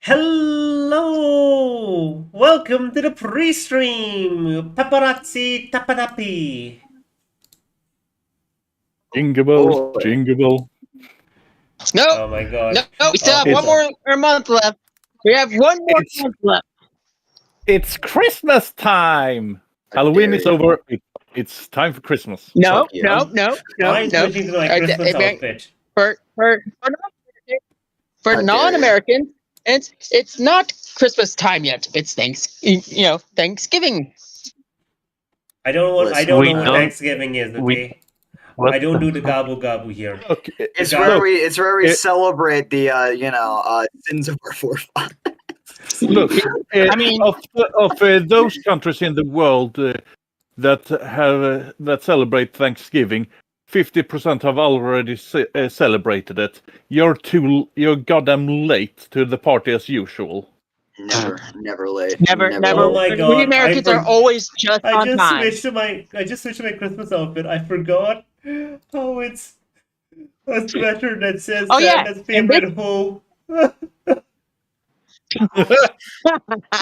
Hello! Welcome to the pre-stream! Paparazzi tapadapi! Jingle bells, Oh. jingle bell. No, Oh my god. no, we still have Oh, one more month left. We have one more month left. It's Christmas time. Halloween is over. It's time for Christmas. No, Fuck you. no. I'm switching to my Christmas outfit. For How dare non-Americans, it's not Christmas time yet. It's Thanksgiving. I don't know what don't- Thanksgiving is, okay? I don't do the gobble gobble here. Look, It's Look, where we it- celebrate the sins of our forefathers. look. I mean- of those countries in the world that celebrate Thanksgiving, 50% have already celebrated it. You're goddamn late to the party as usual. Never late. Never. Oh my god, We Americans are always just I on just time. switched to my Christmas outfit. I forgot how it's a sweater that says Oh, yeah, Santa's favorite hoe.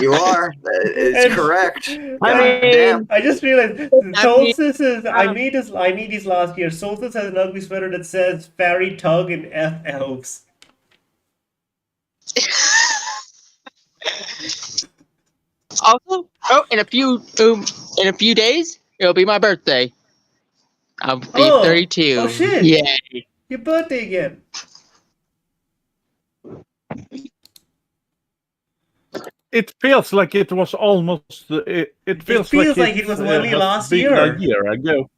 You are. It's And- correct. I God mean- damn. I just realized Solstice is. I made these last year. Solstice has an ugly sweater that says "Fairy Tug" and F elves. Also, in a few days, it'll be my birthday. I'll be 32. Oh, shit. Yay! Your birthday again. It feels like it was almost. It feels like it was only has last been year. A year ago.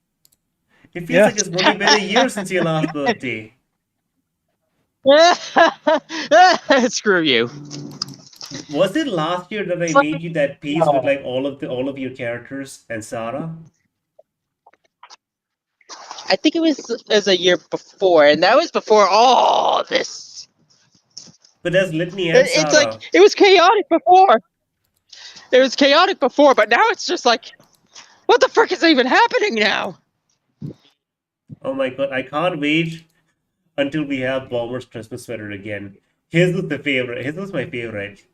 It feels Yeah. like it's only been a year since your last birthday. Screw you. Was it last year that I made you that piece with like all of your characters and Sarah? I think it was a year before, and that was before all this. But there's Litney and It's Sarah. like it was chaotic before. It was chaotic before, but now it's just like, what the frick is even happening now? Oh my god, I can't wait until we have Bomber's Christmas sweater again. His was the favorite. His was my favorite.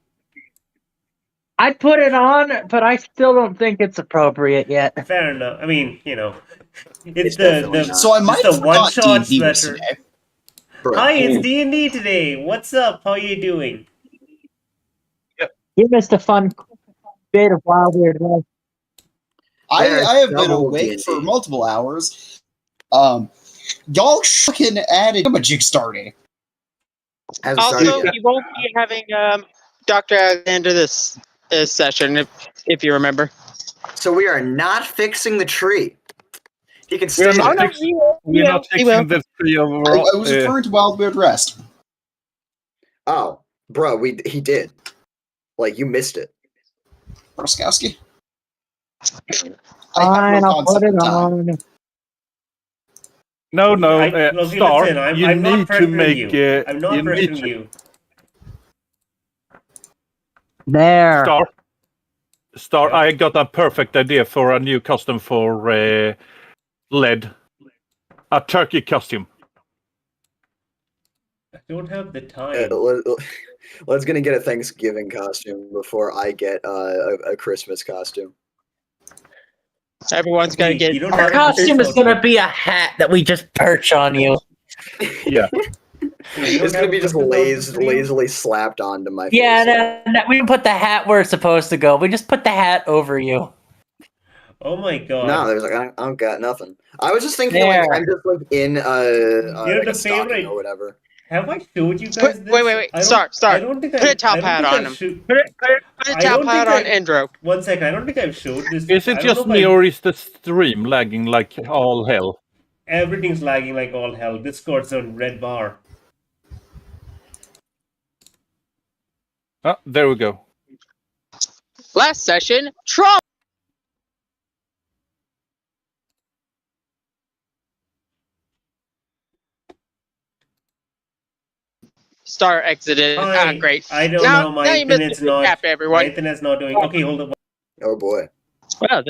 I'd put it on, but I still don't think it's appropriate yet. Fair enough. I mean, it's definitely the not. So I might it's have the one forgot shot D&D was sweater. today. Bro. Hi, it's D&D today. What's up? How you doing? You missed a fun bit of Wild Weird West. I have been double awake D&D. for multiple hours. Y'all fucking added a jig starting. Hasn't started Also, yet. we won't be having Dr. Alexander this session, if you remember. So we are not fixing the tree. He can stay We're not there. fixing- We're not he will. fixing the tree I overall. was referring to Wild Weird Rest. Oh, bro, he did. Like, you missed it. Roskowski. Fine, I'll put it of time. on. No, Look, Star. listen, You I'm not need to pressuring make. you. I'm not you need pressuring to- you. There. Star, I got a perfect idea for a new costume for LED. A turkey costume. I don't have the time. Let's gonna get a Thanksgiving costume before I get a Christmas costume. Everyone's gonna get. You don't Our have a costume is Christmas gonna outfit. be a hat that we just perch on you. Yeah. You don't It's gonna have be a just Christmas outfit for you? lazily slapped onto my face. Yeah, no, we didn't put the hat where it's supposed to go. We just put the hat over you. Oh my god. No, there's like I don't got nothing. I was just thinking like There. I'm just like in You're like the a stocking favorite. or whatever. Have I showed you guys Wait, this? wait. I don't- Start. I don't think Put I, a top I don't hat think on I him. should- Put a I top don't hat think on Indro. 1 second. I don't think I've showed this. Is I it don't just know if me or is the stream lagging like all hell? Everything's lagging like all hell. Discord's on red bar. Ah, there we go. Last session, Trump. Star exited. Hi. Great. I don't Now- know. My now you missed internet's the not. cap, everyone. My internet's not doing. Okay, hold on. Oh boy, Well,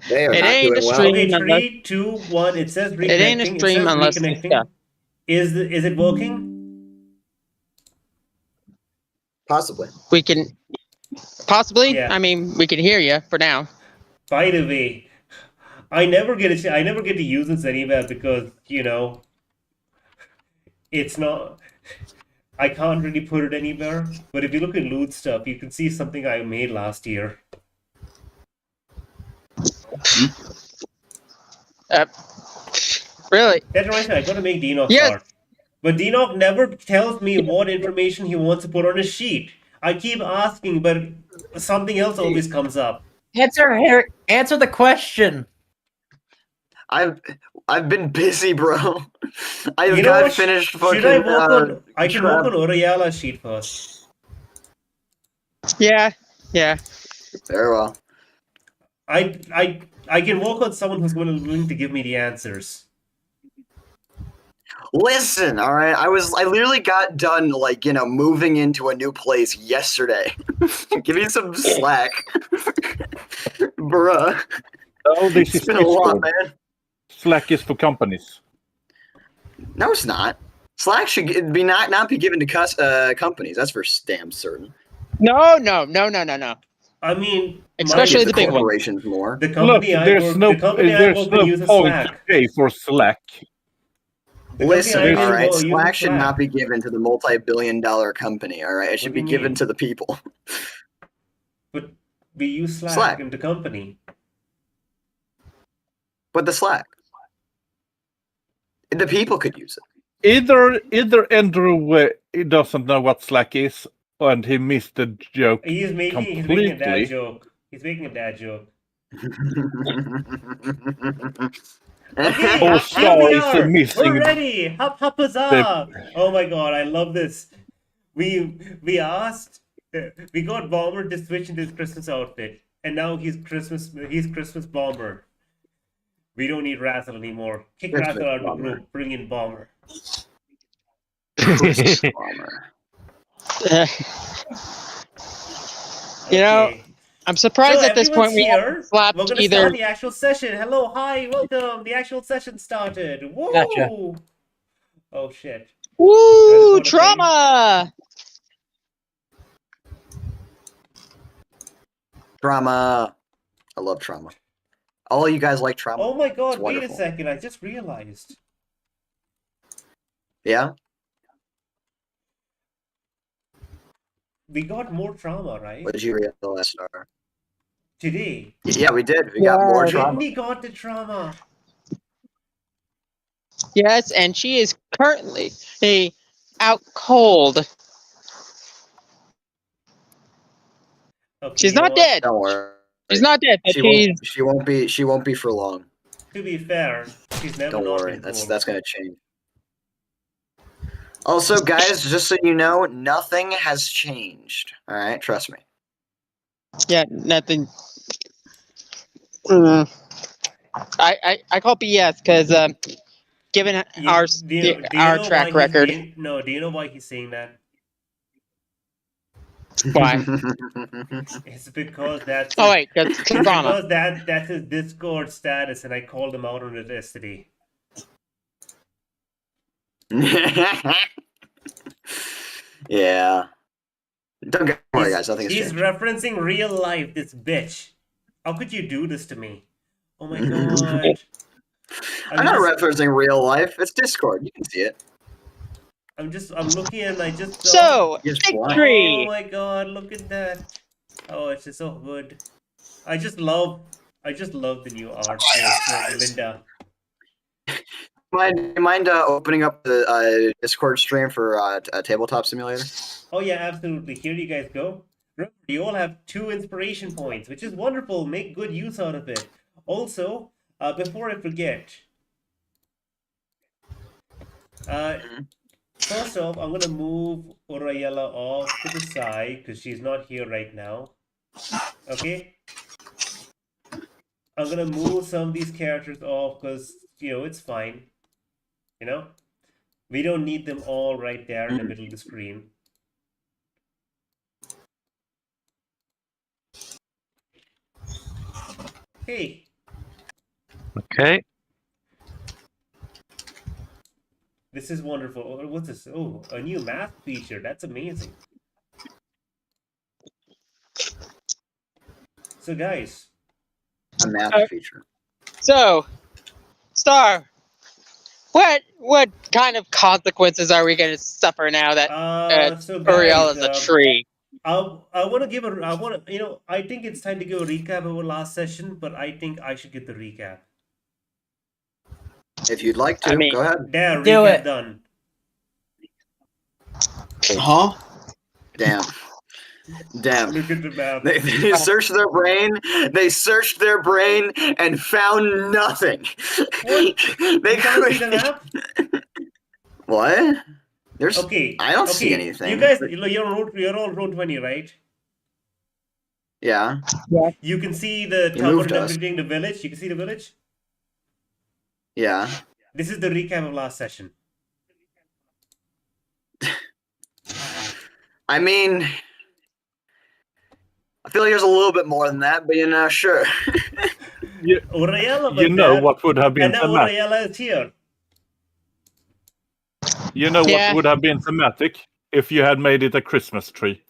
they are It not ain't doing a well. stream. Okay, unless- 3, 2, 1. It says reconnecting. It ain't a stream says unless it's reconnecting. stuff. Is it working? Possibly. We can possibly. Yeah. I mean, we can hear you for now. By the way, I never get to use this anywhere because it's not. I can't really put it anywhere. But if you look at loot stuff, you can see something I made last year. Really? That reminds me, I gotta make Dinok's Yes. art. But Dinok never tells me what information he wants to put on his sheet. I keep asking, but something else always comes up. Answer the question. I've been busy, bro. I You know got what? finished fucking. Should I work on? I can trap. work on Uriala's sheet first. Yeah. Yeah. Very well. I can work on someone who's willing to give me the answers. Listen, all right. I literally got done, like, moving into a new place yesterday. Give me some slack, bruh. Oh, this It's is been a lot, Discord. man. Slack is for companies. No, it's not. Slack should be not be given to companies. That's for damn certain. No. I mean, Especially Give the big one. corporations more. The Look, company I there's work, no, the company I there's work no with uses point to Slack. pay for Slack. The Listen, company I all work right. with uses Slack should Slack. not be given to the multi-billion-dollar company. All right, it should do be you given mean? to the people. But we use Slack, Slack. in the company. But the Slack, the people could use it. Either Andrew doesn't know what Slack is, and he missed the joke He's making a dad completely. joke. He's making a dad joke. Or Okay, here Star we is are. missing. We're ready. Hop huzzah! Oh my god, I love this. We asked. We got Bomber to switch into his Christmas outfit, and now he's Christmas Bomber. We don't need Razzle anymore. Kick Christmas Razzle out of the Bomber. group. Bring in Bomber. Bomber. You know, Okay. I'm surprised So at this point everyone's we here. haven't slapped We're gonna either. start the actual session. Hello, hi, welcome. The actual session started. Woo! Gotcha. Oh shit. Woo! wanna Trauma! Trauma. I love trauma. All you guys like trauma? Oh my god, It's wait a wonderful. second, I just realized. Yeah? We got more trauma, right? What did you read the last star? Today. Yeah, we did. We got more trauma. Litney got the trauma. Yes, and she is currently out cold. Okay, She's you know not what? dead. Don't worry. She's not dead, but she's She won't be for long. To be fair, she's never Don't not worry. been That's cool. gonna change. Also, guys, just so you know, nothing has changed. All right, trust me. yeah, nothing. I call BS because given our Do you know track why record, do you know why he's saying that? why? It's because that's Oh wait, that's it's trauma. because that's his Discord status, and I called him out on it yesterday. Yeah. Don't get me wrong, guys. Nothing has He's changed. referencing real life. This bitch. How could you do this to me? Oh my god. I'm not referencing real life. It's Discord. You can see it. I'm looking and I just saw. So Yes, why? Oh victory. my god, look at that. Oh, it's just so good. I just love the new art for Linda. Mind opening up the Discord stream for a tabletop simulator? Oh yeah, absolutely. Here you guys go. Remember, you all have 2 inspiration points, which is wonderful. Make good use out of it. Also, before I forget, first off, I'm gonna move Orayella off to the side because she's not here right now. Okay. I'm gonna move some of these characters off because it's fine. We don't need them all right there in the middle of the screen. Hey. Okay. This is wonderful. What's this? Oh, a new math feature. That's amazing. So, guys, A math feature. So, Star, what kind of consequences are we going to suffer now that so Uriel guys, is a tree? I want to give a. I want to. I think it's time to give a recap of our last session, but I think I should give the recap. If you'd like to, I mean- go ahead. There, Do recap it. done. Huh? Damn. Damn. Look at the map. They searched their brain. They searched their brain and found nothing. What? They You can't see the map? What? There's. Okay. I don't see okay. anything. You guys, you're on road 20, right? Yeah. You can see the You tower moved and us. everything, the village. You can see the village. Yeah. This is the recap of last session. I mean, I feel like there's a little bit more than that, but sure. Uriel was You know there, what would have been and now thematic. Uriel is here. You know Yeah. what would have been thematic if you had made it a Christmas tree.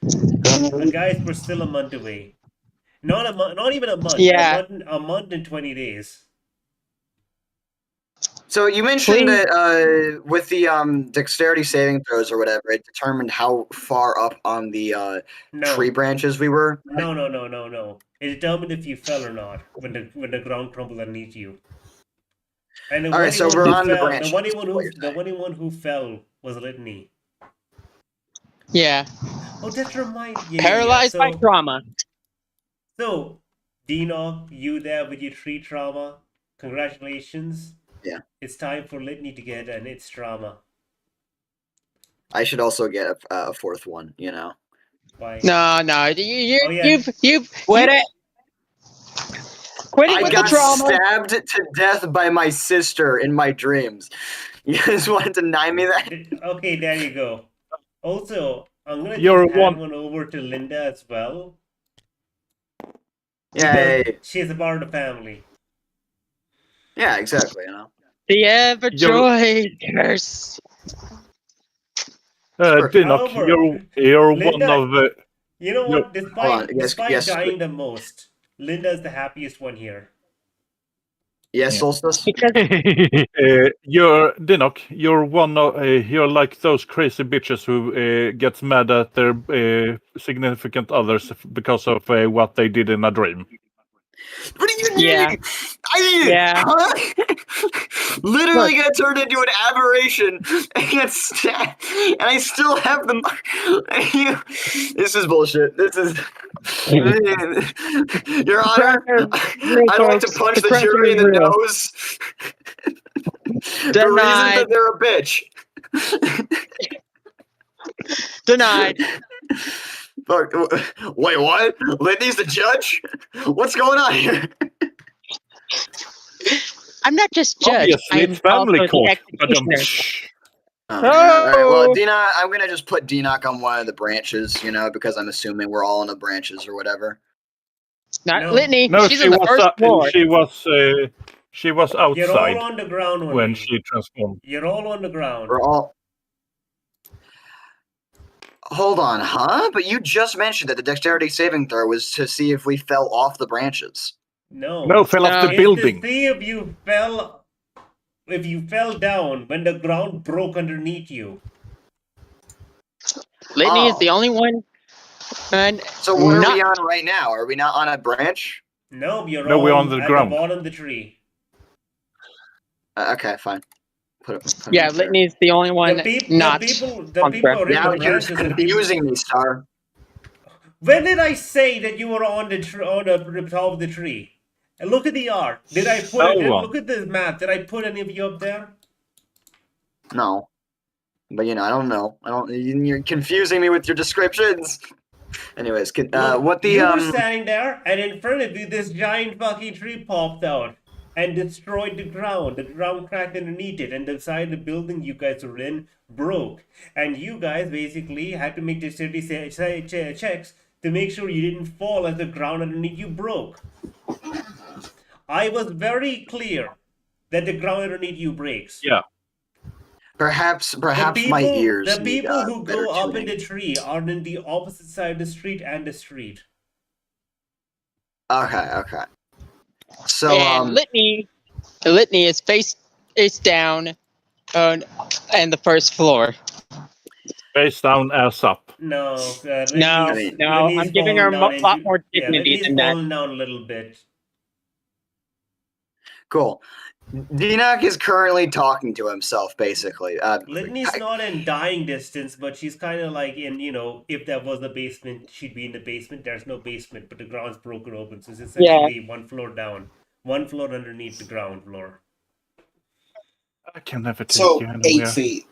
But guys, we're still a month away. Not a month, not even a month. Yeah. A month and 20 days. So you mentioned Please. that with the dexterity saving throws or whatever, it determined how far up on the No. tree branches we were. No. It determined if you fell or not when the ground crumbled underneath you. And the All right, so we're on the branches, the is what you're only one who fell was Litney. Yeah. Oh, that reminds me. Paralyzed by trauma. So, Dino, you there with your tree trauma? Congratulations. Yeah. It's time for Litney to get an its trauma. I should also get a fourth one, Why? No. Oh, yeah. You've Quit it. quit it I with the got trauma. stabbed to death by my sister in my dreams. You guys want to deny me that? Okay, there you go. Also, I'm gonna You're just hand one- one over to Linda as well. Yay. She's a part of the family. Yeah, exactly, The ever-joy curse. Dinok, However, you're Linda- one of the. You know No. what? Despite, Hold on. despite Yes. dying the most, Linda's the happiest one here. Yes, Yeah. Solstice? You're Dinok. You're one of. You're like those crazy bitches who gets mad at their significant others because of what they did in a dream. What are you doing? Yeah. Yeah. Huh? Literally got turned into an aberration and got stabbed, and I still have the. This is bullshit. This is. Your Honor, I'd like to punch the jury in the nose. The reason that they're a bitch. Denied. Fuck, wait, what? Litney's the judge? What's going on here? I'm not just judge. Obviously, I'm it's family also court. the But, executioner. All right, well, Dina, I'm gonna just put Dinok on one of the branches, because I'm assuming we're all on the branches or whatever. Not No. Litney. no, She's on the first floor. She was You're all outside on the ground only. when she transformed. You're all on the ground. We're all. Hold on, huh? But you just mentioned that the dexterity saving throw was to see if we fell off the branches. No. No, fell off the It's building. to see if you fell down when the ground broke underneath you. Litney is Oh. the only one. And So what are Not- we on right now? Are we not on a branch? No, you're No, all we're on the at ground. the bottom of the tree. Okay, fine. Put it yeah, up there. Litney's the only one The not. people on who are in Now the you're branches are the people. confusing me, Star. When did I say that you were on the top of the tree? And look at the art. Did I put it? No one. Look at this map. Did I put any of you up there? No. But I don't know. You're confusing me with your descriptions. Anyways, Look, what the you were standing there, and in front of you, this giant fucking tree popped out and destroyed the ground. The ground cracked underneath it, and the side of the building you guys were in broke. And you guys basically had to make dexterity checks to make sure you didn't fall as the ground underneath you broke. I was very clear that the ground underneath you breaks. Yeah. perhaps The my ears. the need, people who better go up in tuning. the tree are in the opposite side of the street and the street. Okay. So And Litney is face down on the first floor. Face down, ass up. No, No, Litney's, no, I'm giving her a lot more dignity Litney's than that. fallen down a little bit. cool. Dinak is currently talking to himself, basically. Litney's not in dying distance, but she's kind of like in, if there was a basement, she'd be in the basement. There's no basement, but the ground's broken open, so it's essentially one floor down, one floor underneath the ground floor. I can never take So you 8 anywhere. feet.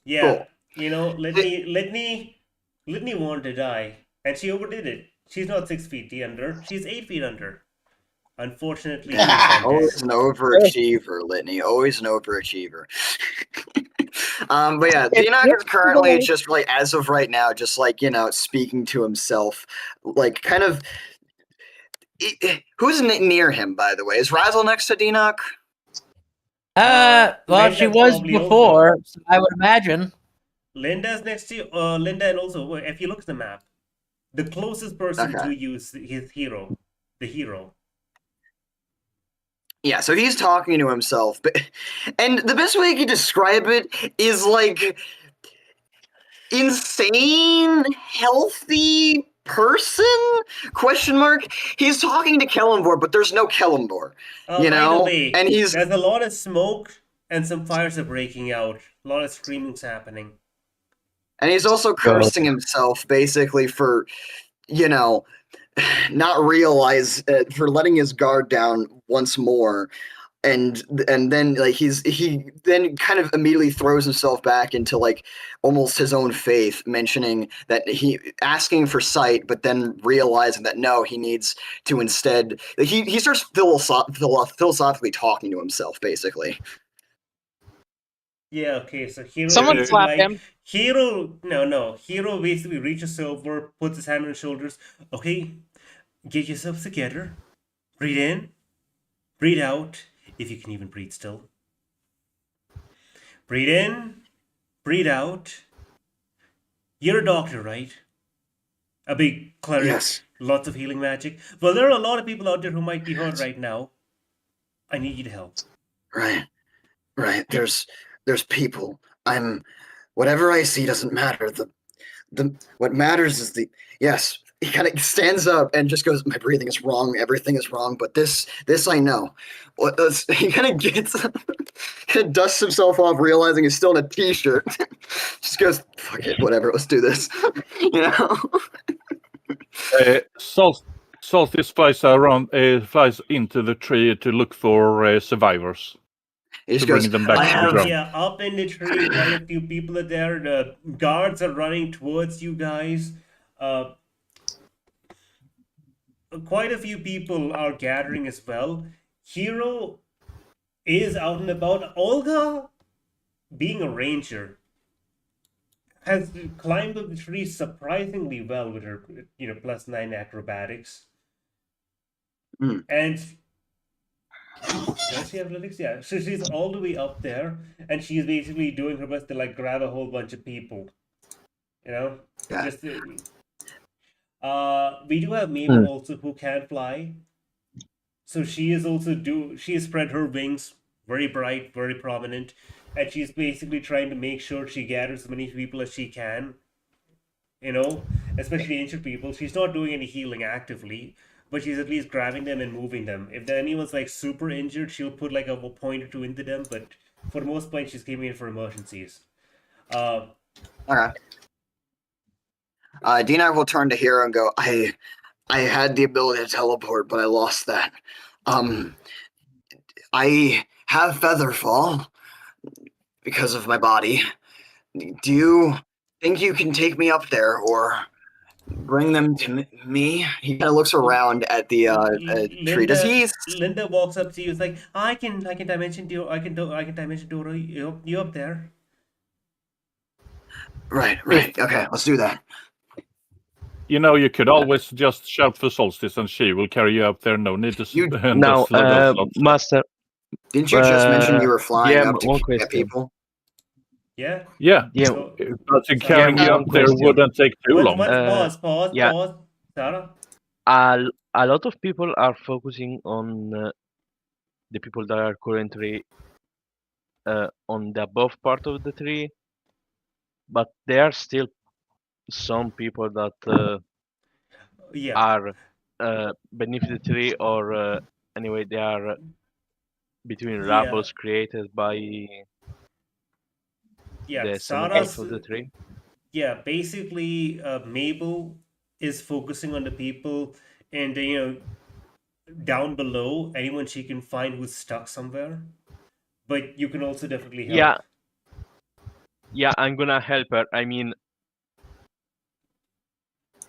Yeah, Litney wanted to die, and she overdid it. She's not 6 feet under; she's 8 feet under. Unfortunately, she's Always an overachiever, Litney. Always an overachiever. But yeah, Dinak is currently just like, as of right now, just like, speaking to himself, like kind of. Who's near him, by the way? Is Razzle next to Dinak? Well, Linda's she was probably before, so I would imagine. Linda's next to Linda, and also if you look at the map, the closest person to you is his hero, the hero. Yeah, so he's talking to himself, and the best way I could describe it is like insane, healthy person? Question mark. He's talking to Kellenbor, but there's no Kellenbor. By the way, and there's a lot of smoke and some fires are breaking out. A lot of screaming's happening. And he's also cursing himself basically for, not realize for letting his guard down once more, and then like he then kind of immediately throws himself back into like almost his own faith, mentioning that he asking for sight, but then realizing that no, he needs to instead he starts philosophically talking to himself basically. Yeah, okay, so Hero... Someone slapped him. Hero basically reaches over, puts his hand on his shoulders. Okay, get yourselves together. Breathe in. Breathe out, if you can even breathe still. Breathe in. Breathe out. You're a doctor, right? A big cleric. Yes. Lots of healing magic. Well, there are a lot of people out there who might be hurt right now. I need you to help. Right. There's people. Whatever I see doesn't matter. What matters is yes. He kind of stands up and just goes, my breathing is wrong. Everything is wrong. But this I know. He kind of dusts himself off, realizing he's still in a t-shirt. Just goes, fuck it, whatever. Let's do this. Solstice flies into the tree to look for survivors. He just goes, bring them back to the ground. Yeah, up in the tree, quite a few people are there. The guards are running towards you guys. Quite a few people are gathering as well. Hero is out and about. Olga, being a ranger, has climbed up the tree surprisingly well with her, +9 acrobatics. And does she have athletics? Yeah. So she's all the way up there, and she's basically doing her best to like grab a whole bunch of people. Yeah. We do have Mabel also who can fly. So she is also she has spread her wings, very bright, very prominent, and she's basically trying to make sure she gathers as many people as she can. Especially ancient people. She's not doing any healing actively, but she's at least grabbing them and moving them. If anyone's like super injured, she'll put like a point or two into them, but for the most part, she's keeping it for emergencies. Okay. Dinar will turn to Hero and go, I had the ability to teleport, but I lost that. I have Featherfall because of my body. Do you think you can take me up there or bring them to me? He kind of looks around at the tree. Does he? Linda walks up to you. It's like, I can dimension door. I can dimension door you up there. Right. Okay, let's do that. You could always just shout for Solstice and she will carry you up there. No need to Master. Didn't you just mention you were flying up to get people? Yeah. But carrying you up there wouldn't take too long. Pause. Sarah? a lot of people are focusing on the people that are currently on the above part of the tree, but there are still some people that Yeah, are beneath the tree, or anyway, they are between yeah, rubbles created by yeah. the summoners Sarah's of the tree. yeah. Basically, Mabel is focusing on the people, and down below, anyone she can find who's stuck somewhere. But you can also definitely Yeah, help. yeah, I'm gonna help her. I mean,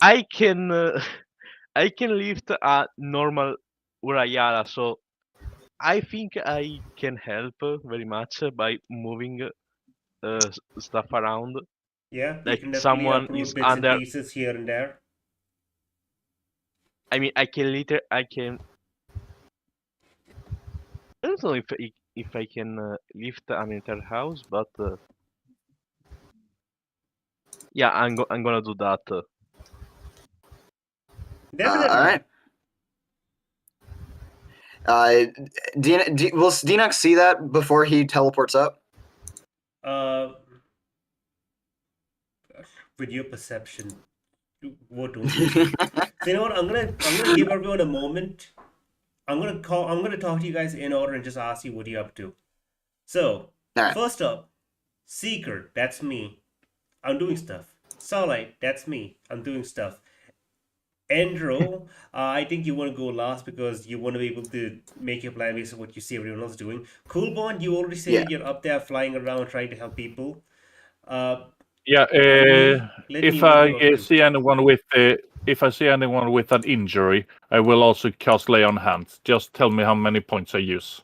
I can I can lift a normal Urayara, so I think I can help very much by moving stuff around. Yeah, you Like can definitely someone uproot is bits and under. pieces here and there. I mean, I can liter. I can. I don't know if I can lift an entire house, but yeah, I'm gonna do that. Definitely. All right. Will Dinox see that before he teleports up? Uh, with your perception, what don't you see? So you know what? I'm gonna give everyone a moment. I'm gonna talk to you guys in order and just ask you what you're up to. So, All right. first up, Seeker, that's me. I'm doing stuff. Starlight, that's me. I'm doing stuff. Endro, I think you want to go last because you want to be able to make your plan based on what you see everyone else doing. Coolborn, you already Yeah. said you're up there flying around trying to help people. Yeah. Litney, If what are I you up to? see anyone with if I see anyone with an injury, I will also cast Lay on Hands. Just tell me how many points I use.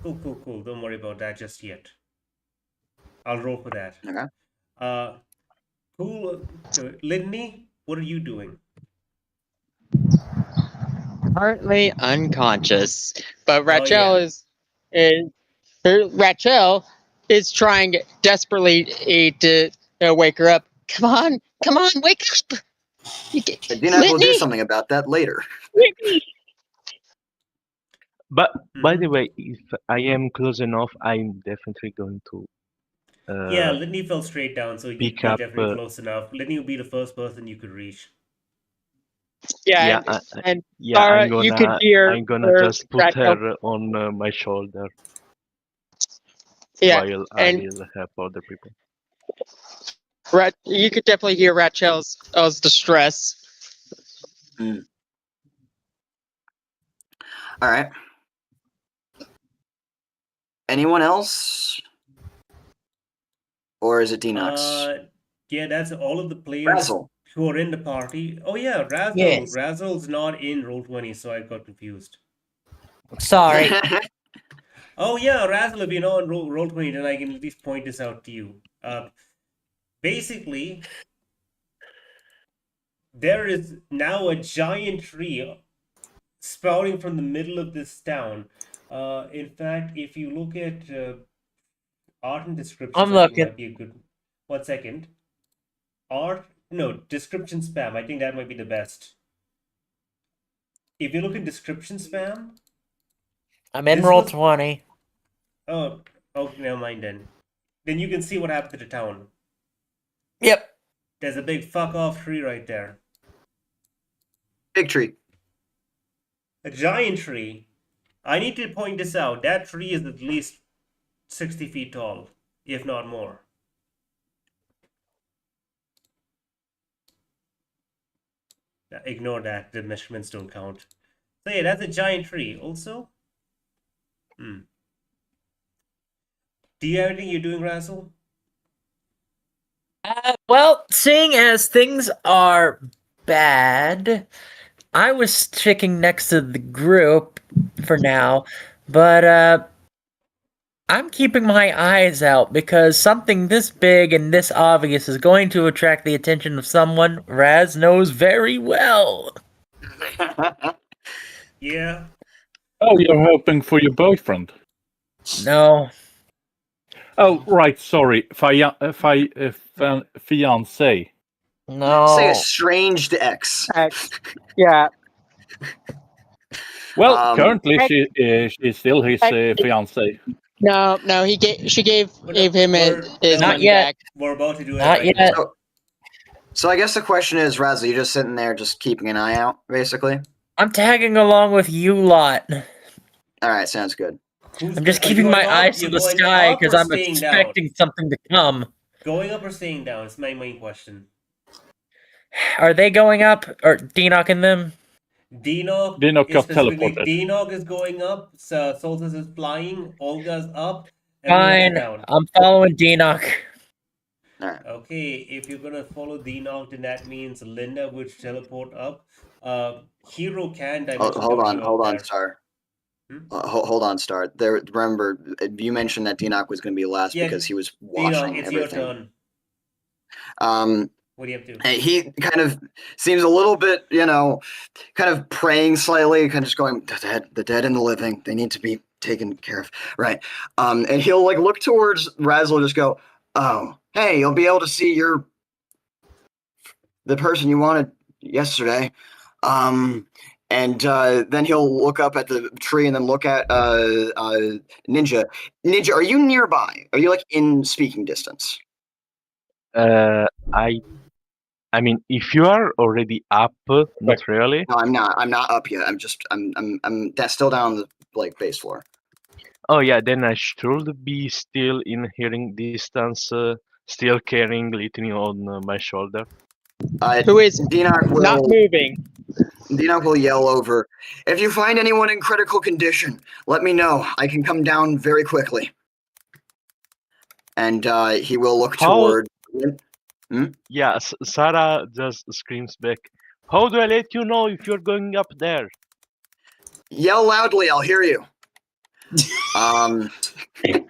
Cool. Don't worry about that just yet. I'll roll for that. Okay. Cool. Litney, what are you doing? Currently unconscious, but Oh yeah. Rachel is trying desperately to wake her up. Come on, wake up! Dinox will do Litney, something about that later. Litney. But by the Mhm. way, if I am close enough, I'm definitely going to Yeah, Litney fell straight down, so pick you're up. definitely close enough. Litney will be the first person you could reach. Yeah, Yeah, and yeah. Sarah, you could hear I'm gonna her, just put Rachel. her on my shoulder Yeah, while I and will help other people. You could definitely hear Rachel's distress. All right. Anyone else? Or is it Dinox? Yeah, that's all of the players Razzle. who are in the party. Oh yeah, Razzle. Yes. Razzle's not in Roll20, so I got confused. Sorry. Oh yeah, Razzle, if you're not on Roll20, then I can at least point this out to you. Basically, there is now a giant tree sprouting from the middle of this town. In fact, if you look at art and descriptions, I'm I think looking. might be a good. 1 second. Description spam. I think that might be the best. If you look at description spam, I'm in this roll was- 20. oh, never mind then. Then you can see what happened to the town. Yep. There's a big fuck off tree right there. Big tree. A giant tree. I need to point this out. That tree is at least 60 feet tall, if not more. Ignore that. The measurements don't count. So yeah, that's a giant tree. Also, do you have anything you're doing, Razzle? Well, seeing as things are bad, I was sticking next to the group for now, but I'm keeping my eyes out because something this big and this obvious is going to attract the attention of someone Raz knows very well. Yeah. Oh, you're hoping for your boyfriend. No. Oh, right. Sorry, fiance. No. Say estranged ex. Yeah, Well, currently she's still his I- fiance. No, she gave him his Not money yet. back. We're about to do it Not right yet. now. So I guess the question is, Razzle, you just sitting there, just keeping an eye out, basically. I'm tagging along with you lot. All right, sounds good. Who's I'm just are you keeping my going up? eyes to You're the going sky up because or I'm staying expecting something to come. down? Going up or staying down? It's my main question. Are they going up, or Deanoch and them? Dinoc Dinoc is got specifically teleported. Dinoc is going up. So Solstice is flying. Olga's up. Everyone else is Fine, down. I'm following Deanoch. All right. Okay, if you're gonna follow Dinoc, then that means Linda would teleport up. Hero can dimension Hold door on, you hold up on, there. Star. Hmm? Hold on, Star. There, remember, you mentioned that Dinoc was going to be last Yeah, because he was Dinoc, watching it's your everything. turn. What do you have to? And he kind of seems a little bit, kind of praying slightly, kind of just going, the dead and the living, they need to be taken care of, right? And he'll like look towards Razzle, and just go, oh, hey, you'll be able to see the person you wanted yesterday. And then he'll look up at the tree and then look at Ninja. Ninja, are you nearby? Are you like in speaking distance? I mean, if you are already up, not really. No, I'm not. I'm not up yet. I'm still down the base floor. Oh yeah, then I should be still in hearing distance, still carrying Litney on my shoulder. Who is Dinoc not moving? Dinoc will yell over, if you find anyone in critical condition, let me know. I can come down very quickly. And he will look toward... Yeah, Sarah just screams back, how do I let you know if you're going up there? Yell loudly, I'll hear you. You know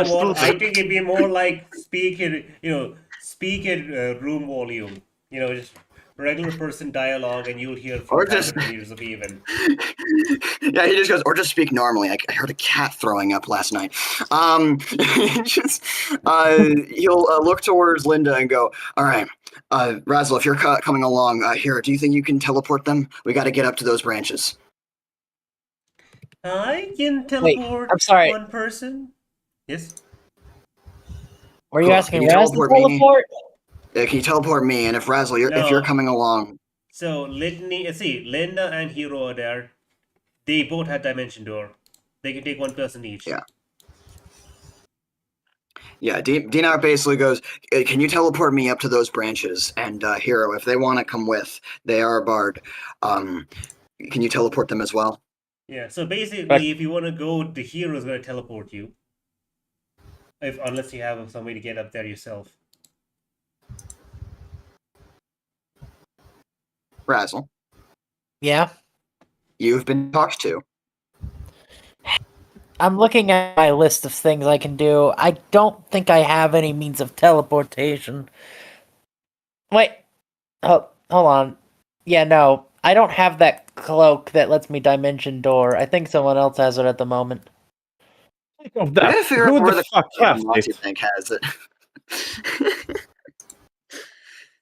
what? I think it'd be more like speak at room volume. Just regular person dialogue, and you'll hear from Or just- 500 meters of even. Yeah, he just goes, or just speak normally. I heard a cat throwing up last night. He'll look towards Linda and go, all right, Razzle, if you're coming along here, do you think you can teleport them? We got to get up to those branches. I can teleport I'm sorry. one person. Yes. Were you Cool. asking Can you Raz to teleport me? teleport? Can you teleport me? And if Razzle, if No. you're coming along, So Litney, see, Linda and Hero are there. They both have dimension door. They can take one person each. Yeah. Yeah, Dinoc basically goes, can you teleport me up to those branches? And Hero, if they want to come with, they are a bard. Can you teleport them as well? Yeah. So basically, if you want to go, the hero is going to teleport you. Unless you have some way to get up there yourself. Razzle, Yeah. you've been talked to. I'm looking at my list of things I can do. I don't think I have any means of teleportation. Wait. Hold on. Yeah, no. I don't have that cloak that lets me dimension door. I think someone else has it at the moment. Think of We gotta that. figure Who out where the the fuck has Monty it? think has it.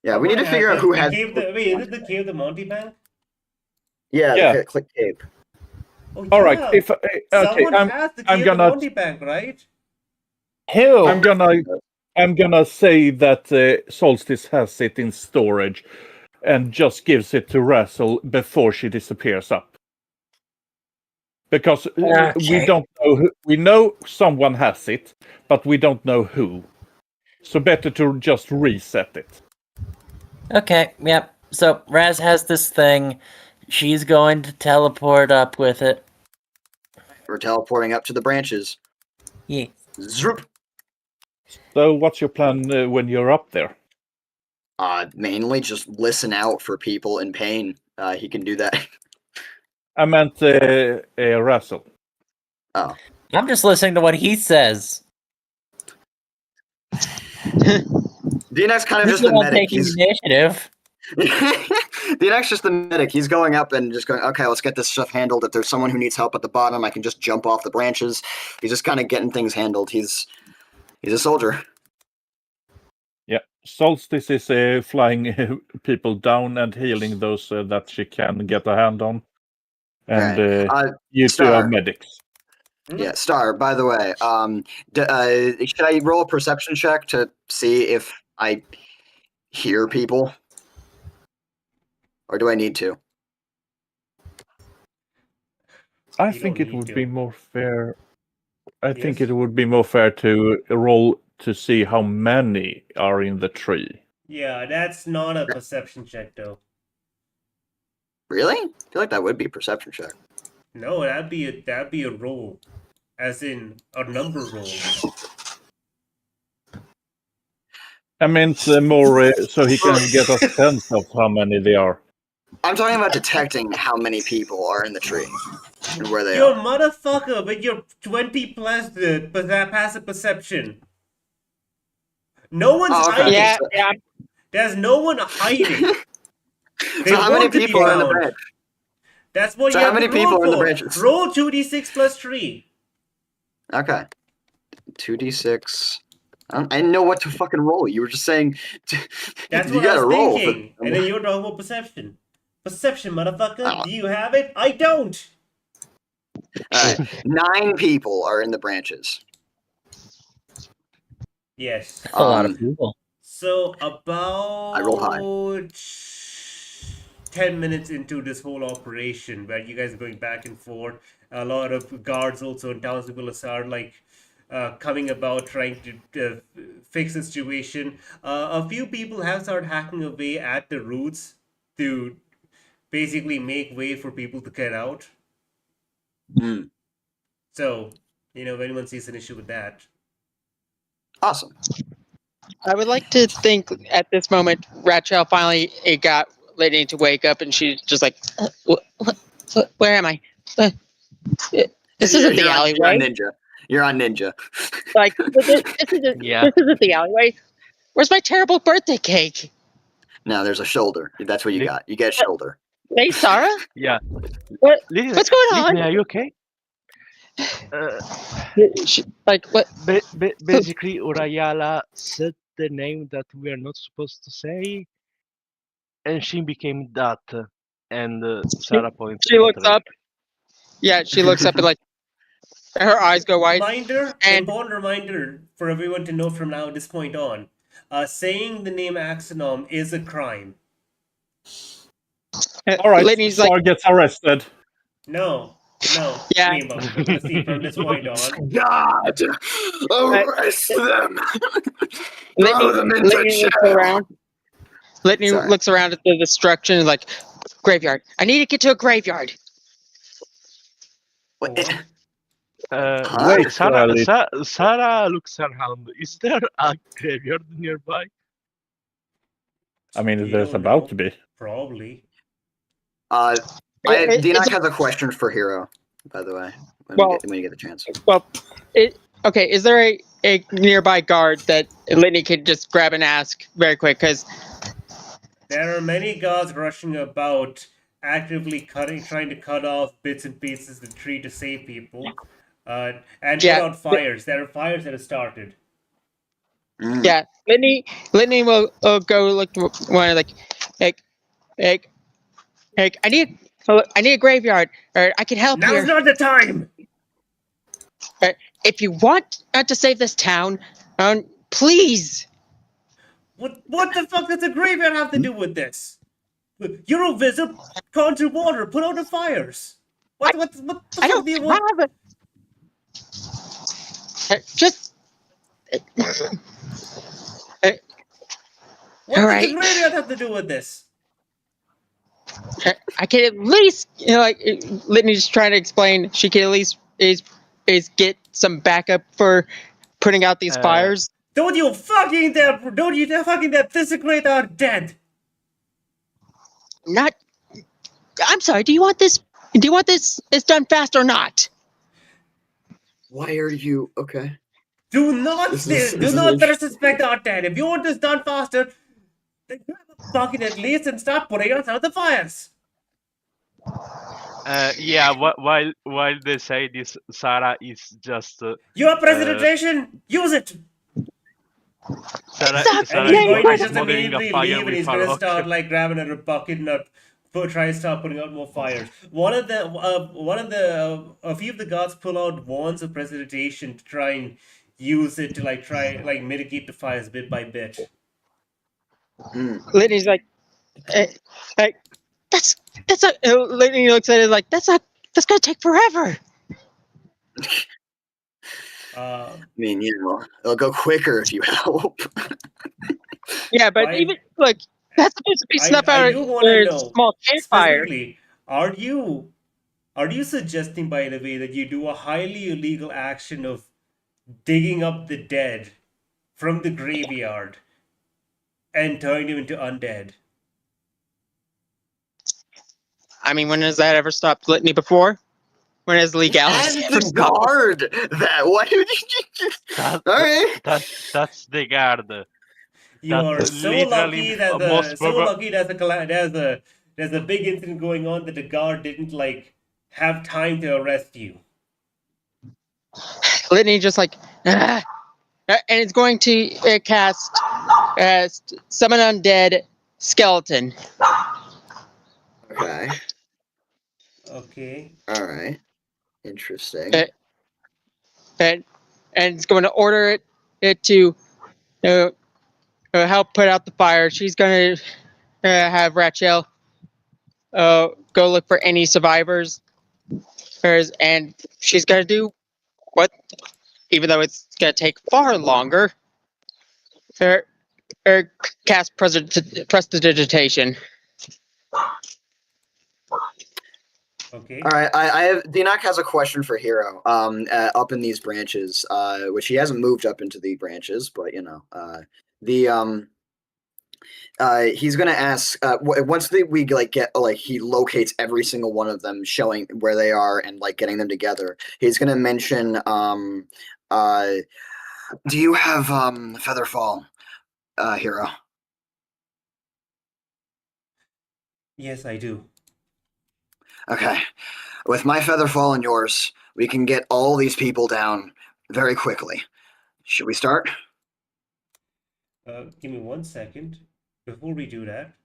Yeah, we need to figure out who has. Is it the cave of the Monty Bank? Yeah, Yeah. click cape. Oh, All right. yeah. If Someone has the I'm cave of the gonna- Monty Bank, right? Who? I'm gonna say that Solstice has it in storage, and just gives it to Razzle before she disappears up. Because we Okay. don't know who. We know someone has it, but we don't know who. So better to just reset it. Okay, yep. So Raz has this thing. She's going to teleport up with it. We're teleporting up to the branches. Yeah. Zoop. So what's your plan when you're up there? Mainly just listen out for people in pain. He can do that. I meant Razzle. Oh. I'm just listening to what he says. Dinoc's kind of He's just the the one medic. taking initiative. Dinoc's just the medic. He's going up and just going, okay, let's get this stuff handled. If there's someone who needs help at the bottom, I can just jump off the branches. He's just kind of getting things handled. He's a soldier. Yeah, Solstice is flying people down and healing those that she can get a hand on. And Right. you two are Star. medics. Yeah, Star. By the way, should I roll a perception check to see if I hear people, or do I need to? I You think don't it need would to. be more fair. I think Yes? it would be more fair to roll to see how many are in the tree. Yeah, that's not a perception check, though. Really? I feel like that would be a perception check. No, that'd be a roll, as in a number roll. I meant more so he can get a sense of how many they are. I'm talking about detecting how many people are in the tree and where they You are. motherfucker with your 20 plus that passive perception. No one's Oh, okay. hiding. Yeah, So- yeah. There's no one hiding. They So how many want to be people are in the found. branch? That's what So you how have many to roll people are in the for. branches? Roll 2d6 plus 3. Okay. 2d6. I didn't know what to fucking roll. You were just saying That's you what I gotta was roll. thinking. And then you're talking about perception. Perception, motherfucker. Oh. Do you have it? I don't. Alright. 9 people are in the branches. Yes. That's a lot of Um, people. So rolled high. about 10 minutes into this whole operation, where you guys are going back and forth, a lot of guards also and townspeople are like coming about trying to fix the situation. A few people have started hacking away at the roots to basically make way for people to get out. Hmm. So, if anyone sees an issue with that. Awesome. I would like to think at this moment, Razzle finally got Litney to wake up, and she's just like, where am I? This isn't the You're on alleyway. Ninja. You're on Ninja. Like, this Yeah. isn't the alleyway. Where's my terrible birthday cake? No, there's a shoulder. That's what you Li- got. You get a shoulder. Hey, Sarah? Yeah. What? Listen, What's going on? Litney, are you okay? Like, what? Basically, Urayala said the name that we are not supposed to say, and she became that. And Sarah points. She at looks her. up. Yeah, she looks up and, like, her eyes go wide. Important reminder for everyone to know from now this point on. Saying the name Axonom is a crime. All right, Litney's Star like, gets arrested. No. Yeah. I mean, but we're gonna see from this point on. God! Arrest them! Throw Litney, them into Litney looks jail! around. Litney Sorry. looks around at the destruction and like, graveyard. I need to get to a graveyard. What? What? Huh? Wait, Charlie. Sarah looks around. Is there a graveyard nearby? I mean, You there's don't about know. to be. Probably. Dinak has a question for Hero, by the way, when you get the chance. Well, okay. Is there a nearby guard that Litney could just grab and ask very quick? Because There are many guards rushing about, actively trying to cut off bits and pieces of the tree to save people, and put Yeah. out fires. There are fires that have started. Mm. yeah, Litney will go look to one like, I need a graveyard, or I can help Now's here. not the time. If you want to save this town, please. What the fuck does the graveyard have to do with this? Eurovisit, conjure water, put out the fires. What the I fuck don't do you want? have just. What All does right. the graveyard have to do with this? I can at least, like Litney's trying to explain. She can at least is get some backup for putting out these fires. Don't you fucking dare desecrate our dead. Not. I'm sorry. Do you want this? It's done fast or not? Why are you okay? Do not disrespect our dead. If you want this done faster, then grab a bucket at least and start putting us out the fires. Yeah. While they say this, Sarah is just. You have prestidigitation. Use it. Sarah, Stop! Sarah And he's is going to like just smothering the immediately fire leave, and with he's her going to hook. start like grabbing at a bucket and try to start putting out more fires. A few of the guards pull out wands of precipitation to try and use it to mitigate the fires bit by bit. Litney's like, like that's not. Litney looks at it like that's gonna take forever. Uh, I mean, it'll go quicker if you help. Yeah, but I- even look, that's supposed to be snuff I out do want to a know small campfire. specifically, are you suggesting, by the way, that you do a highly illegal action of digging up the dead from the graveyard and turning them into undead? I mean, when has that ever stopped Litney before? When has legality And ever the stopped? guard that what did you That, all right. that's the guard. You That's are so literally lucky that most there's a big incident going on that the guard didn't have time to arrest you. Litney just like, "Ah," and it's going to cast summon undead skeleton. Okay. Okay. All right. Interesting. and it's going to order it to help put out the fire. She's going to have Rachel go look for any survivors, and she's going to do what, even though it's going to take far longer, cast prestidigitation. Okay. All right, I have Dinak has a question for Hero. Up in these branches, which he hasn't moved up into the branches, but he's gonna ask once we get he locates every single one of them, showing where they are and getting them together. He's gonna mention do you have Featherfall, Hero? Yes, I do. Okay. With my Featherfall and yours, we can get all these people down very quickly. Should we start? Give me 1 second. Before we do that,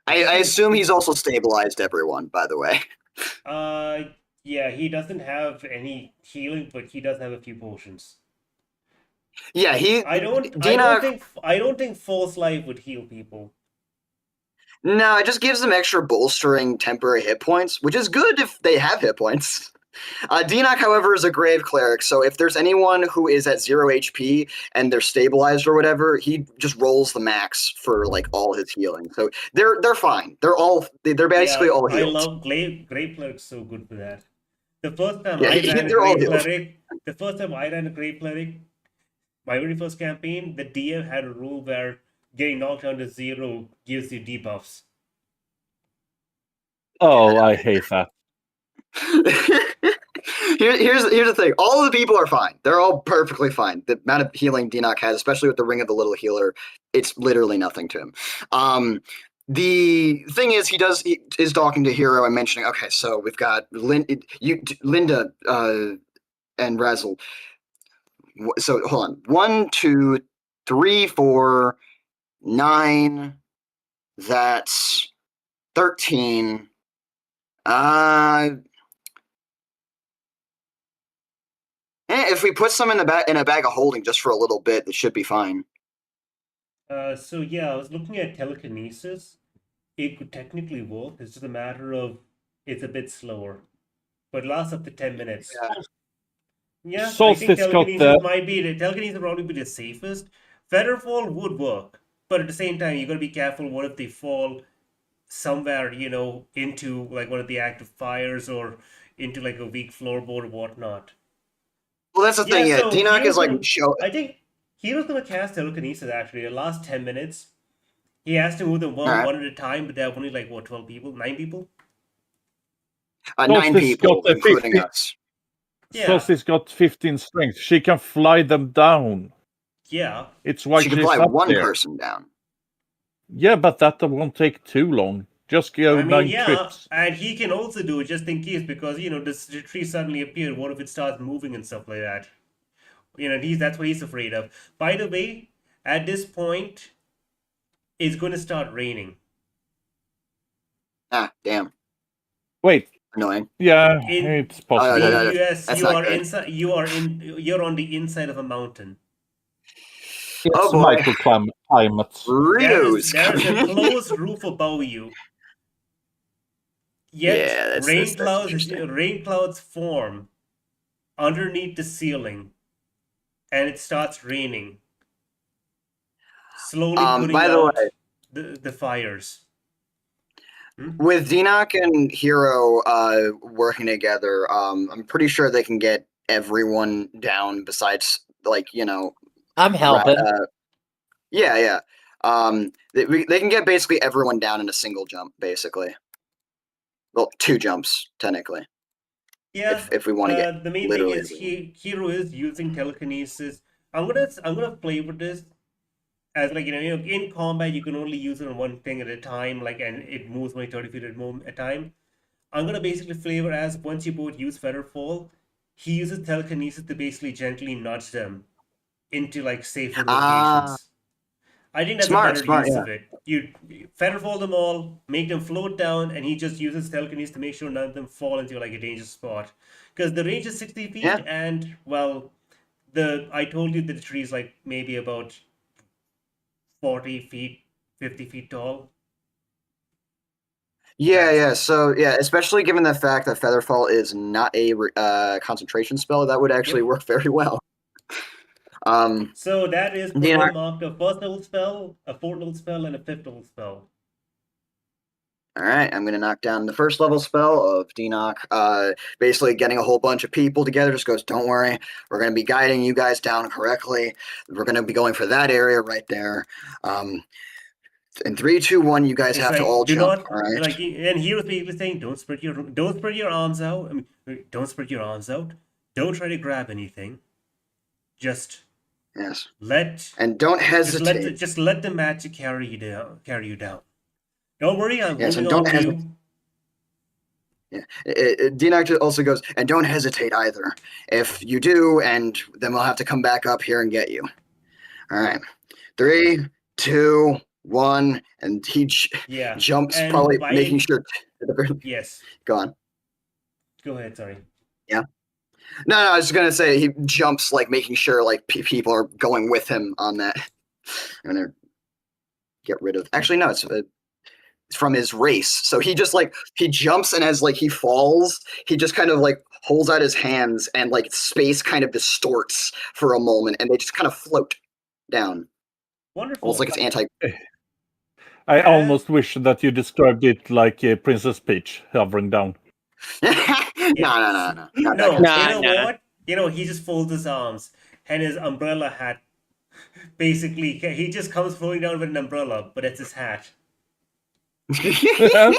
I assume he's also stabilized everyone, by the way. yeah, he doesn't have any healing, but he does have a few potions. Yeah, I don't think false life would heal people. No, it just gives them extra bolstering temporary hit points, which is good if they have hit points. Dinak, however, is a grave cleric, so if there's anyone who is at 0 HP and they're stabilized or whatever, he just rolls the max for all his healing. So they're fine. They're basically all healed. I love grave clerics, so good for that. The first time Yeah, I ran a they're all grave healed. cleric, my very first campaign, the DM had a rule where getting knocked down to 0 gives you debuffs. Oh, I hate that. Here's the thing. All of the people are fine. They're all perfectly fine. The amount of healing Dinak has, especially with the Ring of the Little Healer, it's literally nothing to him. The thing is, he is talking to Hero and mentioning, okay, so we've got Linda and Razzle. So hold on. 1, 2, 3, 4, 9. That's 13. If we put some in a bag of holding just for a little bit, it should be fine. So yeah, I was looking at telekinesis. It could technically work. It's just a matter of it's a bit slower, but it lasts up to 10 minutes. Yeah, I think Solstice got telekinesis would probably be the safest. Featherfall would work, but at the same time, you got to be careful. What if they fall somewhere, into one of the active fires or into a weak floorboard or whatnot? Well, that's the thing. Yeah, so Dinak is I think he was gonna cast telekinesis actually. The last 10 minutes, he has to move them one at a time, but there are only 12 people, 9 people. 9 people, including us. Yeah. Solstice got 15 strength. She can fly them down. Yeah. It's why she can she's fly up one there. person down. Yeah, but that won't take too long. Just go 9 trips. And he can also do it just in case, because the tree suddenly appeared. What if it starts moving and stuff like that? That's what he's afraid of. By the way, at this point, it's going to start raining. Ah, damn. Wait. Annoying. Yeah, In- it's possible. no, In no, the US, that's you not are good. inside. You're on the inside of a mountain. It's Oh, boy. microclimates. Burritos There's a coming. closed roof above you. Yet Yeah, that's interesting. rain clouds form underneath the ceiling, and it starts raining, slowly putting By the out way, the fires. with Denoc and Hero working together, I'm pretty sure they can get everyone down besides, like, I'm helping. yeah. They can get basically everyone down in a single jump, basically. Well, 2 jumps, technically. Yeah. If we want to get The main thing literally is Hero is using telekinesis. I'm gonna play with this as like in combat you can only use it on one thing at a time, like, and it moves only 30 feet at a time. I'm gonna basically flavor as once you both use Featherfall, he uses telekinesis to basically gently nudge them into like safer locations. I think that's a better use of it. You Featherfall them all, make them float down, and he just uses telekinesis to make sure none of them fall into like a dangerous spot. Because the range is 60 feet, and well, I told you that the tree is like maybe about 40 feet, 50 feet tall. Yeah. So yeah, especially given the fact that Featherfall is not a concentration spell, that would actually work very well. So that is for him marked a 1st level spell, a 4th level spell, and a 5th level spell. All right, I'm gonna knock down the 1st level spell of Denoc. Basically, getting a whole bunch of people together. Just goes, don't worry, we're gonna be guiding you guys down correctly. We're gonna be going for that area right there. In 3, 2, 1, you guys have to all jump. All right. And he was basically saying, don't spread your arms out. I mean, don't spread your arms out. Don't try to grab anything. Just don't hesitate. Just let the magic carry you down. Don't worry, I'm holding don't on to you. Yeah. Denoc also goes, and don't hesitate either. If you do, and then we'll have to come back up here and get you. All right. 3, 2, 1, and he jumps, and probably making sure. Yes. Go on. Go ahead. Sorry. Yeah. No, I was just gonna say he jumps, like making sure like people are going with him on that. I'm gonna get rid of. Actually, no, it's from his race. So he just he jumps, and as he falls, he just kind of holds out his hands, and space kind of distorts for a moment, and they just kind of float down. Wonderful. Almost like it's anti. I almost wish that you described it like Princess Peach hovering down. No. You know what? He just folds his arms, and his umbrella hat. Basically, he just comes floating down with an umbrella, but it's his hat. No.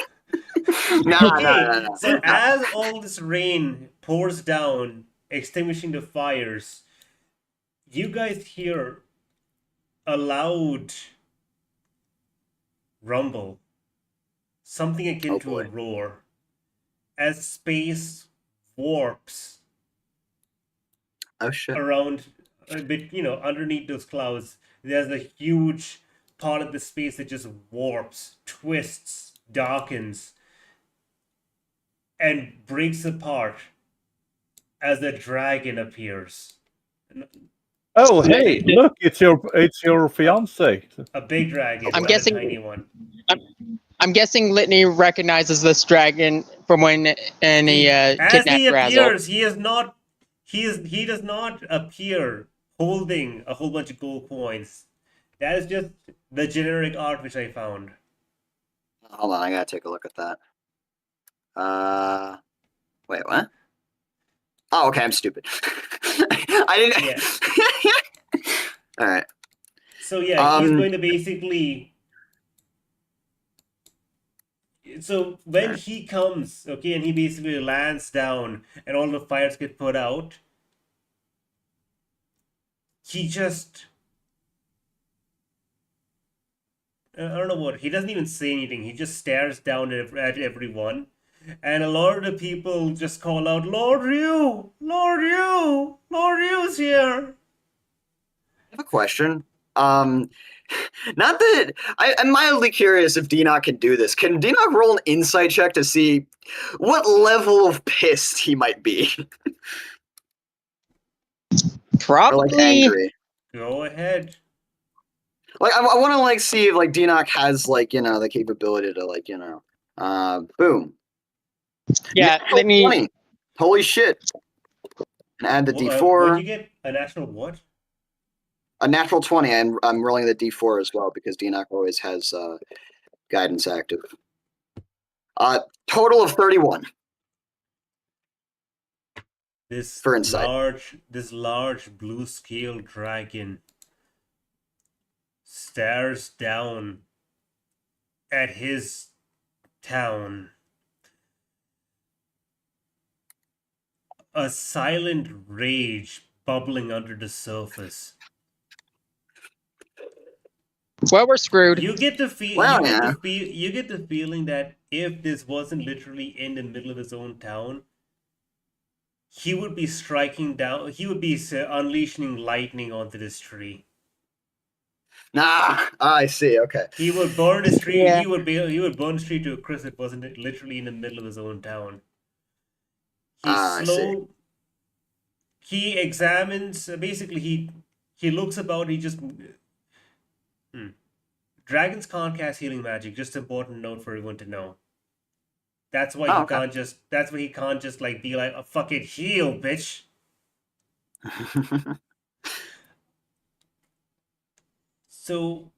So as all this rain pours down, extinguishing the fires, you guys hear a loud rumble, something akin to a roar, as space warps around a bit, underneath those clouds. There's a huge part of the space that just warps, twists, darkens, and breaks apart as a dragon appears. Oh, hey, look, it's your fiance. A big dragon. I'm guessing a tiny one. I'm guessing Litney recognizes this dragon from when he kidnapped Razzle. Appears, he does not appear holding a whole bunch of gold coins. That is just the generic art which I found. Hold on, I gotta take a look at that. Wait, what? Oh, okay, I'm stupid. I didn't. Yeah. All right. So yeah, he's going to basically. So when he comes, and he basically lands down, and all the fires get put out, he just. I don't know what. He doesn't even say anything. He just stares down at everyone. And a lot of the people just call out, Lord Ryu! Lord Ryu! Lord Ryu's here! have a question. Not that I'm mildly curious if Denock can do this. Can Denock roll an insight check to see what level of pissed he might be? Or like Probably. angry. Go ahead. Like I want to like see if like Denock has like the capability to like boom. Yeah, Natural let me. 20. Holy shit! And add the What'd D4. you get? A natural what? A natural 20, and I'm rolling the D4 as well because Denock always has guidance active. Total of 31 This for insight. large blue scale dragon stares down at his town. A silent rage bubbling under the surface. Well, we're screwed. You get the feel. Well, You get the feeling that if this wasn't literally in the middle of his own town, he would be striking down. He would be unleashing lightning onto this tree. I see. Okay. He would burn his tree. Yeah. He would burn his tree to a crisp. It wasn't literally in the middle of his own town. I see. He examines. Basically, he looks about. He just. Dragons can't cast healing magic. Just important note for everyone to know. That's why he can't just. That's why he can't just like be like, "Oh, fuck it, heal, bitch." So.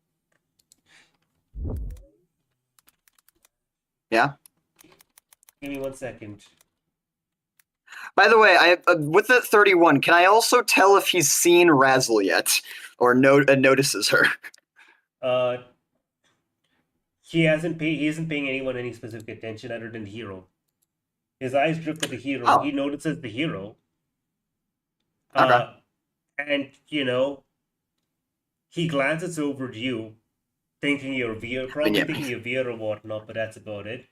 Yeah. Give me 1 second. By the way, I with the 31, can I also tell if he's seen Razzle yet, or notices her? He isn't paying anyone any specific attention other than the hero. His eyes drift to the hero. Oh. He notices the hero. Okay. And he glances over at you, thinking you're thinking you're weird or whatnot, but that's about it.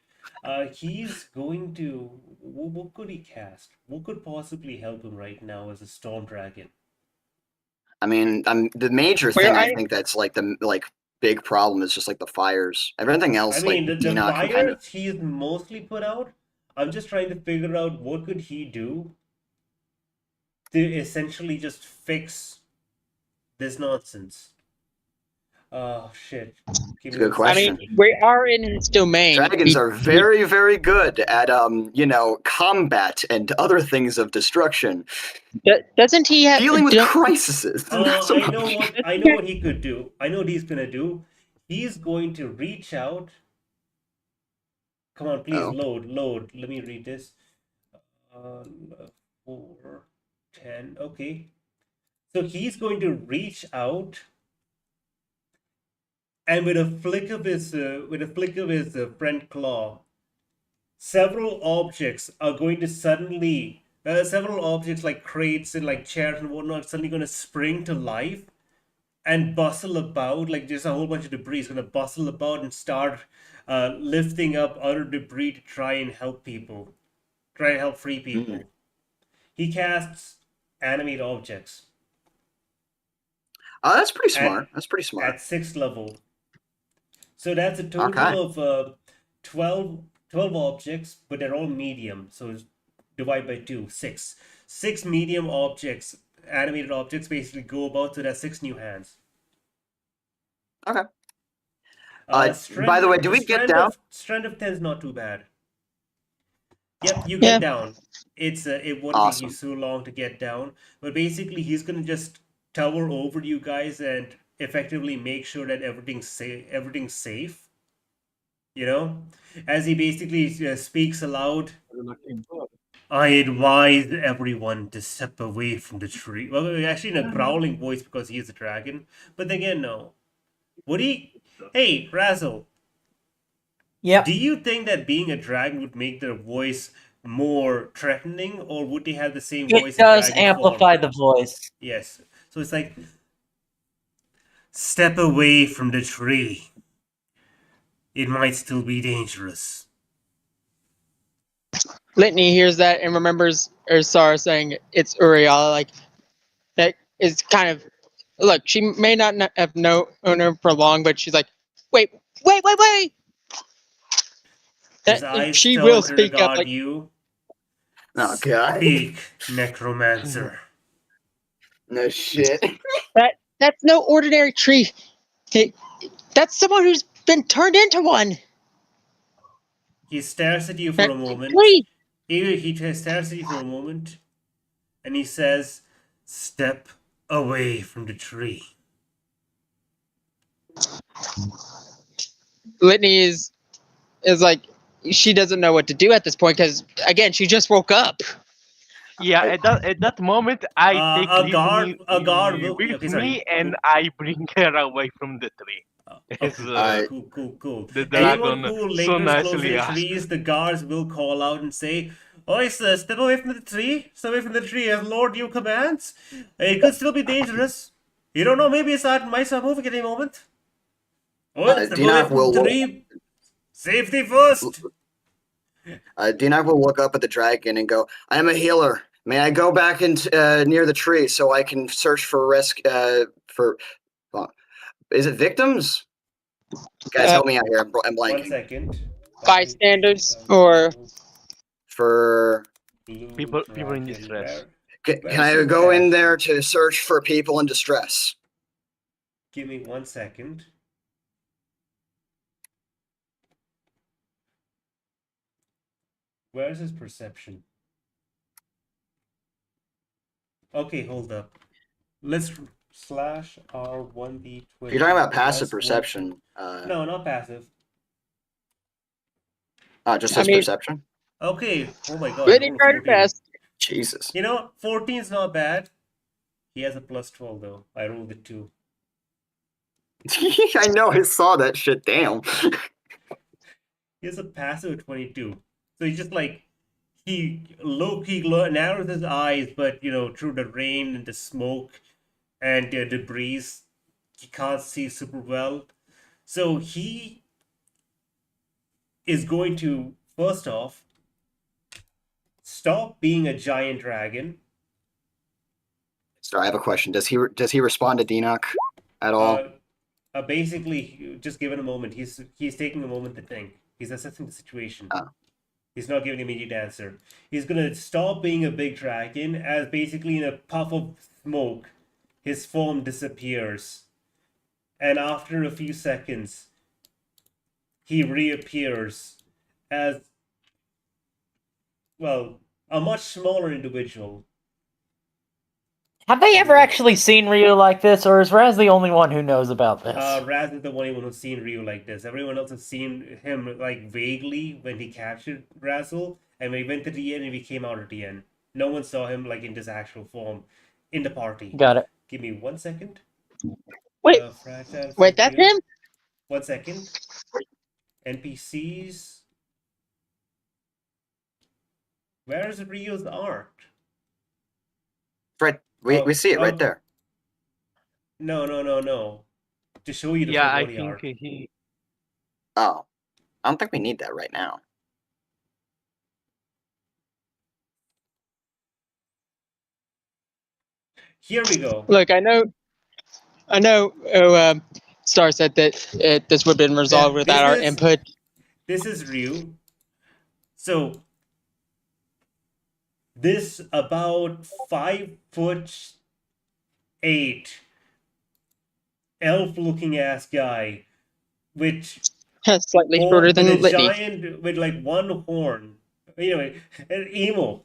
He's going to. What could he cast? What could possibly help him right now as a storm dragon? I mean, the major thing I think that's like the big problem is just like the fires. Everything else, I mean, like the Denock can fires kind of. he's mostly put out. I'm just trying to figure out what could he do to essentially just fix this nonsense. Oh shit! It's a good question. I mean, we are in his domain. Dragons are very, very good at combat and other things of destruction. Doesn't he have Dealing with crises? Not so I know much. what he could do. I know what he's gonna do. He's going to reach out. Come on, please load. Let me read this. 4, 10. Okay. So he's going to reach out, and with a flick of his front claw, several objects are going to suddenly. Several objects like crates and like chairs and whatnot suddenly going to spring to life and bustle about. Like just a whole bunch of debris is going to bustle about and start lifting up other debris to try and help people, try and help free people. He casts animate objects. Oh, that's pretty smart. That's pretty smart. At 6th level. So that's a total of 12 objects, but they're all medium. So divide by 2, 6. 6 medium objects, animated objects, basically go about. So that's 6 new hands. Okay. By the way, do we get down? Strand of 10 is not too bad. Yep, you get down. It wouldn't take you so long to get down, but basically he's gonna just tower over you guys and effectively make sure that everything's safe. As he basically speaks aloud. I advise everyone to step away from the tree. Well, actually in a growling voice because he is a dragon. But again, no. Hey, Razzle. Yeah. Do you think that being a dragon would make their voice more threatening, or would they have the same voice? It does amplify the voice. Yes. So it's like, step away from the tree. It might still be dangerous. Litney hears that and remembers Ursara saying it's Uriel, like that is kind of look, she may not have known her for long, but she's like, wait, wait, wait, wait. His eyes She turn will to speak up regard like, you. Oh god. Speak, Necromancer. No shit. that's no ordinary tree. That's someone who's been turned into one. He stares at you for a moment. Tree. He stares at you for a moment, and he says, "Step away from the tree." Litney is like, she doesn't know what to do at this point because again she just woke up. Yeah, at that moment, I take A guard will. with Okay, me sorry. and I bring her away from the tree. As Okay, cool. the Anyone dragon who so lingers close to nicely the asked. trees, the guards will call out and say, "Oi, sir, step away from the tree. Step away from the tree, as Lord you commands. It could still be dangerous. You don't know, maybe it might start moving at any moment. Oh, step away Dinak from the will tree. Safety first." Dinak will look up at the dragon and go, "I am a healer. May I go back into near the tree so I can search for risk for is it victims? Guys, help me out here. I'm 1 blanking. second. Bystanders or For People in distress. can I go in there to search for people in distress? Give me 1 second. Where's his perception? Okay, hold up. Let's slash R1D20. If you're talking about passive perception, No, not passive. just I his mean- perception. Okay. Oh my god. Litney roll a tried her 14. best. Jesus. You know, 14 is not bad. He has a plus 12 though. I rolled a 2. I know. I saw that shit. Damn. He has a passive of 22. So he's just like, he narrows his eyes, but you know, through the rain and the smoke and the debris, he can't see super well. So he is going to, first off, stop being a giant dragon. So I have a question. Does he respond to Dinak at all? Basically, just give it a moment. He's taking a moment to think. He's assessing the situation. Oh. He's not giving an immediate answer. He's gonna stop being a big dragon as basically in a puff of smoke, his form disappears. And after a few seconds, he reappears as, well, a much smaller individual. Have they ever actually seen Ryu like this, or is Raz the only one who knows about this? Raz is the only one who's seen Ryu like this. Everyone else has seen him like vaguely when he captured Razzle, and when he went to the end and he came out at the end. No one saw him like in this actual form in the party. Got it. Give me 1 second. Wait, Fragile wait, that's Figure. him? 1 second. NPCs. Where's Ryu's art? Right. We see it right there. No. To show you the Yeah, full I body think art. he. Oh, I don't think we need that right now. Here we go. Look, I know. Star said that this would have been resolved Yeah, without our this is- input. This is Ryu. So this about 5'8" elf-looking ass guy, which Slightly shorter than with a Litney. giant with like one horn. Anyway, an emo.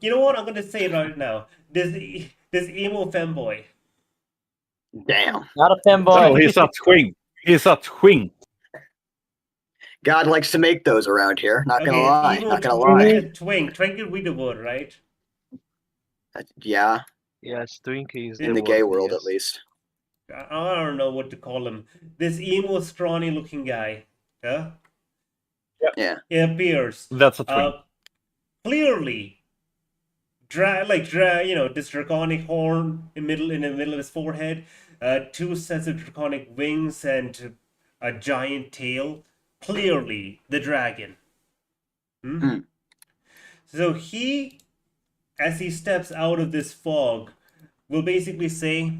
You know what? I'm gonna say it right now. This emo femboy. Damn. Not a No, femboy. he's a twink. He's a twink. God likes to make those around here. Not gonna Okay, lie. emo Not gonna twink. lie. Twink would be the word, right? Yeah, Yes, Twinkie is in the the gay word, world yes. at least. I don't know what to call him. This emo, scrawny looking guy. Yeah? Yeah. He appears. That's a twink. Clearly, this draconic horn in the middle of his forehead, 2 sets of draconic wings, and a giant tail. Clearly, the dragon. Hmm. So he, as he steps out of this fog, will basically say,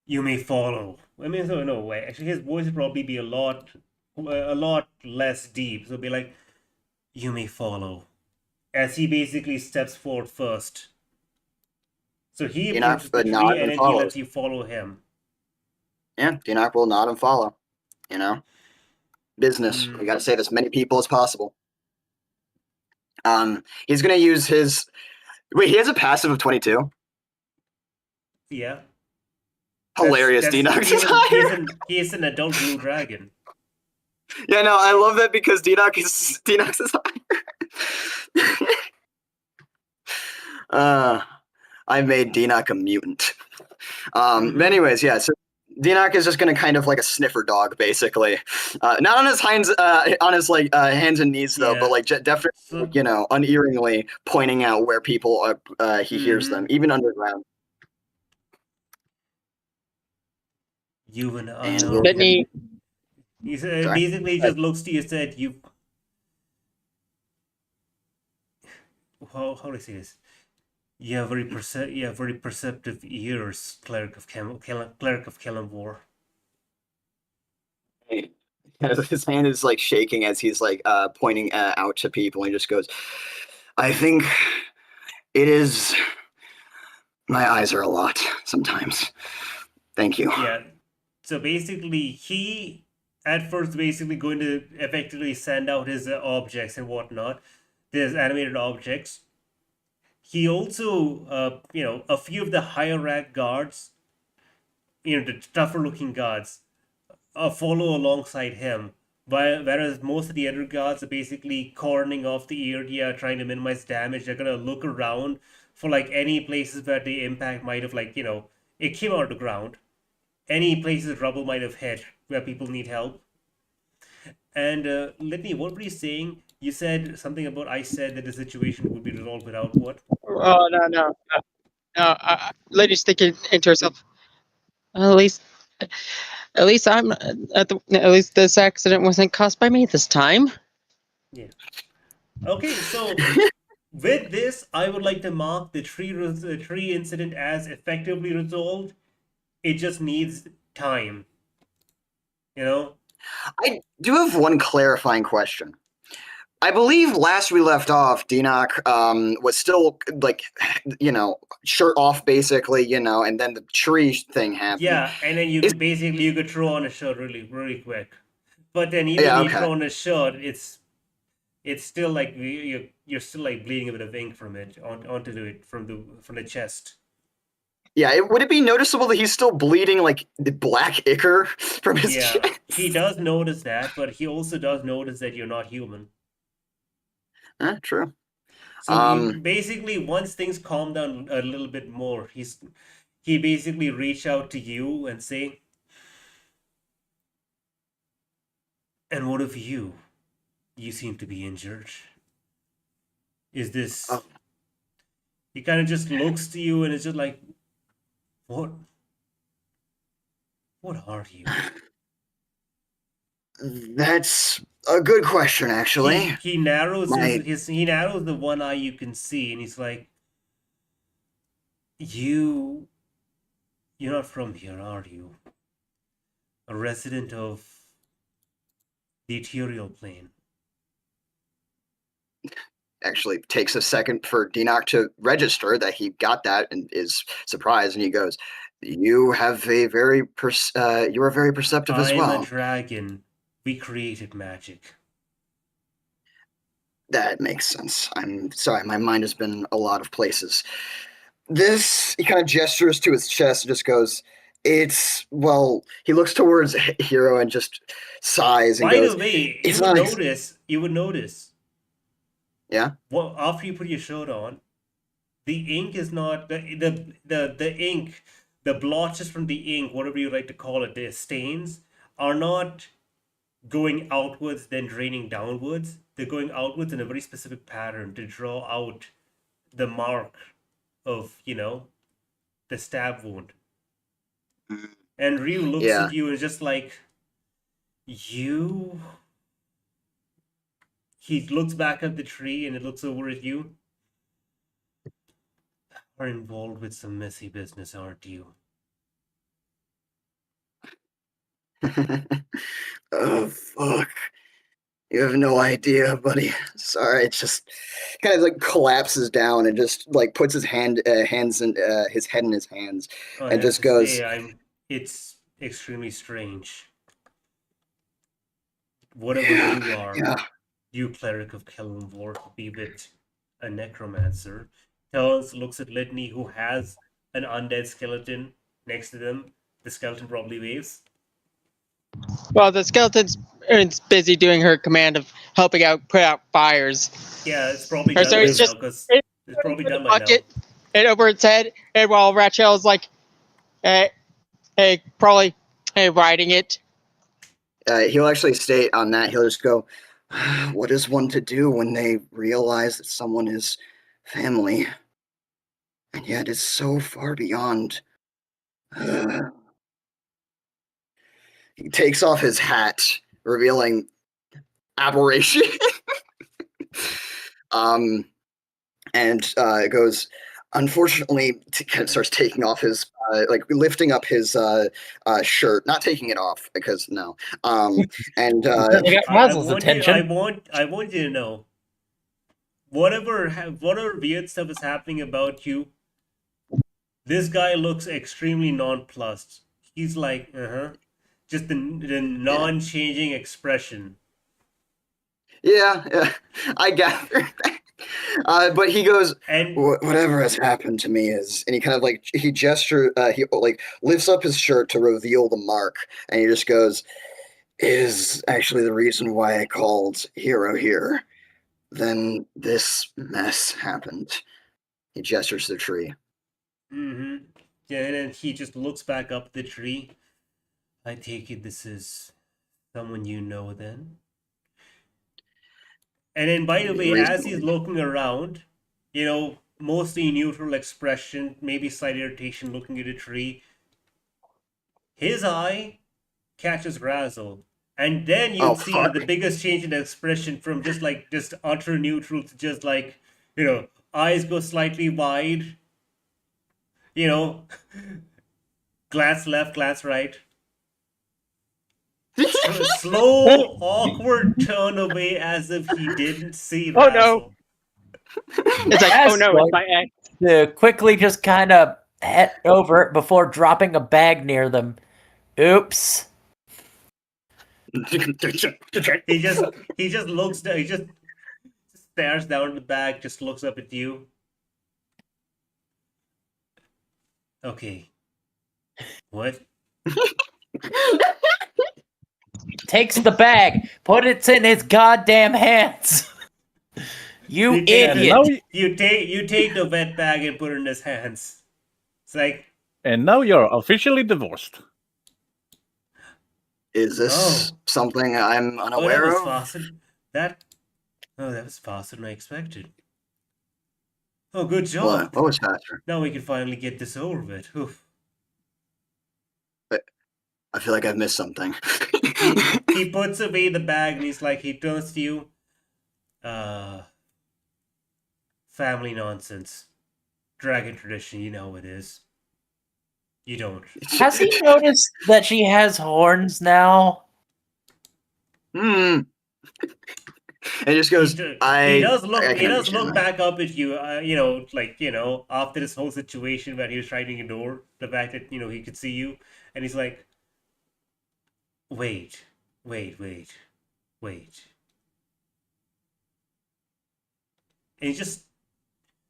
You may follow. I mean, so no way. Actually, his voice would probably be a lot less deep. So it'd be like, you may follow, as he basically steps forward first. So he Enoch approaches the nod tree and and then he lets follows. you follow him. Yeah, Enoch will nod and follow. You know, business. We got to save as many people as possible. He's gonna use his. Wait, he has a passive of 22. Yeah. Hilarious, Enoch is higher. He is an adult blue dragon. Yeah, no, I love that because Enoch is higher. I made Enoch a mutant. But anyways, yeah. So Enoch is just gonna kind of like a sniffer dog, basically. Not on his hands, hands and knees though, Yeah. but like definitely, So- unearingly pointing out where people are. He hears them, even underground. You and And unknown. Litney, He Sorry? basically just looks to you and said, "You." How do I say this? You have very perceptive ears, cleric of Kellamvor. His hand is like shaking as he's like pointing out to people. And he just goes, "I think it is. My eyes are a lot sometimes. Thank you." Yeah. So basically, he at first basically going to effectively send out his objects and whatnot. There's animated objects. He also, a few of the higher rank guards, the tougher looking guards, follow alongside him. Whereas most of the other guards are basically cordoning off the area, trying to minimize damage. They're gonna look around for like any places where the impact might have it came out of the ground. Any places rubble might have hit where people need help. And Litney, what were you saying? You said something about I said that the situation would be resolved without what? oh no. Litney's thinking into herself. At least at least this accident wasn't caused by me this time. Yeah. Okay, so with this, I would like to mark the tree incident as effectively resolved. It just needs time. I do have one clarifying question. I believe last we left off, Enoch was still like, shirt off basically, and then the tree thing happened. Yeah, and then you could throw on a shirt really, really quick. But then even Yeah, when you okay. throw on a shirt, it's still like you're still like bleeding a bit of ink from it onto it from the chest. Yeah, would it be noticeable that he's still bleeding like the black ichor from his Yeah, chest? he does notice that, but he also does notice that you're not human. True. So basically, once things calm down a little bit more, he basically reach out to you and say, "And what of you? You seem to be injured. Is this?" Oh. He kind of just looks to you and is just like, "What? What are you?" That's a good question, actually. He narrows My- he narrows the one eye you can see, and he's like, You're not from here, are you? A resident of the ethereal plane." Actually takes a second for Enoch to register that he got that and is surprised, and he goes, "You have a very you are very perceptive as well." I'm a dragon. We created magic. That makes sense. I'm sorry, my mind has been a lot of places. He kind of gestures to his chest and just goes, he looks towards Hero and just sighs and By goes, the way, "It's you would nice." notice. Yeah? Well, after you put your shirt on, the ink is not the ink, the blotches from the ink, whatever you like to call it, the stains are not going outwards then draining downwards. They're going outwards in a very specific pattern to draw out the mark of the stab wound. And Ryu looks Yeah. at you and is just like, you. He looks back at the tree and it looks over at you. Are involved with some messy business, aren't you? Oh, fuck. You have no idea, buddy. Sorry, it just kind of like collapses down and just like puts his hands in his head in his hands I and have just to goes, say, it's extremely strange. Whatever yeah, you are, yeah. you cleric of Kellenvor, be with a necromancer. Turns, looks at Litney, who has an undead skeleton next to them. The skeleton probably waves. Well, the skeleton's is busy doing her command of helping out put out fires. Yeah, it's probably Or done so by it's now, just because it- it's probably done by now. bucket and over its head, and while Rachel's like, probably riding it. He'll actually state on that. He'll just go, "What is one to do when they realize that someone is family, and yet is so far beyond?" He takes off his hat, revealing aberration. And goes. Unfortunately, kind of starts taking off his, like lifting up his shirt, not taking it off because no. And Certainly got Razzle's attention. I want you to know, whatever weird stuff is happening about you, this guy looks extremely nonplussed. He's like, just the non-changing expression. yeah, I gather. But he goes, And whatever has happened to me is, and he kind of like he like lifts up his shirt to reveal the mark, and he just goes, is actually the reason why I called Hero here. Then this mess happened. He gestures to the tree. mm-hmm. Yeah, and then he just looks back up the tree. I take it this is someone you know then. And then, by the way, as he's looking around, mostly neutral expression, maybe slight irritation looking at a tree, his eye catches Razzle. And then you see the biggest change in expression from just utter neutral to just like, eyes go slightly wide, glance left, glance right. Slow, awkward turn away as if he didn't see Oh, Razzle. no. It's like, oh no, it's my ex. To quickly just kind of head over it before dropping a bag near them. Oops. He just looks down, he just stares down the bag, just looks up at you. Okay. What? Takes the bag, put it in his goddamn hands. You idiot. You take the wet bag and put it in his hands. It's like, And now you're officially divorced. Is this something I'm unaware that was of? faster. That was faster than I expected. Oh, good job. What was faster? Now we can finally get this over with. Oof. I feel like I've missed something. He puts away the bag and he turns to you. Family nonsense. Dragon tradition, you know it is. You don't. Has he noticed that she has horns now? And just goes, He does look back up at you, after this whole situation where he was trying to ignore the fact that, he could see you. And he's like, wait. And he just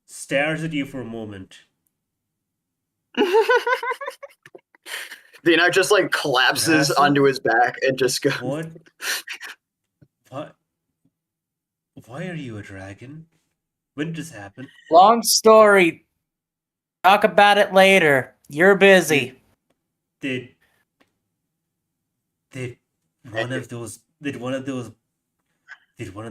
stares at you for a moment. Dinar just collapses onto his back and just goes, What? Why are you a dragon? When did this happen? Long story. Talk about it later. You're busy. Did one of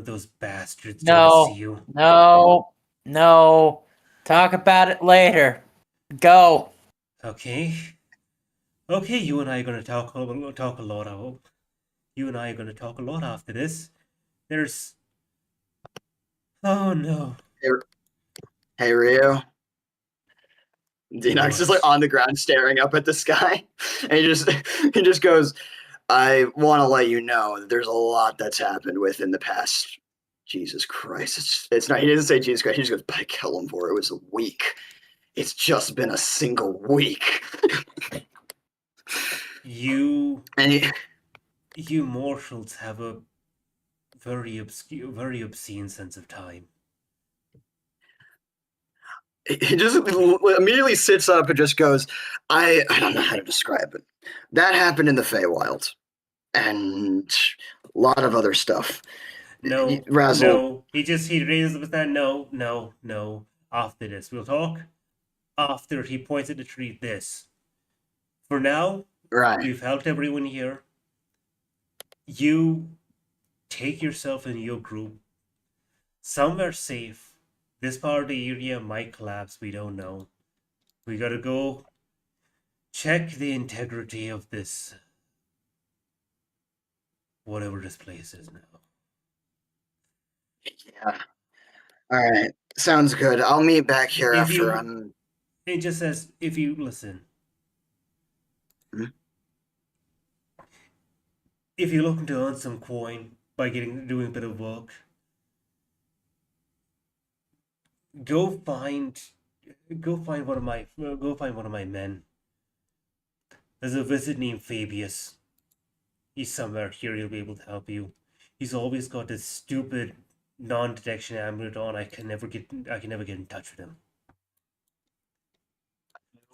those bastards see you? No. Talk about it later. Go. Okay, you and I are gonna talk a lot. I hope you and I are gonna talk a lot after this. Oh no. Hey Rio. Dinar's just on the ground staring up at the sky. And he just goes, I want to let you know that there's a lot that's happened within the past. Jesus Christ. It's not, he didn't say Jesus Christ. He just goes, I kill him for it. It was a week. It's just been a single week. You And you mortals have a very obscene sense of time. he just immediately sits up and just goes, I don't know how to describe it. That happened in the Feywild. And a lot of other stuff. No, Razzle. no. He raises up his hand. No. After this, we'll talk. After he points at the tree, this. For now, Right. we've helped everyone here. You take yourself and your group somewhere safe. This part of the area might collapse, we don't know. We gotta go check the integrity of this, whatever this place is now. Yeah. All right. Sounds good. I'll meet back here If after you- I'm. It just says, if you listen. Hmm? If you're looking to earn some coin by doing a bit of work, go find one of my men. There's a wizard named Fabius. He's somewhere here. He'll be able to help you. He's always got this stupid non-detection amulet on. I can never get in touch with him.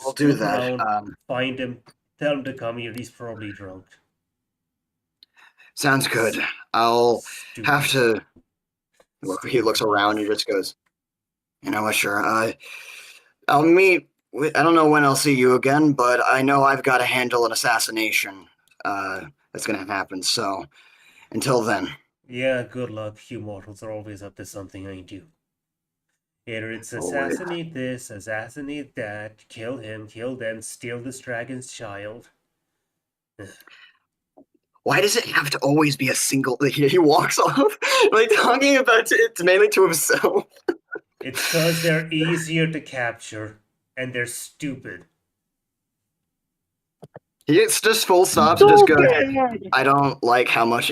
We'll Just do look that. around, find him, tell him to come here. He's probably drunk. Sounds good. I'll Stupid. have to. He looks around and just goes, you know what, sure. I'll meet. I don't know when I'll see you again, but I know I've got to handle an assassination that's going to happen. So until then. Yeah, good luck. You mortals are always up to something, ain't you? Either it's Always. assassinate this, assassinate that, kill him, kill them, steal this dragon's child. Why does it have to always be a single? He walks off, like talking about it mainly to himself. It's because they're easier to capture, and they're stupid. It's just full stop to just go. I don't like how much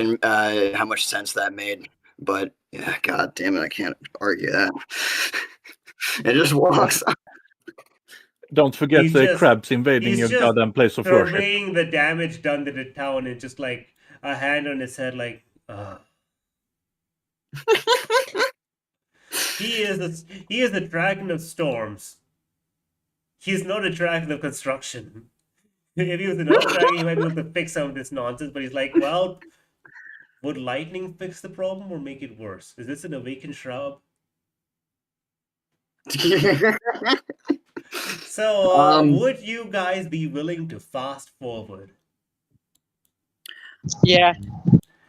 sense that made, but yeah, god damn it, I can't argue that. It just walks. Don't forget He's the just- crabs invading he's your just goddamn place of worship. Surveying the damage done to the town and just like a hand on his head, like, He is the dragon of storms. He's not a dragon of construction. If he was another dragon, he might be able to fix some of this nonsense, but he's like, well, would lightning fix the problem or make it worse? Is this an awakened shrub? So, would you guys be willing to fast forward? Yeah.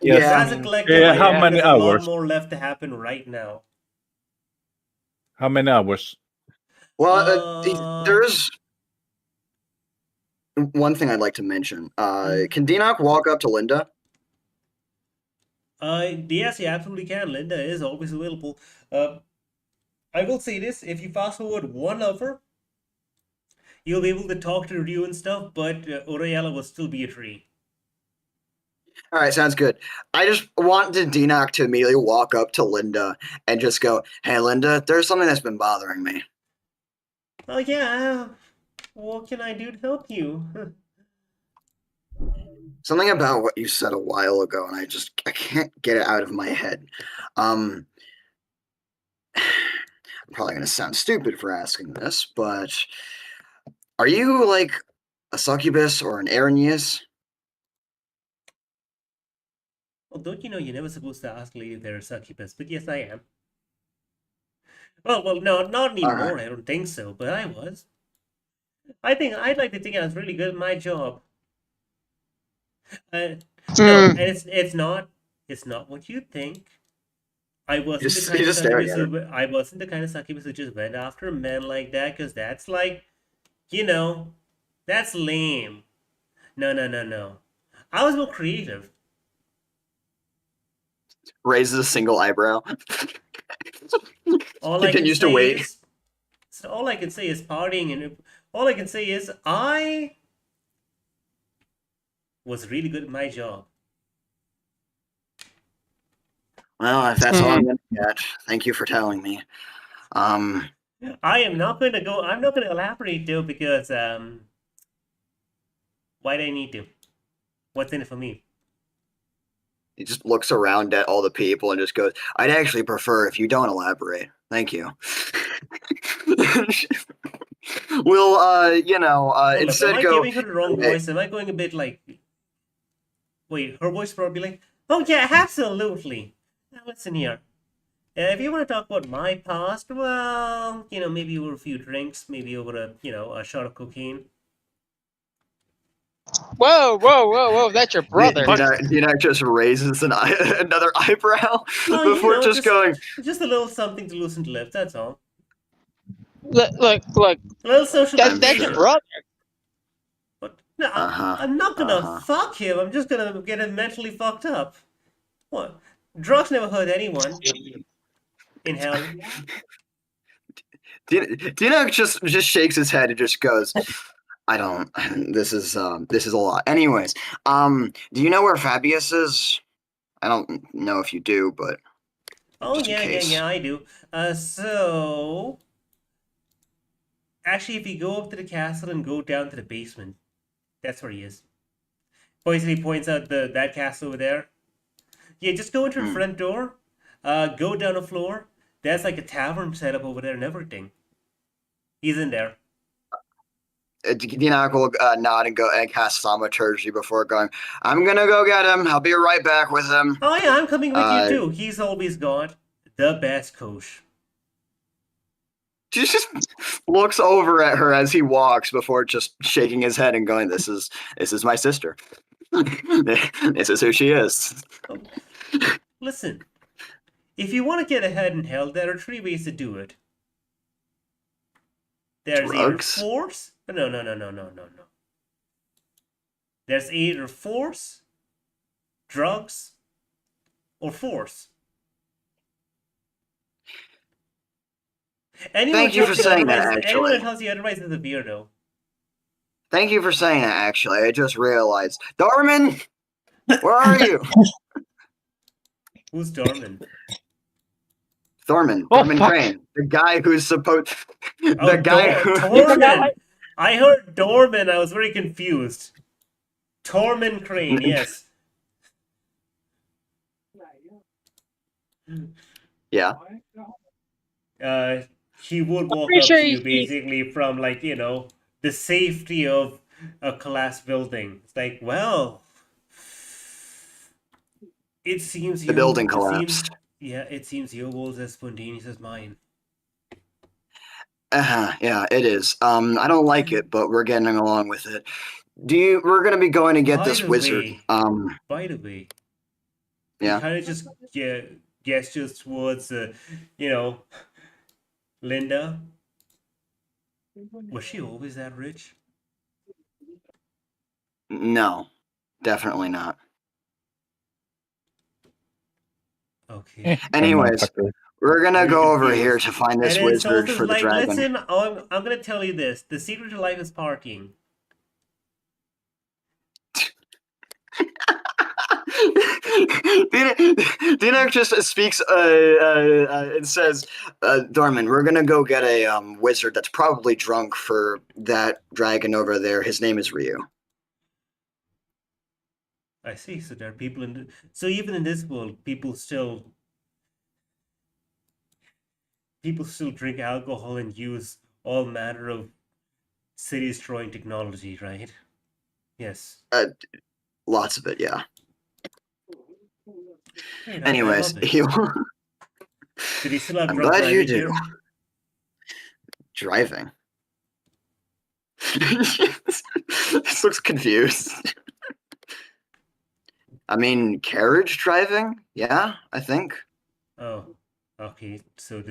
Yes. Yeah. As a collective, Yeah, I how think many there's a lot hours? more left to happen right now. How many hours? Well, there's one thing I'd like to mention. Can Dinok walk up to Linda? Yes, you absolutely can. Linda is always available. I will say this: if you fast forward 1 hour, you'll be able to talk to Ryu and stuff, but Uriella will still be a tree. All right, sounds good. I just wanted Dinok to immediately walk up to Linda and just go, "Hey, Linda, there's something that's been bothering me." Oh yeah, what can I do to help you? Something about what you said a while ago, and I can't get it out of my head. I'm probably gonna sound stupid for asking this, but are you like a succubus or an Aranyas? Well, don't you know you're never supposed to ask lady if they're a succubus? But yes, I am. Well, no, not anymore. I don't think so. But I was. I'd like to think I was really good at my job. No, and it's not what you think. I wasn't the kind of succubus who just went after men like that, because that's like, that's lame. No. I was more creative. Raises a single eyebrow. All Continues to wait. All I can say is partying, and all I can say is I was really good at my job. Well, if that's all I'm going to get, thank you for telling me. I am not going to go. I'm not going to elaborate though because why do I need to? What's in it for me? He just looks around at all the people and just goes, I'd actually prefer if you don't elaborate. Thank you. We'll, Hold up, instead am I go. giving her the wrong voice? Am I going a bit like? Wait, her voice probably like, oh yeah, absolutely. Now listen here. If you want to talk about my past, well, maybe over a few drinks, maybe over a shot of cocaine. Whoa, whoa, whoa, whoa! That's your brother. Dina just raises another eyebrow Oh, before just going. Just a little something to loosen the lips. That's all. Look. A little social That's contagion. your brother. But no, Uh-huh, I'm not gonna fuck him. I'm just gonna get him mentally fucked up. What? Drugs never hurt anyone. In hell. Dina just shakes his head and just goes, I don't. This is a lot. Anyways, do you know where Fabius is? I don't know if you do, but Oh just in case. yeah, I do. So actually, if you go up to the castle and go down to the basement, that's where he is. Basically, points out that castle over there. Yeah, just go into the front door. Go down a floor. There's like a tavern set up over there and everything. He's in there. Dina will nod and go and cast thaumaturgy before going. I'm gonna go get him. I'll be right back with him. Oh yeah, I'm coming with you too. He's always got the best coach. He just looks over at her as he walks before just shaking his head and going, This is my sister. This is who she is. Oh. Listen, if you want to get ahead in hell, there are 3 ways to do it. There's either force. No. There's either force, drugs, or force. Thank you for saying that, actually. Anyone that tells you otherwise is a weirdo. Thank you for saying that, actually. I just realized. Dorman! Where are you? Who's Dorman? Thorman. Oh, Thorman fuck. Crane. The guy who's supposed... Oh, Torman! I heard Dorman. I was very confused. Torman Crane, yes. Yeah. He would walk pretty up sure to you he- basically from the safety of a collapsed building. It's like, well, it seems The building collapsed. It seems your world's as spontaneous as mine. Yeah, it is. I don't like it, but we're getting along with it. We're gonna be going to get By this the wizard. way- Um, By the way, yeah. he kind of just gestures towards, Linda. Was she always that rich? No, definitely not. Okay. Anyways, we're gonna Very go over confused. here to find this And then wizard Solstice for the like, dragon. listen, I'm gonna tell you this. The secret to life is partying. Dina just speaks and says, Dorman, we're gonna go get a wizard that's probably drunk for that dragon over there. His name is Ryu. I see. So there are people so even in this world, people still drink alcohol and use all manner of city-destroying technology, right? Yes. Lots of it, yeah. Hey, Anyways, I love it. Did he still have I'm drunk glad you driving do. gear? Driving. This looks confused. I mean, carriage driving? Yeah, I think. Oh, okay. So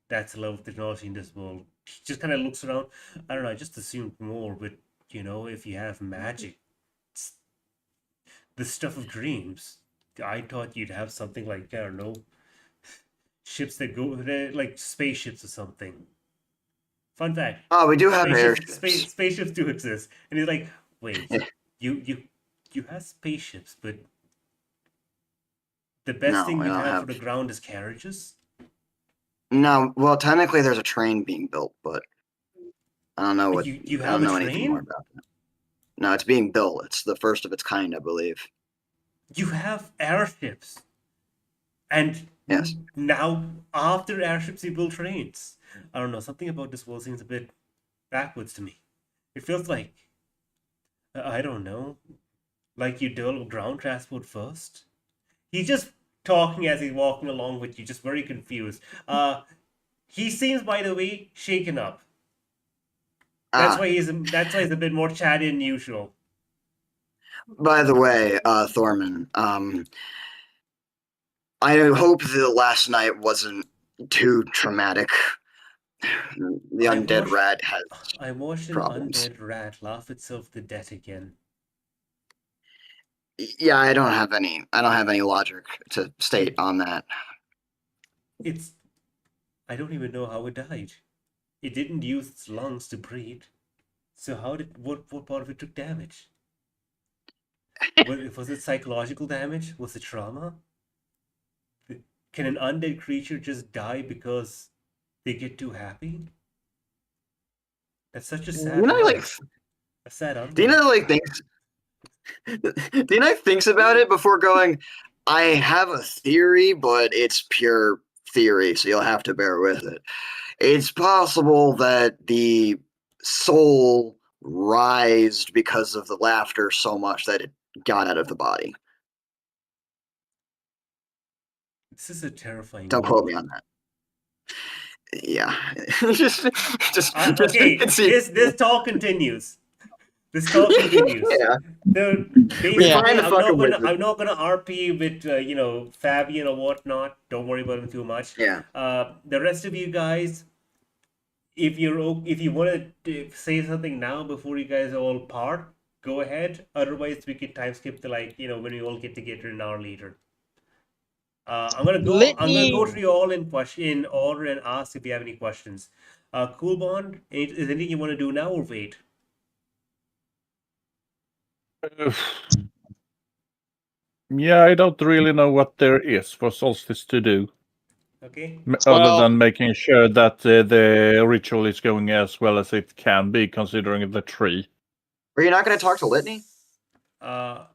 that's the level of technology in this world. He just kind of looks around. I don't know. I just assumed more, but if you have magic, it's the stuff of dreams. I thought you'd have something like, I don't know, ships that go like spaceships or something. Fun fact. Oh, we do have airships. Spaceships do exist. And he's like, wait, you You have spaceships, but the best No, thing I you don't have for have- the ground is carriages. No, well, technically there's a train being built, but I don't know what. You I have don't a know anything more train? about that. No, it's being built. It's the first of its kind, I believe. You have airships, and Yes. now after airships, you build trains. I don't know. Something about this world seems a bit backwards to me. It feels like I don't know, like you develop ground transport first. He's just talking as he's walking along with you, just very confused. He seems, by the way, shaken up. That's Ah, why he's a bit more chatty than usual. by the way, Thorman, I hope the last night wasn't too traumatic. The I undead watched- rat has I watched an problems. undead rat laugh itself to death again. Yeah, I don't have any logic to state on that. I don't even know how it died. It didn't use its lungs to breathe. So what part of it took damage? Was it psychological damage? Was it trauma? Can an undead creature just die because they get too happy? That's such a sad a sad undead. Dina thinks about it before going, I have a theory, but it's pure theory, so you'll have to bear with it. It's possible that the soul rised because of the laughter so much that it got out of the body. This is a terrifying Don't quote me on that. Yeah. just okay, see. this talk continues. This talk continues. Yeah. Basically, trying to fuck him with it. I'm not gonna RP with Fabian or whatnot. Don't worry about him too much. Yeah. The rest of you guys, if you want to say something now before you guys all part, go ahead. Otherwise, we can time skip to when we all get together an hour later. I'm gonna go Litney. through you all in order and ask if you have any questions. Cool Bond, is there anything you want to do now or wait? Yeah, I don't really know what there is for Solstice to do, Okay. other Well- than making sure that the ritual is going as well as it can be, considering the tree. Are you not going to talk to Litney? Oh,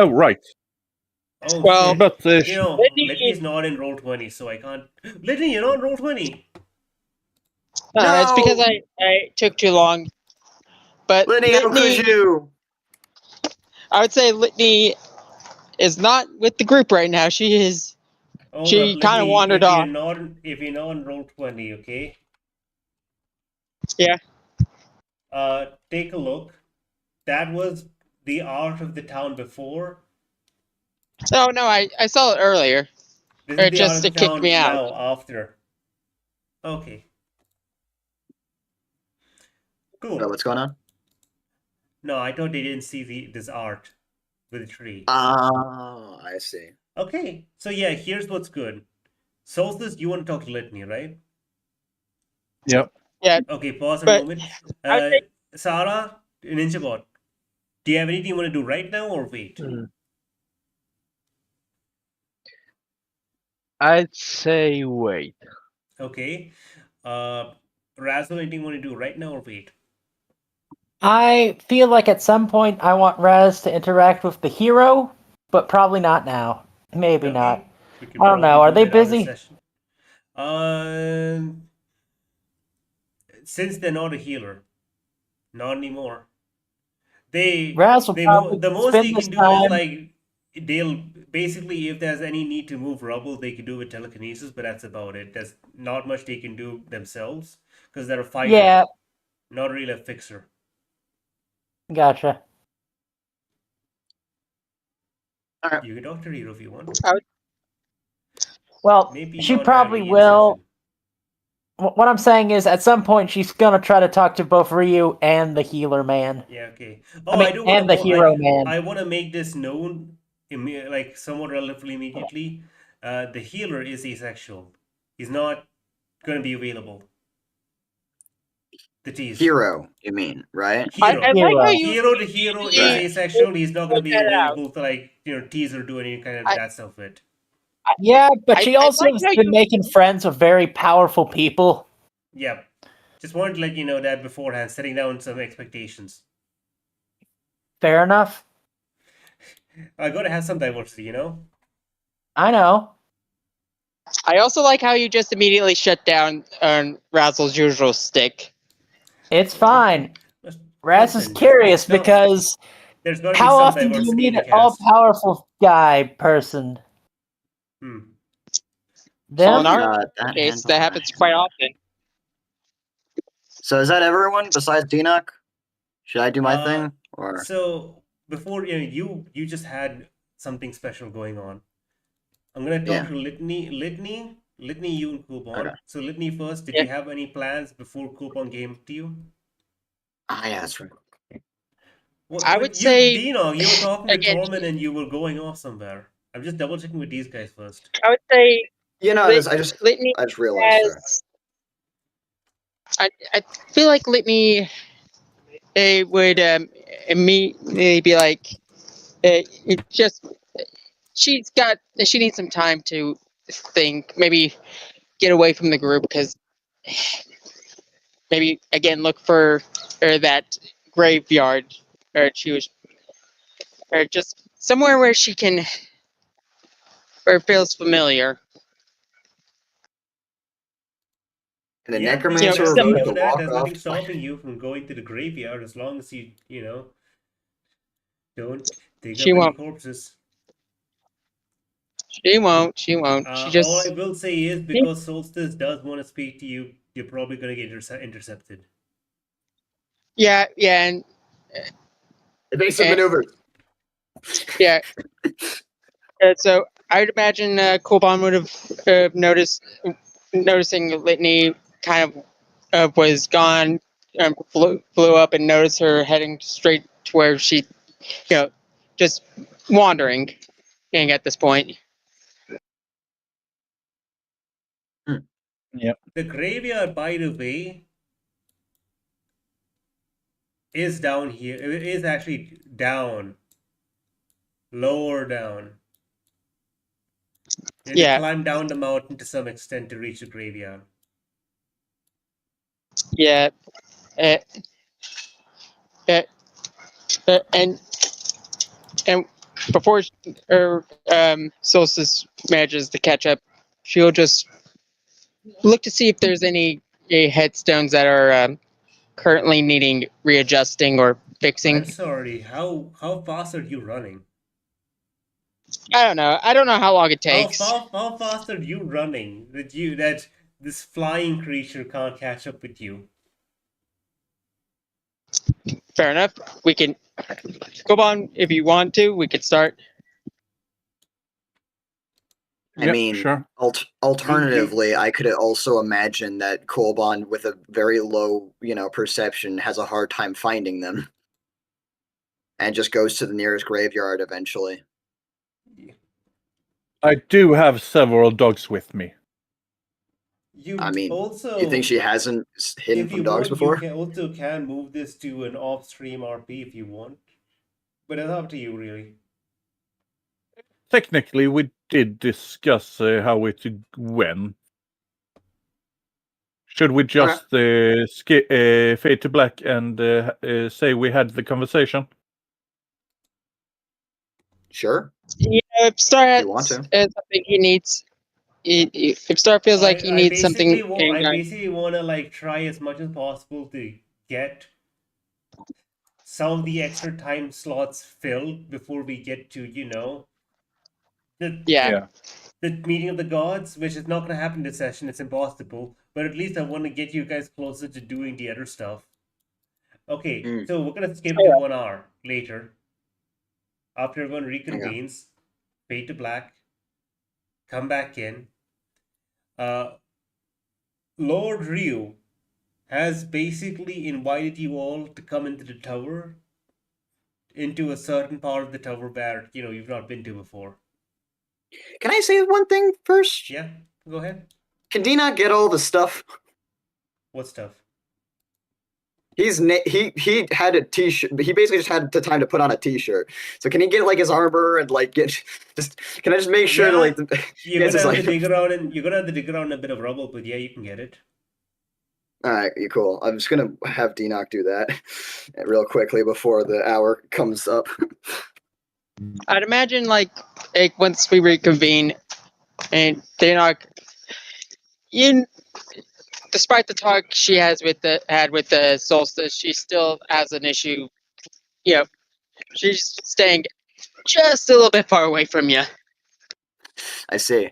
right. Oh, Well, shit. But Litney's not in roll 20, so I can't. Litney, you're not in roll 20. It's because No! I took too long. But Litney, how could you? I would say Litney is not with the group right now. She is. Hold She up, kinda Litney, wandered if off. if you're not in roll 20, okay? Yeah. Take a look. That was the art of the town before. Oh no, I saw it earlier. This Or is the art just of the to kick town me out. now, after. Okay. Cool. So what's going on? No, I thought they didn't see this art with the tree. Oh, I see. Okay, so yeah, here's what's good. Solstice, you want to talk to Litney, right? Yep. Yeah. Okay, pause a But moment. I think- Sarah, NinjaBot, do you have anything you want to do right now or wait? I'd say wait. Okay. Razzle, anything you want to do right now or wait? I feel like at some point I want Raz to interact with the hero, but probably not now. Maybe Okay, not. we can I don't know, probably are do they that after busy? session. Since they're not a healer, not anymore. Raz will probably The most spend they this can do is time- they'll basically, if there's any need to move rubble, they can do with telekinesis, but that's about it. There's not much they can do themselves because they're a fighter, Yeah, not really a fixer. gotcha. You can talk to Hero if you want. Well, Maybe she not probably having in will. session. What I'm saying is, at some point, she's gonna try to talk to both Ryu and the healer man. Yeah, okay. I mean, do and the hero man. I want to make this known, like somewhat relatively immediately. The healer is asexual. He's not going to be available. The tease. Hero, you mean, right? Hero. I like how you Hero to hero is Right. asexual. He's not going to be Point that out. available to tease or do any kind of I- that stuff with. Yeah, but she I also like has how been you- making friends with very powerful people. Yep. Just wanted to let you know that beforehand, setting down some expectations. Fair enough. I got to have some diversity, you know. I know. I also like how you just immediately shut down Razzle's usual stick. It's fine. Raz is Listen, curious no, because there's got to be how some often do you diversity in meet the an cast. all-powerful guy person? Hmm. Well, in Them? our That case, handle that happens quite often. So is that everyone besides Dinoc? Should I do my Uh, thing? Or So before you just had something special going on. I'm gonna talk Yeah. to Litney, you and Coupon. Okay. So Litney first, did Yeah. you have any plans before Coupon came to you? yeah, that's right. I would say, Dino, you were talking to again, Tormund and you were going off somewhere. I'm just double checking with these guys first. I would say You know, Lit- I just Litney realized. Sorry. has. I feel like Litney would immediately be like, it just she needs some time to think, maybe get away from the group because maybe again look for that graveyard or just somewhere where she can where it feels familiar. And the Yeah, Necromancer that's revoked fine the with that. walk There's off. nothing stopping you from going to the graveyard as long as you don't dig She up any won't. corpses. She won't. She won't. She All I just will say is because Solstice does want to speak to you, you're probably gonna get intercepted. yeah, and Evasive Eh. maneuvers. yeah. So I'd imagine Coolbon would have noticing Litney kind of was gone, flew up and noticed her heading straight to where she, just wandering at this point. The graveyard, by the way, is down here. It is actually down, lower down. You have to Yeah. climb down the mountain to some extent to reach the graveyard. Yeah. Uh, and before Solstice manages to catch up, she'll just look to see if there's any headstones that are currently needing readjusting or fixing. I'm sorry. How fast are you running? I don't know. I don't know how long it takes. How fast are you running that this flying creature can't catch up with you? Fair enough. We can go on if you want to. We could start. I Yep, mean, sure. alternatively, I could also imagine that Kolbon, with a very low, perception, has a hard time finding them, and just goes to the nearest graveyard eventually. I do have several dogs with me. I mean, also, you think she hasn't hidden if from you dogs want, before? you can move this to an off-stream RP if you want, but it's up to you, really. Technically, we did discuss how it went. Should we just fade to black and say we had the conversation? Sure. Yeah, if Star has You want to. something he needs, if Star feels like he needs something, I basically want to try as much as possible to get some of the extra time slots filled before we get to yeah. the meeting of the gods, which is not going to happen this session. It's impossible. But at least I want to get you guys closer to doing the other stuff. Okay, so we're going to skip to 1 hour later. After everyone reconvenes, fade to black, come back in. Lord Ryu has basically invited you all to come into the tower, into a certain part of the tower where, you've not been to before. Can I say one thing first? Yeah, go ahead. Can Dina get all the stuff? What stuff? he had a t-shirt. He basically just had the time to put on a t-shirt. So can he get like his armor and like get just? Can I just make sure Yeah, to like? You're Yes, gonna it's have to like- dig around and you're gonna have to dig around a bit of rubble, but yeah, you can get it. All right, cool. I'm just gonna have Denock do that real quickly before the hour comes up. I'd imagine like once we reconvene, and they're not in. Despite the talk she had with the Solstice, she still has an issue. You know, she's staying just a little bit far away from you. I see.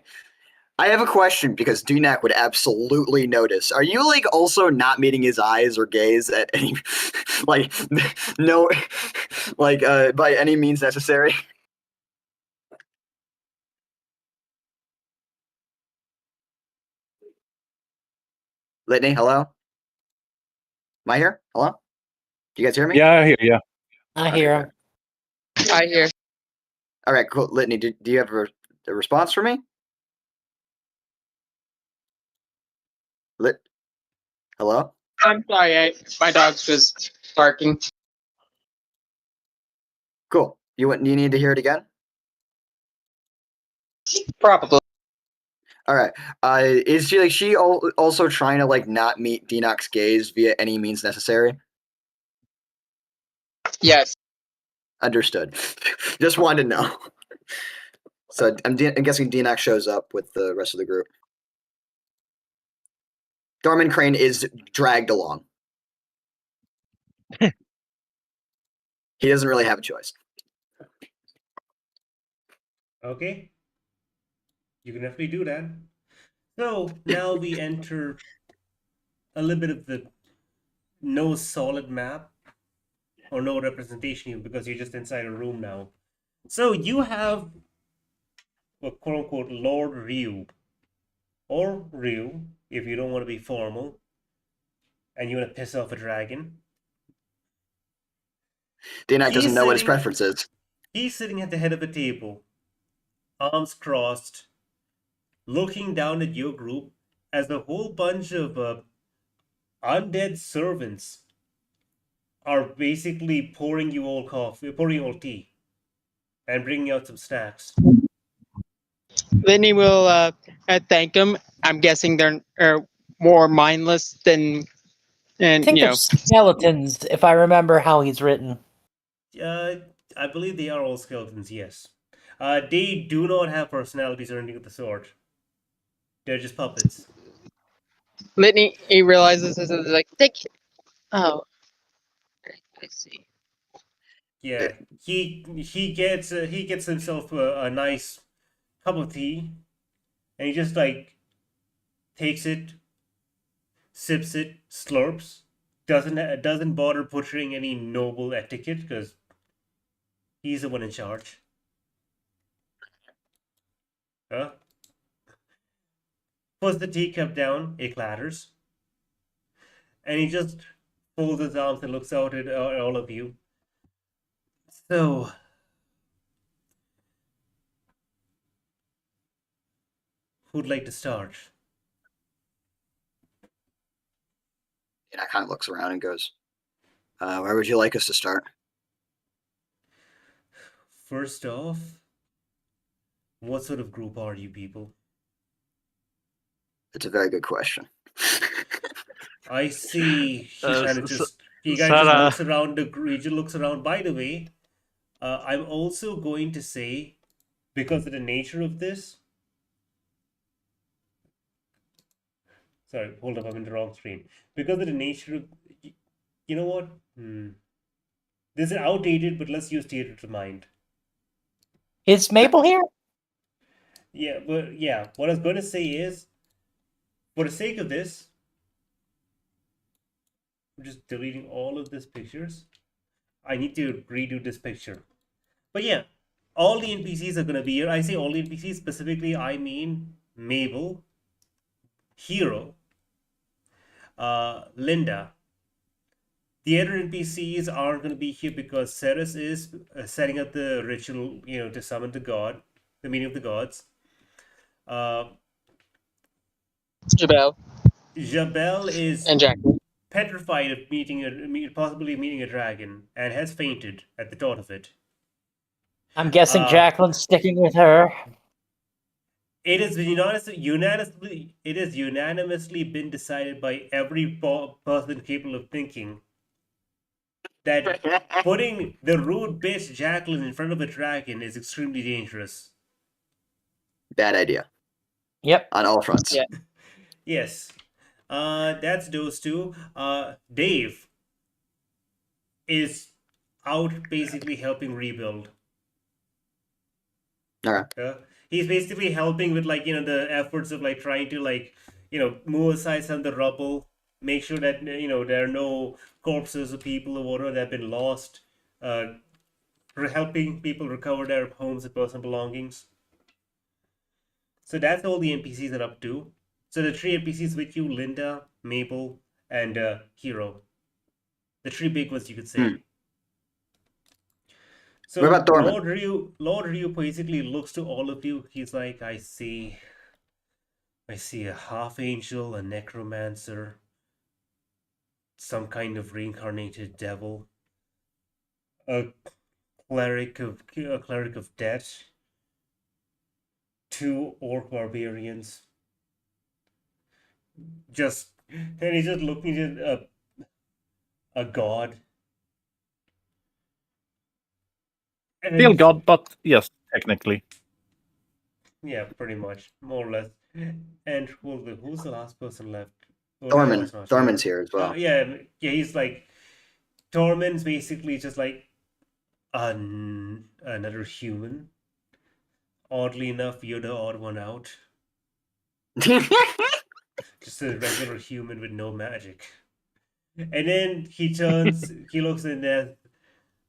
I have a question because Denock would absolutely notice. Are you like also not meeting his eyes or gaze at any like no like by any means necessary? Litney, hello? Am I here? Hello? Do you guys hear me? Yeah, I hear you. I hear him. I hear. All right, cool. Litney, do you have a response for me? Hello? I'm sorry, my dog's just barking. Cool. You need to hear it again? Probably. All right. Is she also trying to like not meet Denock's gaze via any means necessary? Yes. Understood. Just wanted to know. So I'm guessing Denock shows up with the rest of the group. Dorman Crane is dragged along. He doesn't really have a choice. Okay. You can definitely do that. So now we enter a little bit of the no solid map or no representation because you're just inside a room now. So you have a quote unquote Lord Ryu or Ryu if you don't want to be formal and you want to piss off a dragon. Denock doesn't know what his sitting- preference is. He's sitting at the head of a table, arms crossed, looking down at your group as a whole bunch of undead servants are basically pouring you all tea, and bringing out some snacks. Litney will thank him. I'm guessing they're more mindless than, and Think you know, of skeletons, if I remember how he's written. I believe they are all skeletons. Yes, they do not have personalities or anything of the sort. They're just puppets. Litney, he realizes this is like, thank you. Oh, I see. Yeah, he gets himself a nice cup of tea, and he just like takes it, sips it, slurps. Doesn't bother butchering any noble etiquette because he's the one in charge. Huh? Puts the teacup down, it clatters, and he just folds his arms and looks out at all of you. So, who'd like to start? Denock kind of looks around and goes, "Where would you like us to start?" First off, what sort of group are you people? It's a very good question. I see. He kind of S- just Sarah. looks around the region, looks around. By the way, I'm also going to say, because of the nature of this. Sorry, hold up, I'm in the wrong screen. Because of the nature of, you know what? This is outdated, but let's use theater to mind. Is Mabel here? Yeah, but yeah, what I was going to say is, for the sake of this, I'm just deleting all of these pictures. I need to redo this picture. But yeah, all the NPCs are going to be here. I say all the NPCs, specifically I mean Mabel, Hero, Linda. The other NPCs aren't going to be here because Ceres is setting up the ritual, to summon the god, the meeting of the gods. Jabel Jabel is and Jacqueline. petrified of possibly meeting a dragon, and has fainted at the thought of it. I'm guessing Uh, Jacqueline's sticking with her. It is unanimously been decided by every person capable of thinking that putting the rude bitch Jacqueline in front of a dragon is extremely dangerous. Bad idea Yep. on all fronts. Yeah. Yes. That's those two. Dave is out basically helping rebuild. Okay. He's basically helping with the efforts of trying to move aside some of the rubble, make sure that there are no corpses of people or whatever that have been lost, helping people recover their homes and personal belongings. So that's all the NPCs are up to. So the three NPCs with you: Linda, Mabel, and Hero. The three big ones, you could say. So What about Dorman? Lord Ryu basically looks to all of you. He's like, I see a half angel, a necromancer, some kind of reincarnated devil, a cleric of death, two orc barbarians. And he's just looking at a god. Still God, but yes, technically. Yeah, pretty much, more or less. And who's the last person left? Oh, Dorman. Noah's not Dorman's here as well. yeah, he's like, Dorman's basically just like another human. Oddly enough, you're the odd one out. Just a regular human with no magic. And then he looks in there,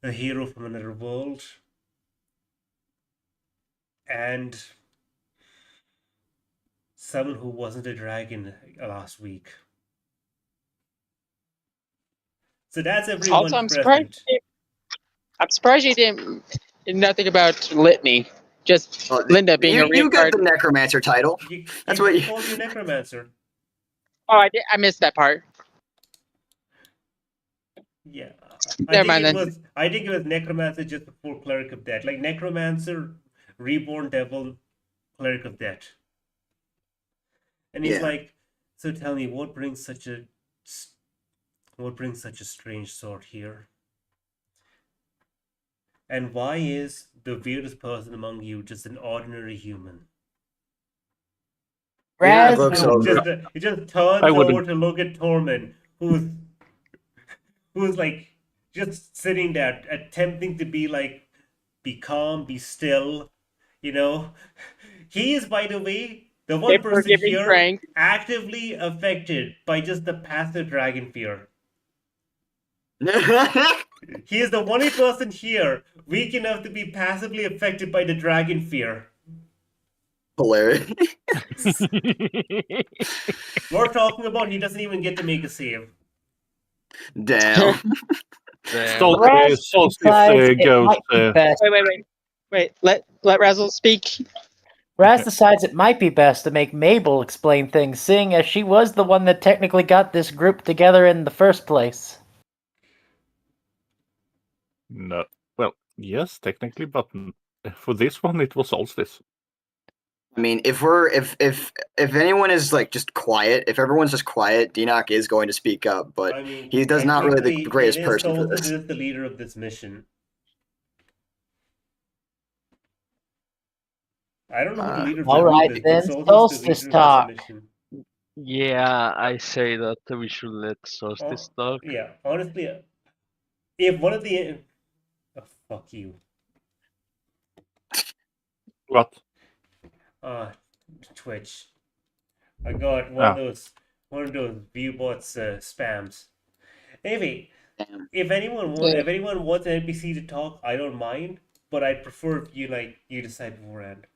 a hero from another world. And someone who wasn't a dragon last week. So that's everyone Also, I'm present. surprised you didn't nothing about Litney. Just Linda being a you got the reincarnated. Necromancer title. That's what you called you Necromancer. Oh, I missed that part. Yeah. Never mind then. I think it was Necromancer just before Cleric of Death. Like Necromancer, Reborn Devil, Cleric of Death. And he's like, so tell me, what brings such a strange sword here? And why is the weirdest person among you just an ordinary human? Yeah, He just turns over to look at Tormund, who's like just sitting there, attempting to be calm, be still. He is, by the way, the one person here Frank. actively affected by just the passive dragon fear. He is the only person here weak enough to be passively affected by the dragon fear. Hilarious. We're talking about he doesn't even get to make a save. Damn. Solstice goes. Wait. Let Razzle speak. Raz decides it might be best to make Mabel explain things, seeing as she was the one that technically got this group together in the first place. No, well, yes, technically, but for this one, it was Solstice. I mean, if anyone is just quiet, if everyone's just quiet, Denock is going to speak up, but he does not really the greatest person for this. Solstice is the leader of this mission. I don't know who the leader of the Alright group then, is, but Solstice is the leader talk. of this mission. Yeah, I say that we should let Solstice talk. Yeah, honestly, if one of the... Oh, fuck you. What? Twitch. I got one of those viewbots spams. Anyway, if anyone wants an NPC to talk, I don't mind, but I'd prefer if you decide beforehand.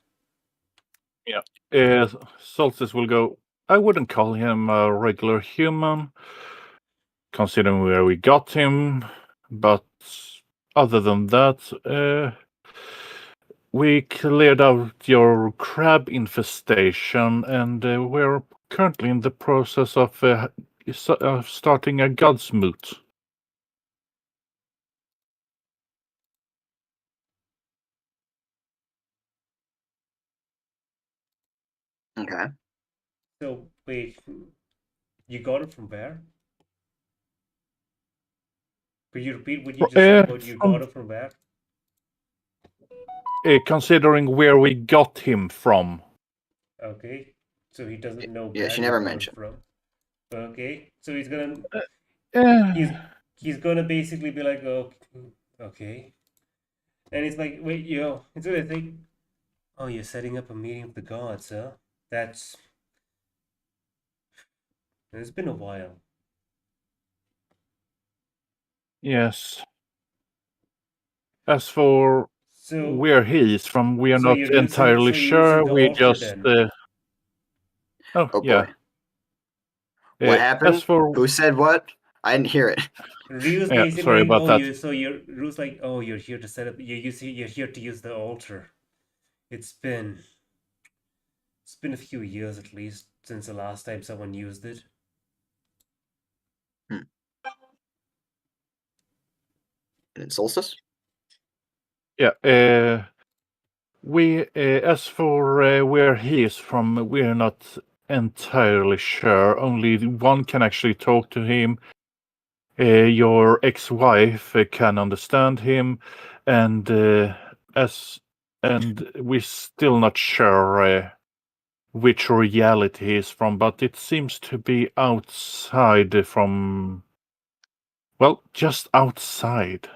Yeah. Solstice will go. I wouldn't call him a regular human, considering where we got him. But other than that, we cleared out your crab infestation, and we're currently in the process of starting a god's moot. Okay. So wait, you got it from where? Could you repeat what you just said about you got it from where? Considering where we got him from. Okay, so he doesn't know Yeah, where she you never got it mentioned. from. Okay, so he's gonna Eh, he's gonna basically be like, oh, okay, and it's like, wait, yo, it's gonna think, oh, you're setting up a meeting of the gods, huh? It's been a while. yes. As for So where he is from, we are so not you're using entirely so you're sure. using the We altar just. then. Oh, Oh yeah. boy. What As happened? for. Who said what? I didn't hear it. Ryu's Yeah, basically sorry like, about oh, that. Ryu's like, oh, you're here to set up. You're here to use the altar. It's been a few years at least since the last time someone used it. And it's Solstice? Yeah. We, as for where he is from, we're not entirely sure. Only one can actually talk to him. Your ex-wife can understand him, and we're still not sure which reality he is from, but it seems to be outside from. Well, just outside.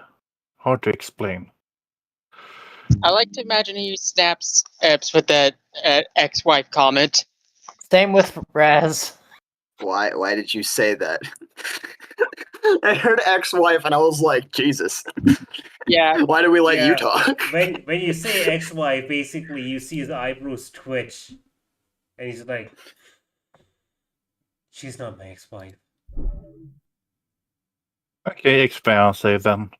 Hard to explain. I like to imagine he snaps Epps with that ex-wife comment. Same with Raz. Why did you say that? I heard ex-wife and I was like, Jesus. Yeah. Why did we let you Yeah, talk? when you say ex-wife, basically you see his eyebrows twitch, and he's like, she's not my ex-wife. Okay, ex-fiancé then.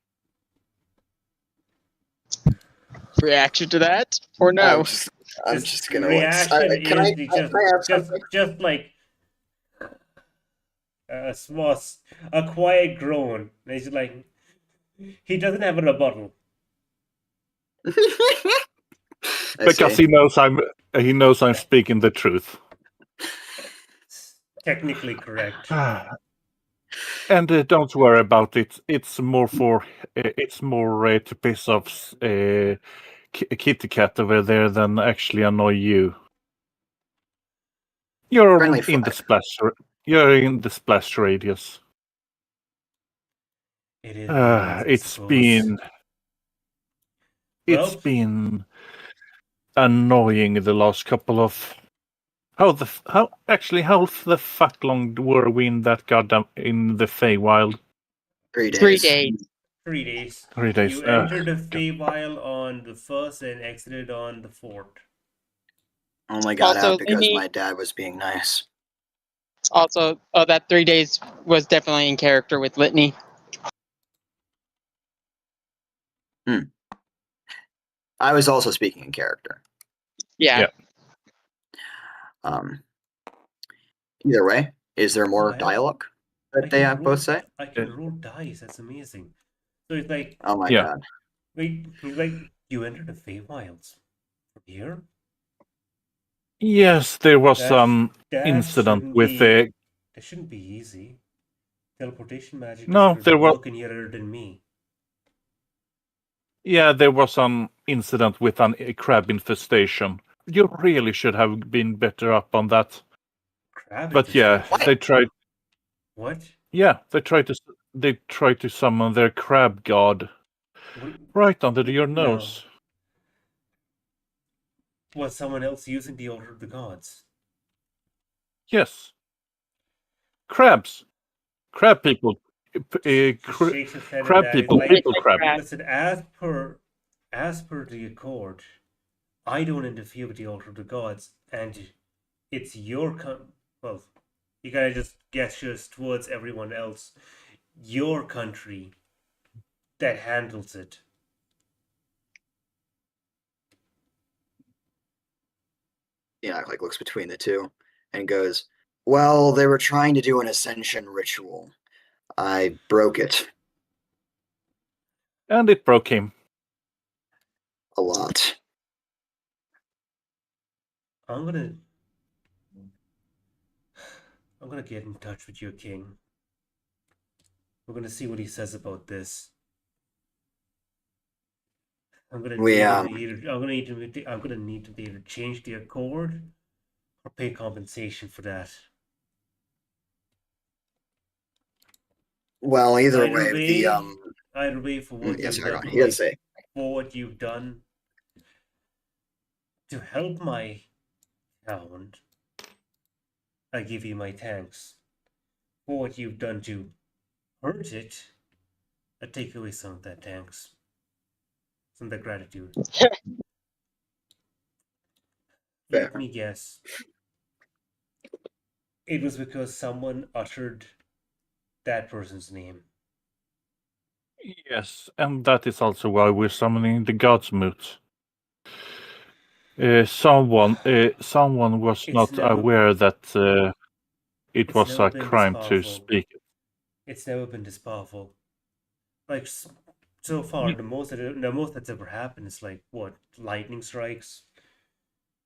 Reaction to that? Or no? I'm just gonna reaction like. Can is I have something? just like a small, a quiet groan. And he's like, he doesn't have a rebuttal. I Because see. he knows I'm speaking the truth. Technically correct. And don't worry about it. It's more to piss off Kitty Cat over there than actually annoy you. You're Friendly in the fire. splash radius. It is what it is, I It's suppose. it's Well, been annoying the last couple of. How the fuck long were we in that goddamn in the Feywild? 3 days. 3 days. 3 days. 3 days. You entered the Feywild on the 1st and exited on the 4th. Only got Also, out because Litney- my dad was being nice. Also, that 3 days was definitely in character with Litney. I was also speaking in character. Yeah. Either way, is there more I- dialogue I that they can both say? I can roll dice. That's amazing. So it's like, Oh my Yeah. god. wait, he's like, you entered the Feywilds from here? Yes, there was That some that incident shouldn't with be- the. That shouldn't be easy. Teleportation magic No, is there was. looking here than me. Yeah, there was some incident with a crab infestation. You really should have been better up on that. Crab But yeah, infestation. they tried. What? Yeah, they tried to summon their crab god What? right under your No. nose. Was someone else using the Altar of the Gods? Yes. Crabs. Crab people. She shakes his head at Crab that. people. It's like, People crab. listen, as per the Accord, I don't interfere with the Altar of the Gods, and it's your well, you kind of just gestures towards everyone else. Your country that handles it. Enoch like looks between the two and goes, Well, they were trying to do an ascension ritual. I broke it And it broke him. a lot. I'm gonna get in touch with your king. We're gonna see what he says about this. I'm gonna We, need him either. I'm gonna need to either change the accord or pay compensation for that. Well, either way, Either way, for what yes, you've hang done, on. He didn't say. for what you've done to help my town, I give you my thanks. For what you've done to hurt it, I take away some of that thanks, some of that gratitude. Let Fair. me guess. It was because someone uttered that person's name. Yes, and that is also why we're summoning the gods moot. Someone was It's not never- aware that it It's was never a been this crime to powerful. speak it. It's never been this powerful. Like so far, the most that's ever happened is like what, lightning strikes.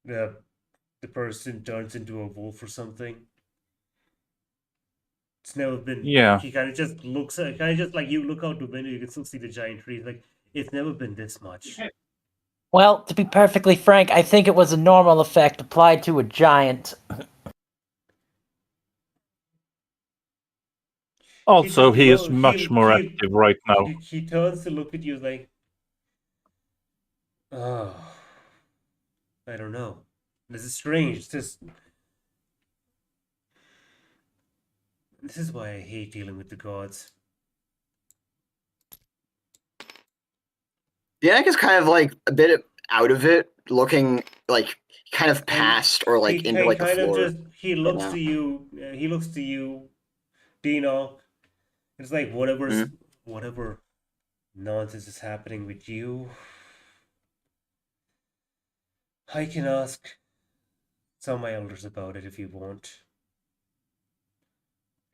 The person turns into a wolf or something. It's never been. Yeah. He kind of just looks. Kind of just like you look out the window, you can still see the giant trees. Like it's never been this much. Well, to be perfectly frank, I think it was a normal effect applied to a giant. Also, just he is lo- much more active right now. He turns to look at you like, oh, I don't know. This is strange. This is why I hate dealing with the gods. Danik is kind of like a bit out of it, looking like kind of past or like into like the floor. He looks now. to you. He looks to you, Dino. It's like whatever nonsense is happening with you. I can ask some of my elders about it if you want.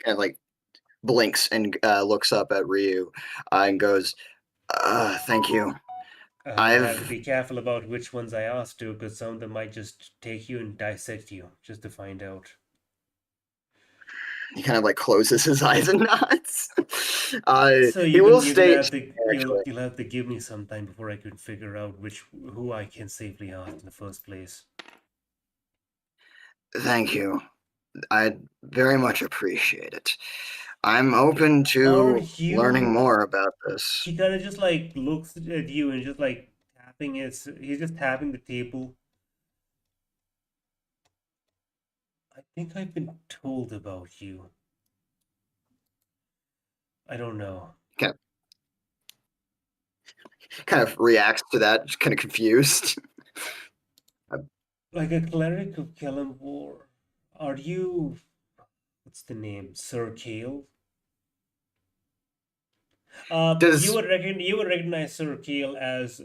Kind of like blinks and looks up at Ryu and goes, "Thank you." I have to be careful about which ones I ask to, because some of them might just take you and dissect you just to find out. He kind of like closes his eyes and nods. So he will stay. you'll have to give me some time before I can figure out who I can safely ask in the first place. Thank you. I very much appreciate it. I'm open to learning more about this. He kind of just like looks at you and just like he's just tapping the table. I think I've been told about you. I don't know. Kind of reacts to that, just kind of confused. Like a cleric of Kellenvor. Are you, what's the name? Sir Kale? You would recognize Sir Kale as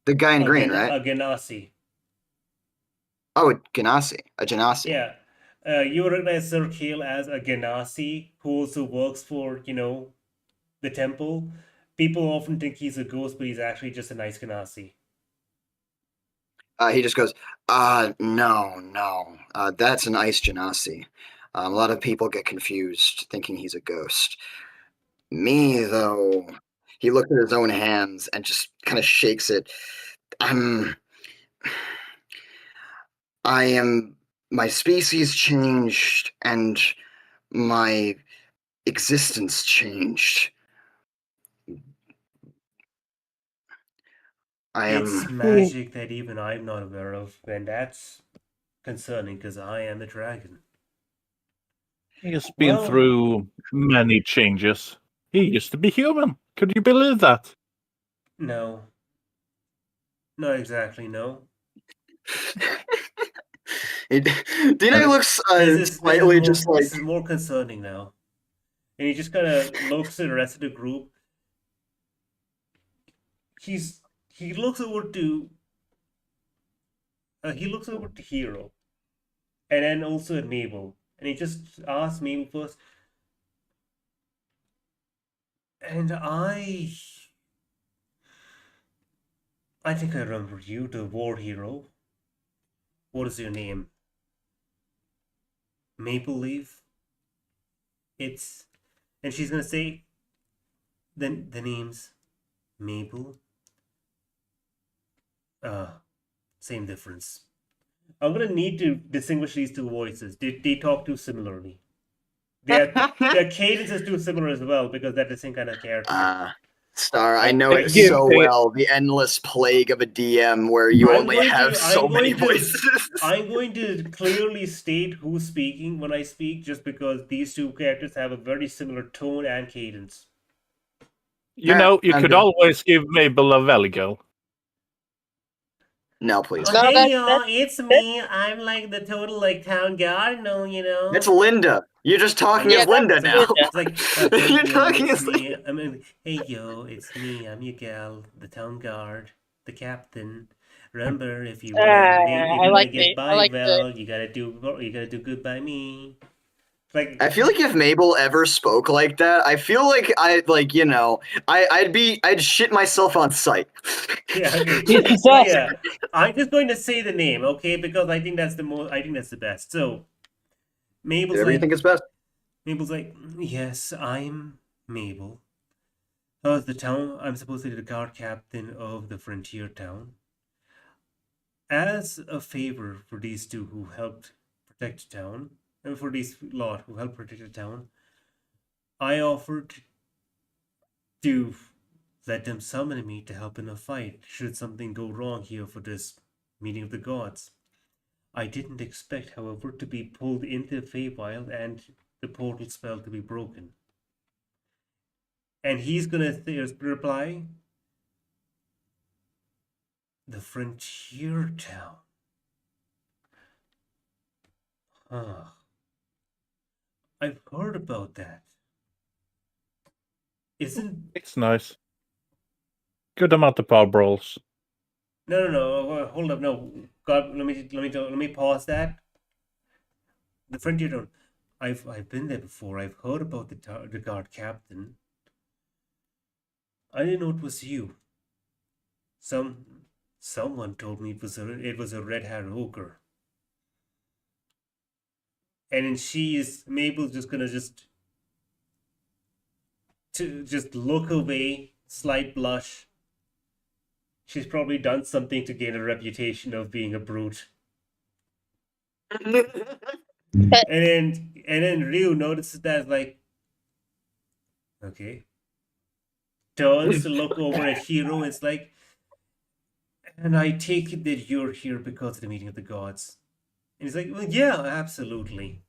the guy in green, right? A Genasi. Oh, a Genasi. Yeah. You would recognize Sir Kale as a Genasi who also works for, the temple. People often think he's a ghost, but he's actually just a nice Genasi. He just goes, no. That's an ice genasi. A lot of people get confused thinking he's a ghost. Me, though, he looked at his own hands and just kind of shakes it. My species changed and my existence changed. It's magic that even I'm not aware of, and that's concerning because I am a dragon. He has been through many changes. He used to be human. Could you believe that? No. Not exactly, no. Dino looks slightly just like... This is more concerning now. And he just kind of looks at the rest of the group. He looks over to Hero, and then also at Mabel, And he just asked me first. And I think I remember you, the war hero. What is your name? Maple Leaf? It's... And she's gonna say... The name's Maple. Same difference. I'm gonna need to distinguish these two voices. They talk too similarly. Their cadence is too similar as well because they're the same kind of character. Star, I know it give so a- well. The endless plague of a DM where you I'm only going to- have so I'm many going to- voices. I'm going to clearly state who's speaking when I speak, just because these two characters have a very similar tone and cadence. You know, you I'm could good. always give Mabel a Valigo. No, please. No, Hey that- y'all, it's me. I'm like the total like town guard, no, you know. It's Linda. You're just talking Yeah, as Linda that's now. Linda. It's like, hey, You're yo, talking it's as me. I mean, hey yo, it's me. I'm your gal, the town guard, the captain. Remember, if you wanna I like get the- by I like the- well, you gotta do good by me. Like, I feel like if Mabel ever spoke like that, I feel like I'd shit myself on sight. yeah, okay. Jesus. So, yeah. I'm just going to say the name, okay? Because I think that's the best. So, Mabel's Whatever you like, think is best. yes, I'm Mabel. I'm supposed to be the guard captain of the frontier town. As a favor for these two who helped protect the town, and for these lot who helped protect the town, I offered to let them summon me to help in a fight should something go wrong here for this meeting of the gods. I didn't expect, however, to be pulled into the Feywild and the portal spell to be broken. And he's gonna reply, the frontier town. Huh. I've heard about that. Isn't... It's nice. Good amount of power brawls. No. Hold up. No, God. Let me pause that. The frontier town. I've been there before. I've heard about the guard captain. I didn't know it was you. Someone told me it was a red-haired ogre. And then Mabel's just gonna just look away, slight blush. She's probably done something to gain a reputation of being a brute. And then Ryu notices that, like, okay. Turns to look over at Hiro. It's like, and I take it that you're here because of the meeting of the gods. And he's like, well, yeah, absolutely.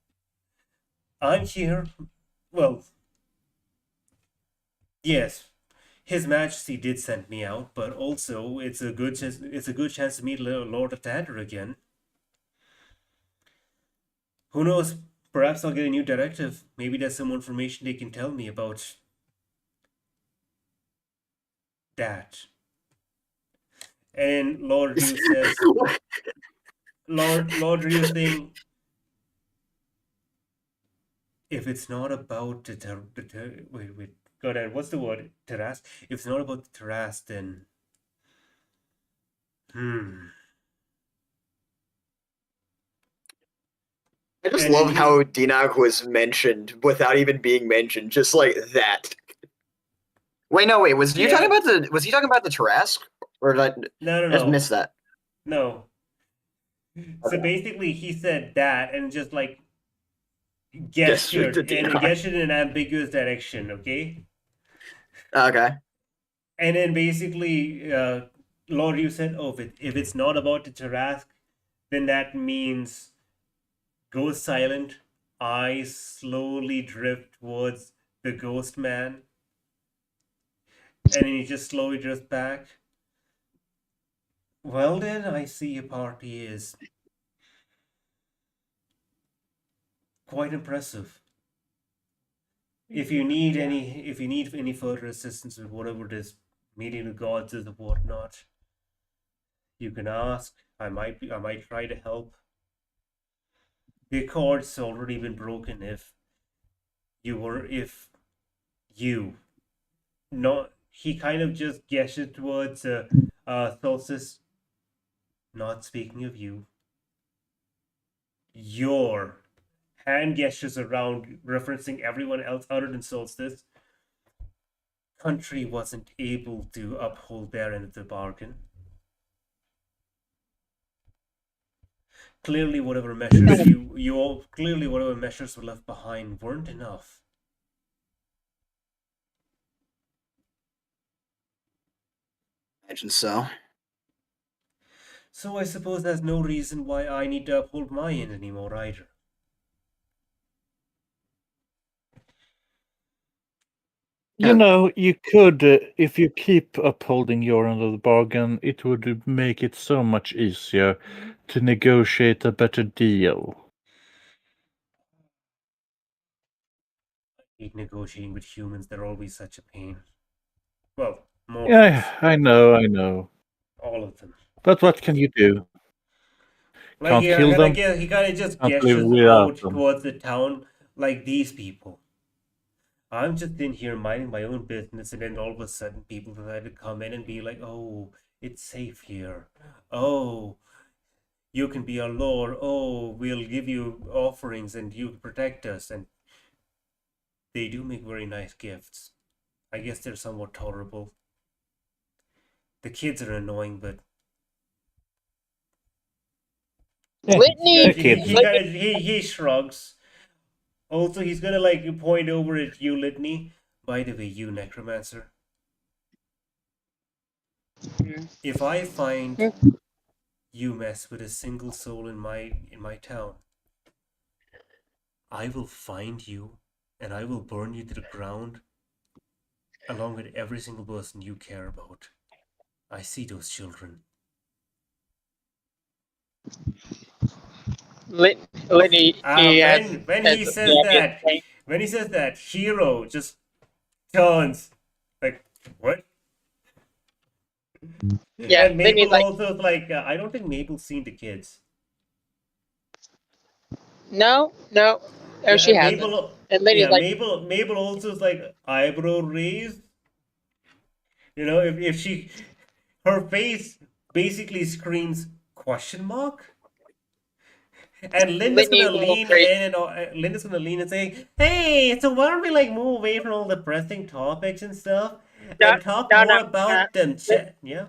I'm here. Well, yes, His Majesty did send me out, but also it's a good chance. It's a good chance to meet Lord Atander again. Who knows? Perhaps I'll get a new directive. Maybe there's some information they can tell me about that. And Lord Ryu says, Lord Ryu saying, if it's not about wait, God, what's the word? Terras? If it's not about the Terras, then I just And love then how Dinak was mentioned without even being mentioned, just like that. Wait, was he talking about the Tarrasque? Or did I No. just missed that? No. So Okay. basically, he said that and just like Gestured gestured to and Dinar. gestured in an ambiguous direction, okay? Okay. And then basically, Lord Ryu said, oh, if it's not about the Tarrasque, then that means go silent. I slowly drift towards the ghost man. And then he just slowly drifts back. Well then, I see your party is quite impressive. If you need any further assistance with whatever this meeting the gods is or whatnot, you can ask. I might try to help. The accord's already been broken. If you not, he kind of just gestured towards Solstice. Not speaking of you, your hand gestures around, referencing everyone else other than Solstice. Country wasn't able to uphold their end of the bargain. Clearly, whatever measures clearly whatever measures were left behind weren't enough. Imagine so. So I suppose there's no reason why I need to uphold my end anymore either. You know, you could, if you keep upholding your end of the bargain, it would make it so much easier to negotiate a better deal. I hate negotiating with humans, they're always such a pain. Well, more Yeah, I know. all of them. But what can you do? Can't kill them. He kind of just Can't live gestures without out them. towards the town like these people. I'm just in here minding my own business, and then all of a sudden people decide to come in and be like, oh, it's safe here. Oh, you can be our lord. Oh, we'll give you offerings and you protect us. And they do make very nice gifts. I guess they're somewhat tolerable. The kids are annoying, but Litney, he shrugs. Also, he's gonna like point over at you, Litney. By the way, you Necromancer. If I find you mess with a single soul in my town, I will find you and I will burn you to the ground along with every single person you care about. I see those children. Litney, he has, When has he the says obvious that, thing. when he says that, Shiro just turns like, what? Yeah, And Litney's Mabel like, also is like, I don't think Mabel's seen the kids. no, she hasn't. And Litney's like, Mabel also is like eyebrow raised. You know, if she, her face basically screams question mark. And Linda's Litney gonna will lean raise, in and Linda's gonna lean and say, "Hey, so why don't we like move away from all the pressing topics and stuff no, and talk no, more no. about them?" Yeah.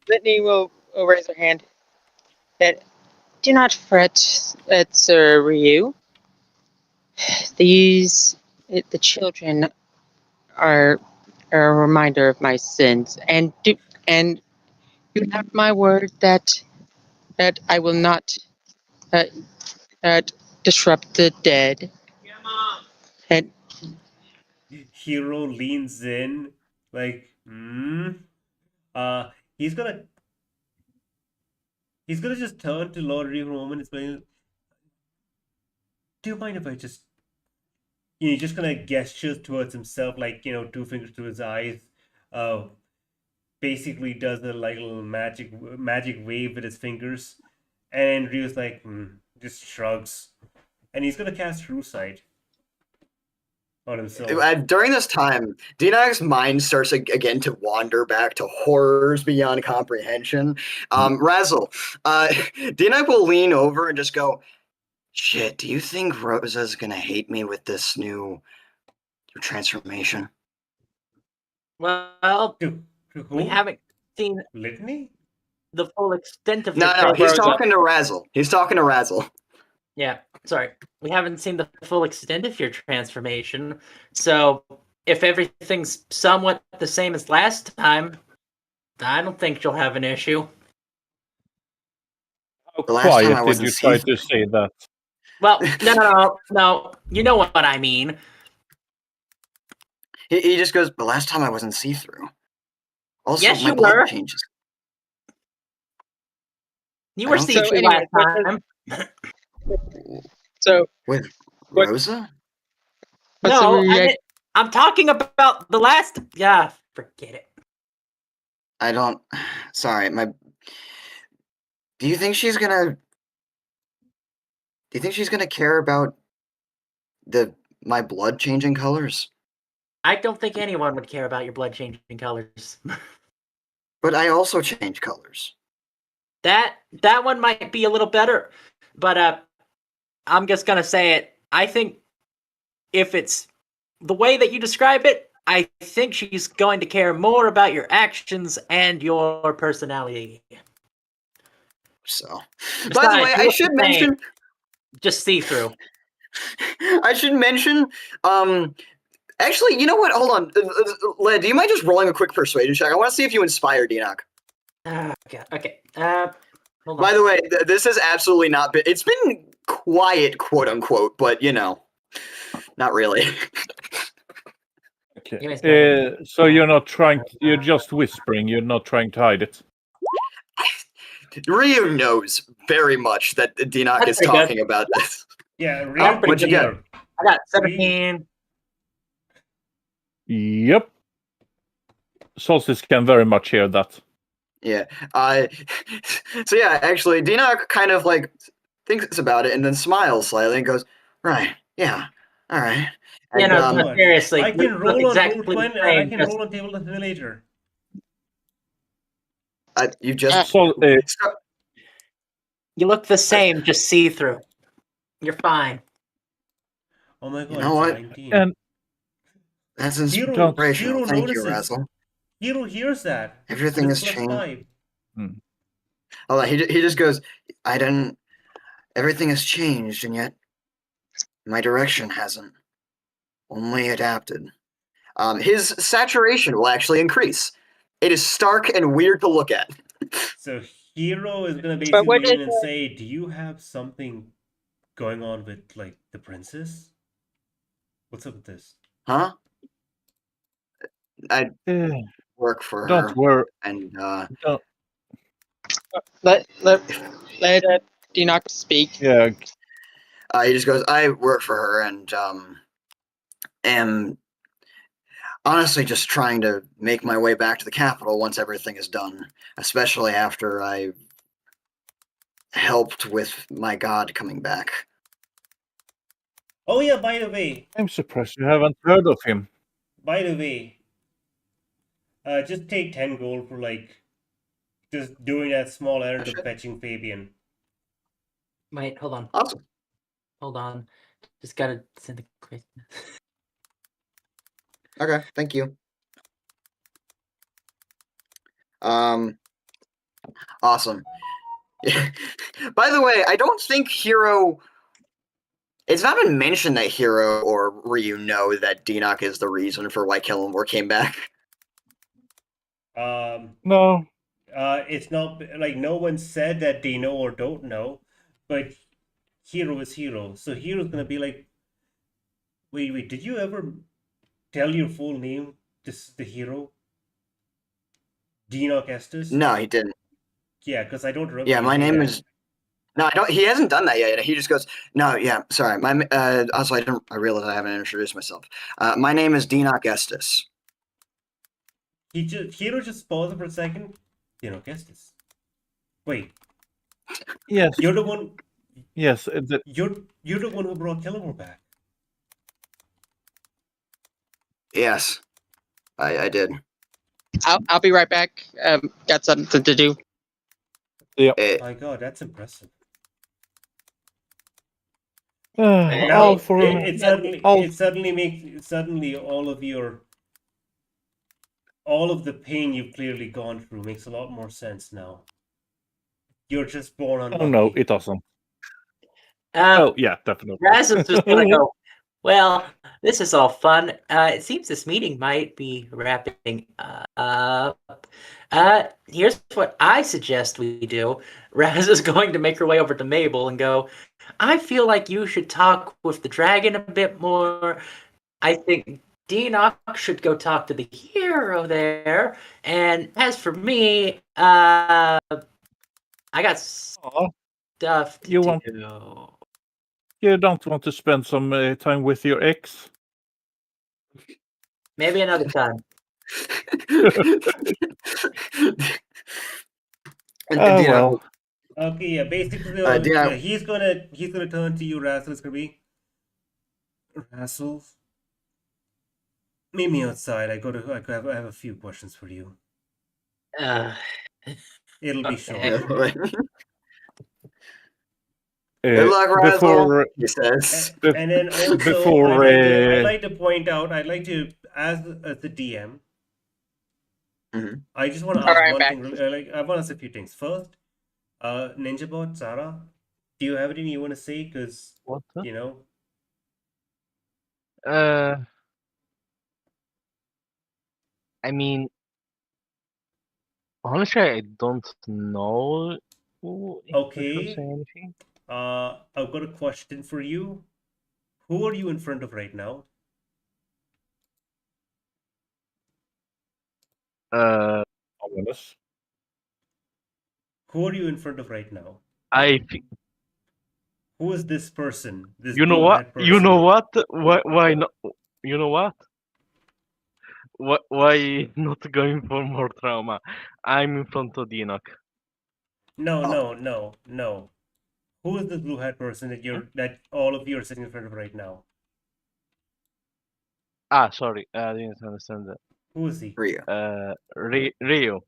Litney will raise her hand. And, do not fret, Sir Ryu. The children are a reminder of my sins, and you have my word that I will not uh, disrupt the dead. And Hero leans in, like, uh, he's gonna just turn to Lord Reborn and explain. Do you mind if I just, he's just gonna gestures towards himself, like, two fingers to his eyes, uh, basically does a like little magic wave with his fingers, and Ryu's like, just shrugs, and he's gonna cast True Sight on himself. During this time, Dinak's mind starts again to wander back to horrors beyond comprehension. Razzle, Dinak will lean over and just go, "Shit, do you think Rosa's gonna hate me with this new transformation?" Well, To we who? haven't seen Litney? the full extent of No, your no, he's transformation. talking to Razzle. He's talking to Razzle. Yeah, sorry. We haven't seen the full extent of your transformation. So if everything's somewhat the same as last time, I don't think you'll have an issue. How The last time I quiet did wasn't you try see-through. to say that? Well, no. You know what I mean. He just goes, "The last time I wasn't see-through. Also, Yes, my you blood were. changes." You I were don't see think- through So last anyway, time. so With What- Rosa? what's the No, reaction? I'm talking about the last. Yeah, forget it. I don't. Sorry, my. Do you think she's gonna you think she's gonna care about my blood changing colors? I don't think anyone would care about your blood changing colors. But I also change colors. That one might be a little better, but I'm just gonna say it. I think if it's the way that you describe it, I think she's going to care more about your actions and your personality. So, Besides, by the way, you I look should the same. mention. Just see through. I should mention. Actually, you know what? Hold on, Led. Do you mind just rolling a quick persuasion check? I want to see if you inspire Dinok. Okay. Hold on. By the way, this has absolutely not been. It's been quiet, quote unquote, but not really. Okay. Give me a second. So you're not trying. You're just whispering. You're not trying to hide it. Ryu knows very much that Dinok That's is pretty good. talking about this. Yeah, Oh, real what'd you get? I got 17. Yep. Solstice can very much hear that. Yeah. So yeah, actually, Dinok kind of like thinks about it and then smiles slightly and goes, "Right, yeah, all right." Yeah, And, no, seriously. I you can look roll on exactly roll 20, the I same, can just- roll on table later. you just So You look the same, just see through. You're fine. Oh my god, You know it's what? 19. and that's Hero inspirational. Thank you, notices. Razzle. Hero hears that. Everything It's has changed. +5. Oh, he just goes, I didn't. Everything has changed, and yet my direction hasn't. Only adapted. His saturation will actually increase. It is stark and weird to look at. So Hero is gonna But what basically in is and say, "Do you have something going on with like the princess? What's up with this?" Huh? I eh, work for her, don't worry. and Don't, Let Dinok speak. yeah. he just goes, I work for her, and am honestly just trying to make my way back to the capital once everything is done, especially after I helped with my god coming back. Oh yeah, by the way, I'm surprised you haven't heard of him. just take 10 gold for like just doing that small errand of fetching Fabian. Wait, hold on. Awesome. Hold on. Just gotta send a quick. Okay, thank you. Awesome. By the way, I don't think Hero. It's not been mentioned that Hero or Ryu know that Dinok is the reason for why Killenmore came back. No. It's not like no one said that they know or don't know, but Hero is Hero. So Hero's gonna be like, wait, did you ever tell your full name? This is the Hero? Dinok Estes? No, he didn't. Yeah, because I don't remember. Yeah, you my saying name that. is. No, I don't. He hasn't done that yet. He just goes, no, yeah, sorry. Also, I realized I haven't introduced myself. My name is Dinok Estes. Hero just paused for a second. Dinok Estes. Wait, Yes. you're the one. Yes. You're the one who brought Killenmore back. Yes, I did. I'll be right back. Got something to do. My God, that's impressive. All Now for it suddenly all of the pain you've clearly gone through makes a lot more sense now. You're just born unlucky. Oh no, it doesn't. Yeah, definitely. Razzle's just gonna go, well, this is all fun. It seems this meeting might be wrapping up. Here's what I suggest we do. Razzle's going to make her way over to Mabel and go, I feel like you should talk with the dragon a bit more. I think Dinok should go talk to the hero there. And as for me, I got stuff to do. You don't want to spend some time with your ex? Maybe another time. And Oh, Dinok, well. Okay, yeah. Basically, Dina, he's gonna turn to you, Razzle. It's gonna be Razzle. Meet me outside. I have a few questions for you. Uh, It'll be Okay. short. good luck, Razzle. Before He says. And then also, Before, I'd like to point out, I'd like to, as the DM, Mhm. I just want to All ask right, one back. thing. I want to ask a few things. First, Ninjabot, Zara, do you have anything you want to say? Because What? you know, I mean, honestly, I don't know if I should okay. say anything. I've got a question for you. Who are you in front of right now? ominous. Who are you in front of right now? I thi- Who is this person? This you know blue what? hat person? You know what? Why not? You know what? Why not going for more trauma? I'm in front of Enoch. No. Who is this blue hat person that all of you are sitting in front of right now? Ah, sorry, I didn't understand that. Who is he? Ryu. Rio,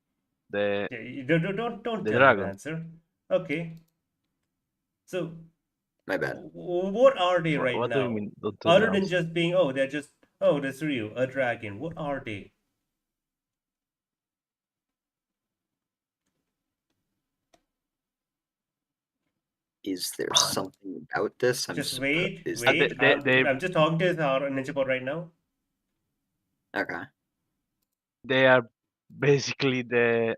the Yeah, don't the tell me the dragon. answer. Okay. So My bad. what are they right What do you now? mean? Don't tell the Other than answer. just being that's Ryu, a dragon. What are they? Is there something about this? Just wait. They- I'm just talking to our Ninjabot right now. Okay. They are basically the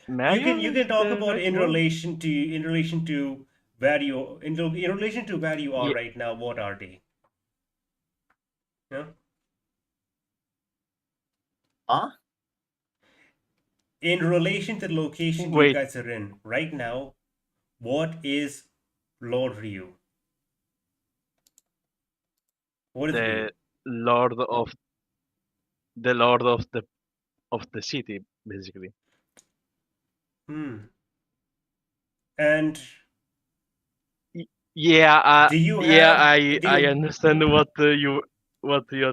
Marion. You Is can talk the about right word? in relation to where you in relation to where you are Yeah. right now. What are they? Yeah. Huh? In relation to the location you Wait, guys are in right now, what is Lord Ryu? What is Ryu? the lord of the lord of the city, basically. And Yeah, do you yeah, have I understand what you're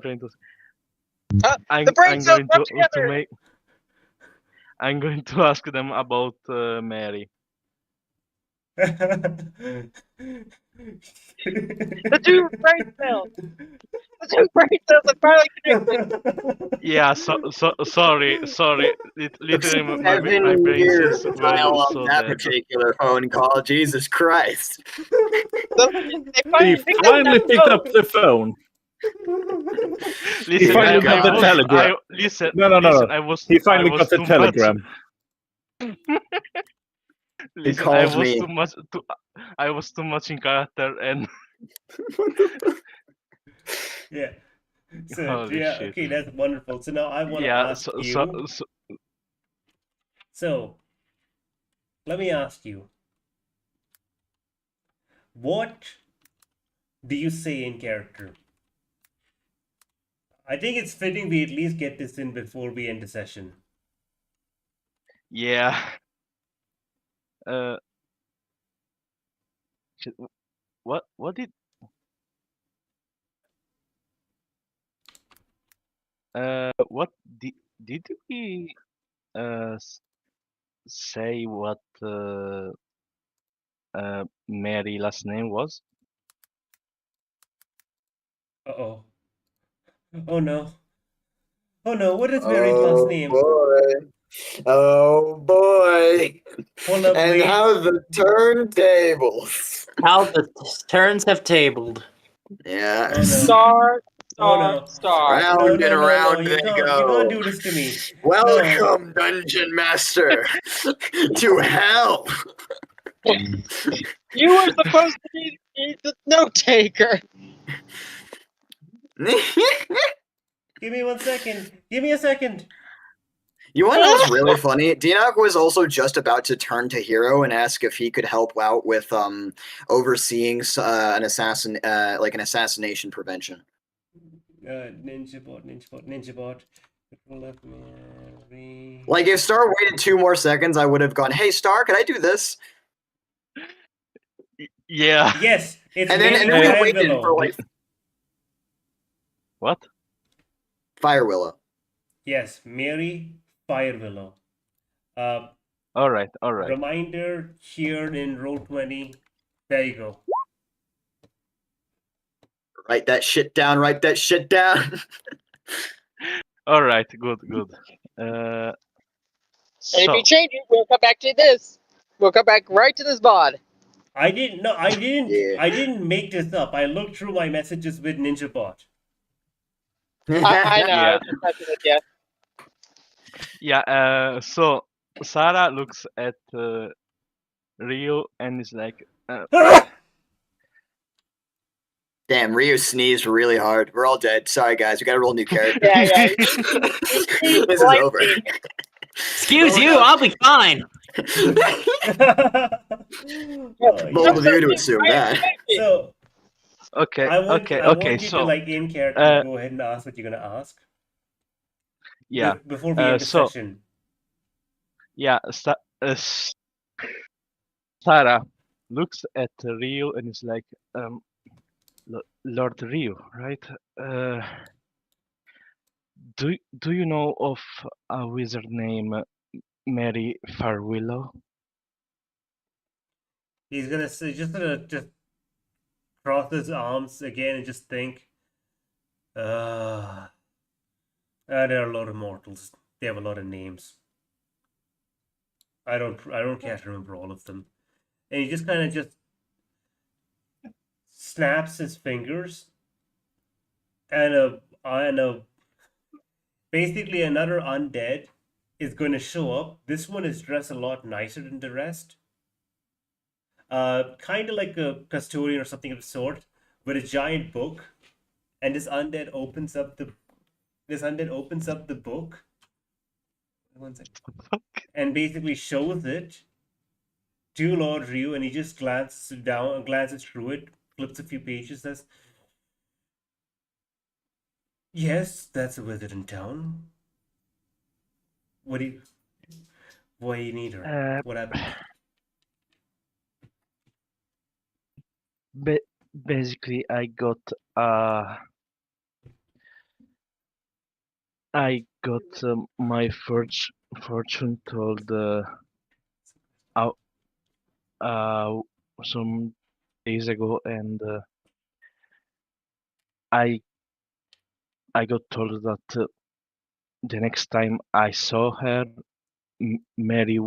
trying to say. The I'm brain cells going rub to together. make. I'm going to ask them about Mary. The two brain cells. The two brain cells are finally connected. Yeah, sorry. Literally, my 7 brain years is to well dial up so that dead. particular phone call. Jesus Christ. They He finally picked up finally that picked phone. up the phone. Listen, finally got the God. telegram. Listen, No. listen. I was He finally I was got the too telegram. Much, He listen, calls me. I was too much in character and Yeah. So holy yeah, shit. okay, that's wonderful. So now I want to Yeah, ask you. So let me ask you, what do you say in character? I think it's fitting we at least get this in before we end the session. yeah. Uh, shit, what did what did we say what Mary last name was? Uh-oh. Oh no. Oh no, what is Mary's last Oh name? boy. Oh boy. Hold up, And wait. how the turntables. How the turns have tabled. Yes. Oh no. Star, Oh star, no. star. Round and round You they can't go. do this to me. Welcome, Dungeon Master, to hell. You were supposed to be the note taker. Give me 1 second. Give me a second. You want to know what's really funny? Dinak was also just about to turn to Hero and ask if he could help out with overseeing an assassination prevention. Ninjabot. Mary. Like if Star waited 2 more seconds, I would have gone, "Hey Star, can I do this?" Yeah. Yes, it's And then Mary we Fire waited Willow. for like What? Fire Willow. Yes, Mary Fire Willow. All right. All right. Reminder here in Roll20. There you go. Write that shit down. Write that shit down. All right. Good. Good. And if So you change it, we'll come back to this. We'll come back right to this bod. I didn't. No, I didn't. Yeah. I didn't make this up. I looked through my messages with NinjaBot. I know. Yeah. I was just messing with you. yeah. So Sarah looks at Rio and is like, Damn, Ryu sneezed really hard. We're all dead. Sorry, guys. We gotta roll a new character. Yeah. This is over. Excuse you, I'll be fine. Bold of you to assume that. So okay, I want, okay, I okay. want you So to like in character go ahead and ask what you're gonna ask. yeah, Before we end the so- session. yeah. Sarah looks at Rio and is like, Lord Rio, right? Do you know of a wizard named Mary Farwillow? He's gonna say, just cross his arms again and just think. There are a lot of mortals. They have a lot of names. I don't care to remember all of them. And he just kind of just snaps his fingers, and basically another undead is going to show up. This one is dressed a lot nicer than the rest. Kind of like a custodian or something of the sort, with a giant book. And this undead opens up the book. One second. And basically shows it to Lord Ryu, and he just glances through it, flips a few pages, says, "Yes, that's a wizard in town. Why do you need her? What happened?" Basically, I got my fortune told some days ago, and I got told that the next time I saw her, Mary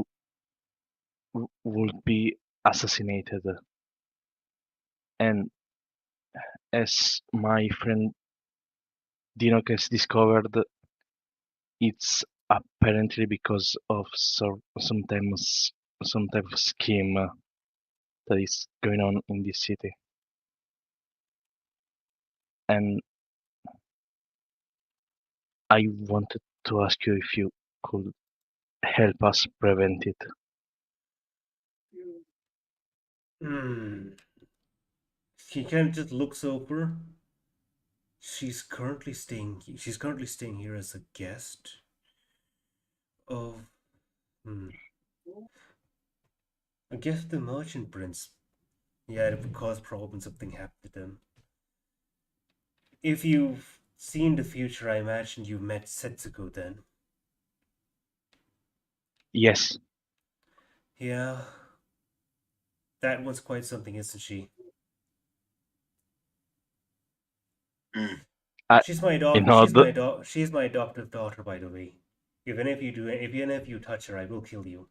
would be assassinated. And as my friend Dinok has discovered, it's apparently because of some type of scheme that is going on in this city. And I wanted to ask you if you could help us prevent it. He kind of just looks over. She's currently staying here as a guest of I guess the merchant prince. Yeah, it would cause problems if something happened to them. If you've seen the future, I imagine you met Setsuko then. Yes. Yeah. That one's quite something, isn't she? She's my daughter. She's my adoptive daughter, by the way. Even if you touch her, I will kill you.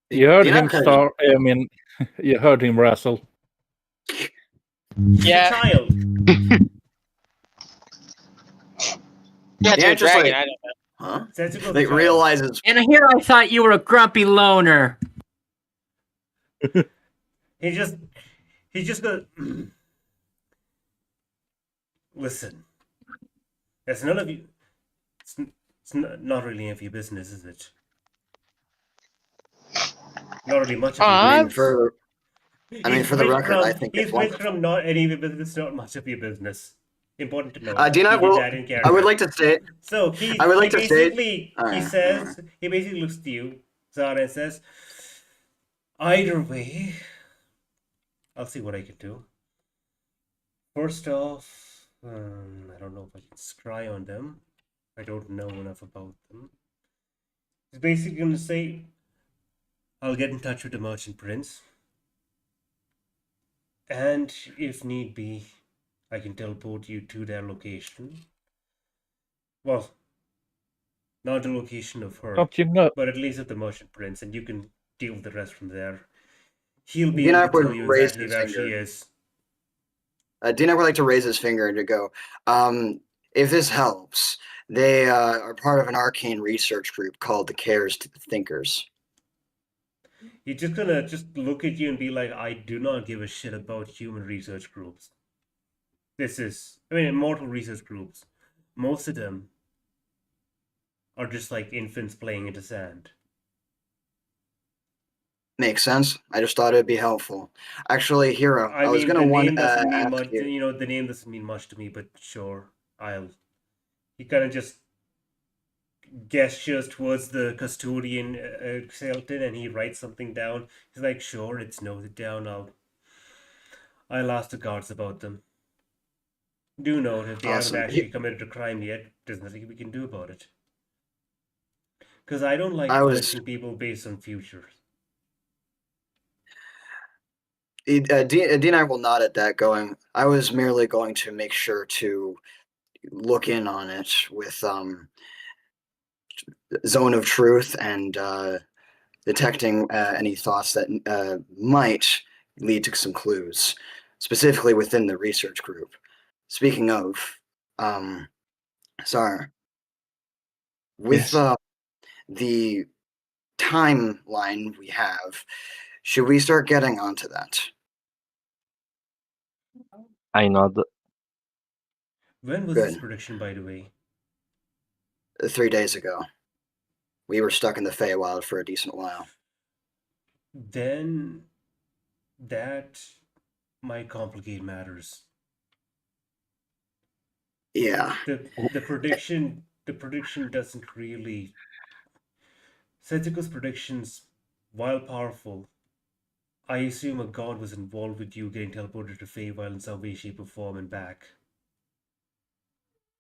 You heard You're him, not Star. I mean, you heard him, Razzle. She's Yeah. a child. Yeah, Yeah, a just dragon. like- I don't know. Huh? Setsuko's a Like child. realizes And here I thought you were a grumpy loner. He just goes. Listen, that's none of you. It's not really any of your business, is it? Not really much of I your mean, business. for the record, I think he's it's one switched from not any of your business, not much of your business. Important to know. Dina, He did well, that in character. I would like to say, So he, I would like he to say- basically Alright, he basically looks to you, Zara, and says, either way, I'll see what I can do. First off, I don't know if I can scry on them. I don't know enough about them. He's basically going to say, I'll get in touch with the Merchant Prince. And if need be, I can teleport you to their location. Well, not the location of her, Don't you know? but at least of the Merchant Prince, and you can deal with the rest from there. He'll be Dina able to would tell you raise exactly his where she finger. is. Dina would like to raise his finger and to go, if this helps, they are part of an arcane research group called the Cares Thinkers. He's just gonna look at you and be like, I do not give a shit about human research groups. Immortal research groups. Most of them are just like infants playing in the sand. Makes sense. I just thought it'd be helpful. Actually, Hero, I was mean, gonna the want name doesn't mean ask much. you. The name doesn't mean much to me, but sure, He kind of just gestures towards the custodian, Xelton, and he writes something down. He's like, sure, it's noted down. I'll ask the guards about them. Do note if they Awesome. haven't actually committed a crime yet, there's nothing we can do about it. Because I don't like punishing people based on futures. Dina will nod at that, going, I was merely going to make sure to look in on it with Zone of Truth and detecting any thoughts that might lead to some clues, specifically within the research group. Speaking of, sorry, with Yes. the timeline we have, should we start getting onto that? I nod. When was Good. this prediction, by the way? 3 days ago. We were stuck in the Feywild for a decent while. Then that might complicate matters. Yeah. The prediction doesn't really. Setsuko's predictions, while powerful, I assume a god was involved with you getting teleported to Feywild in some way, shape, or form and back.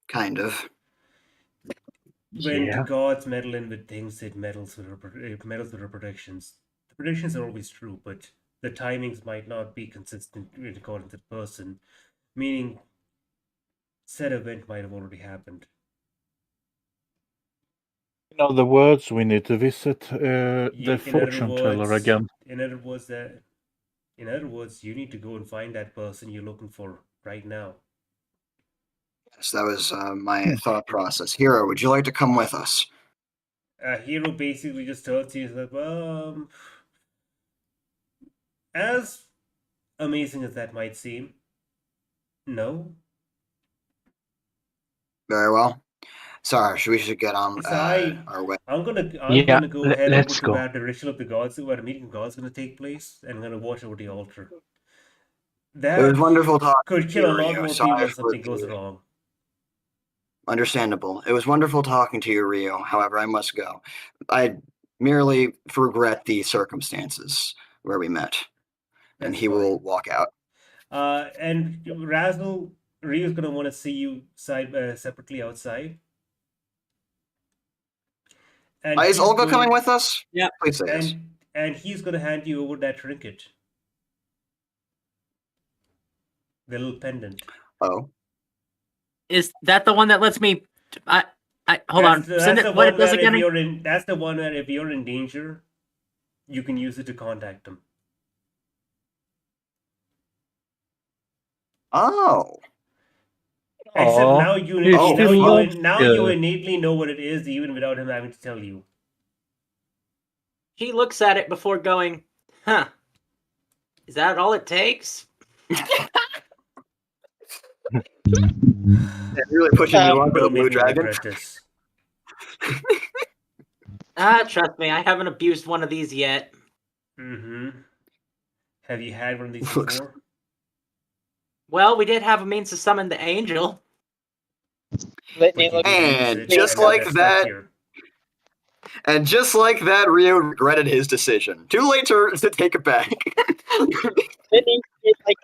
Kind of. When the Yeah. gods meddle in with things, it meddles with her predictions. The predictions are always true, but the timings might not be consistent according to the person, meaning said event might have already happened. You know the words, we need to visit the In fortune other teller words, again. In other words, you need to go and find that person you're looking for right now. Yes, that was my thought process. Hero, would you like to come with us? Hero basically just tells you that, well, as amazing as that might seem, no. Very well. Sorry, we should get on our way. I'm gonna go head over let's to go. where the ritual of the gods, where the meeting of gods, is gonna take place, and I'm gonna watch over the altar. It That was wonderful talking could to kill you, a lot Rio. more Sorry people if for something goes the- wrong. Understandable. It was wonderful talking to you, Rio. However, I must go. I merely regret the circumstances where we met. And That's he will fine. walk out. And Razzle, Rio's gonna want to see you separately outside. And Is he's Olga going- coming with us? Yeah. Please say yes. And he's gonna hand you over that trinket. The little pendant. Oh. Is that the one that lets me? Hold on. Send it. What it does again? That's the one where if you're in danger, you can use it to contact them. Oh. Except Aw, now you he still loves you you. innately know what it is, even without him having to tell you. He looks at it before going, huh? Is that all it takes? Really pushing you on for the Don't blue make me dragon. regret this. Trust me, I haven't abused one of these yet. Mm-hmm. Have you had one of these Looks- before? Well, we did have a means to summon the angel. Litney But you looks. did And research, just now like they're stuck that- here. And just like that, Rio regretted his decision. Too late to take it back. Litney is like.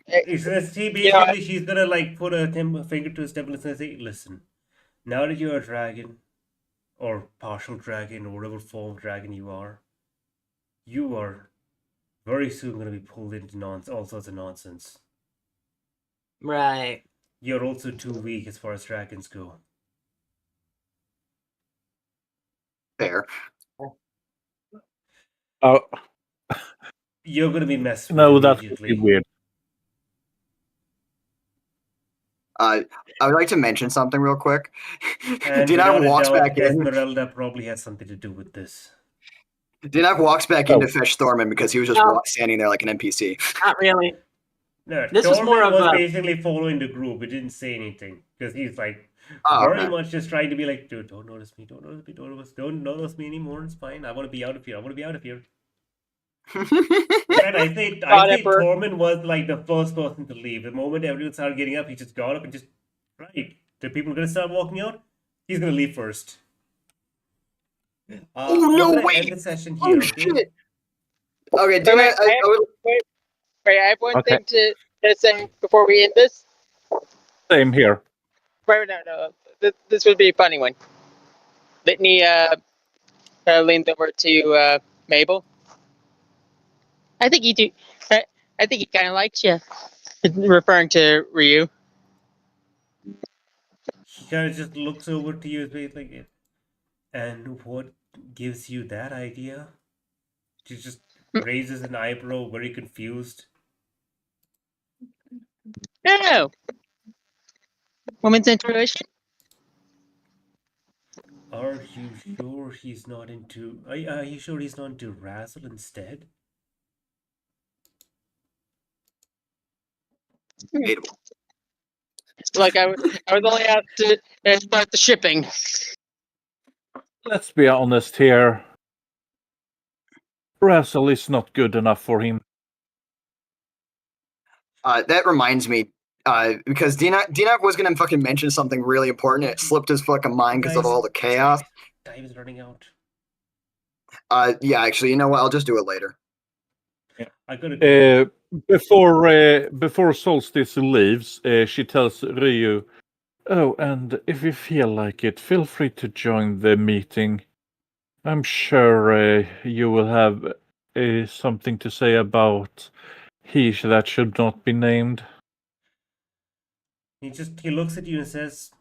Basically, she's gonna like put a finger to his temple and say, "Listen, now that you're a dragon, or partial dragon, or whatever form of dragon you are very soon gonna be pulled into all sorts of nonsense. Right. You're also too weak as far as dragons go. Fair. Oh, You're gonna be messed with no, that would immediately." be weird. I would like to mention something real quick. And Dinak without a walks doubt, back in. Esmeralda probably has something to do with this. Dinak walks back in to fetch Thorman because he was just No. standing there like an NPC. Not really. No, This was more Tormund of was a- basically following the group. He didn't say anything because he's like Oh, very okay. much just trying to be like, dude, don't notice me, don't notice me anymore. It's fine. I want to be out of here. And I think Emperor. Tormund was like the first person to leave. The moment everyone started getting up, he just got up and just the people gonna start walking out. He's gonna leave first. Oh, no, I'm gonna wait. end the session here. Oh okay? shit! Okay, Dinak, Wait, I have one Okay. thing to say before we end this. Same here. Wait, no. This would be a funny one. Litney leaned over to Mabel. I think he do. I think he kind of likes you. Referring to Ryu. He kind of just looks over to you and like, and what gives you that idea? She just raises an eyebrow, very confused. No. Woman's intuition. Are you sure he's not into? Are you sure he's not into Razzle instead? Like I was only out to start the shipping. Let's be honest here. Razzle is not good enough for him. that reminds me, because Dinak was gonna fucking mention something really important, and it slipped his fucking mind because of Guys, all the chaos. Time is running out. Yeah, actually, you know what? I'll just do it later. I gotta go. Before Solstice leaves, she tells Ryu, "Oh, and if you feel like it, feel free to join the meeting. I'm sure you will have something to say about he that should not be named." He looks at you and says,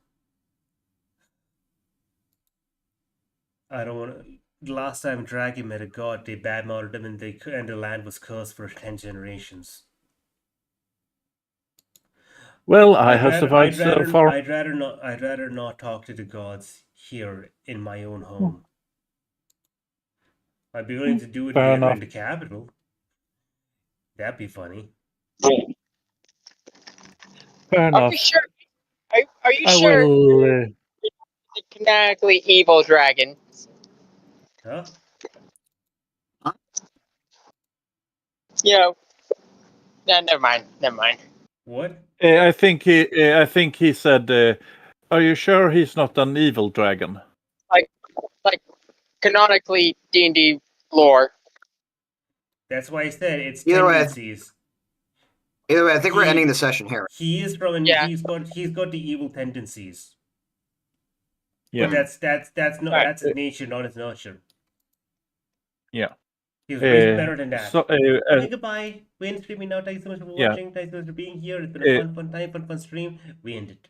"I don't want to." The last time Dragon met a god, they badmouthed him, and the land was cursed for 10 generations. Well, I have survived so far. I'd rather not talk to the gods here in my own home. I'd be willing to do it Fair here enough. in the capital. That'd be funny. Fair Are enough. you sure? Are you I sure will. the canonically evil dragon? Huh? You know. No, never mind. What? I think he said, "Are you sure he's not an evil dragon?" Like canonically D&D lore. That's why I said it's Either way, tendencies. Either way, I think we're He- ending the session here. He is from, Yeah. he's got the evil tendencies. Yeah. But that's not Right. that's his nature, not his nurture. Yeah. He's way better than that. So, Okay, goodbye. We end streaming now. Thank you so much for Yeah. watching. Thanks so much for being here. It's been a fun time, fun stream. We end it.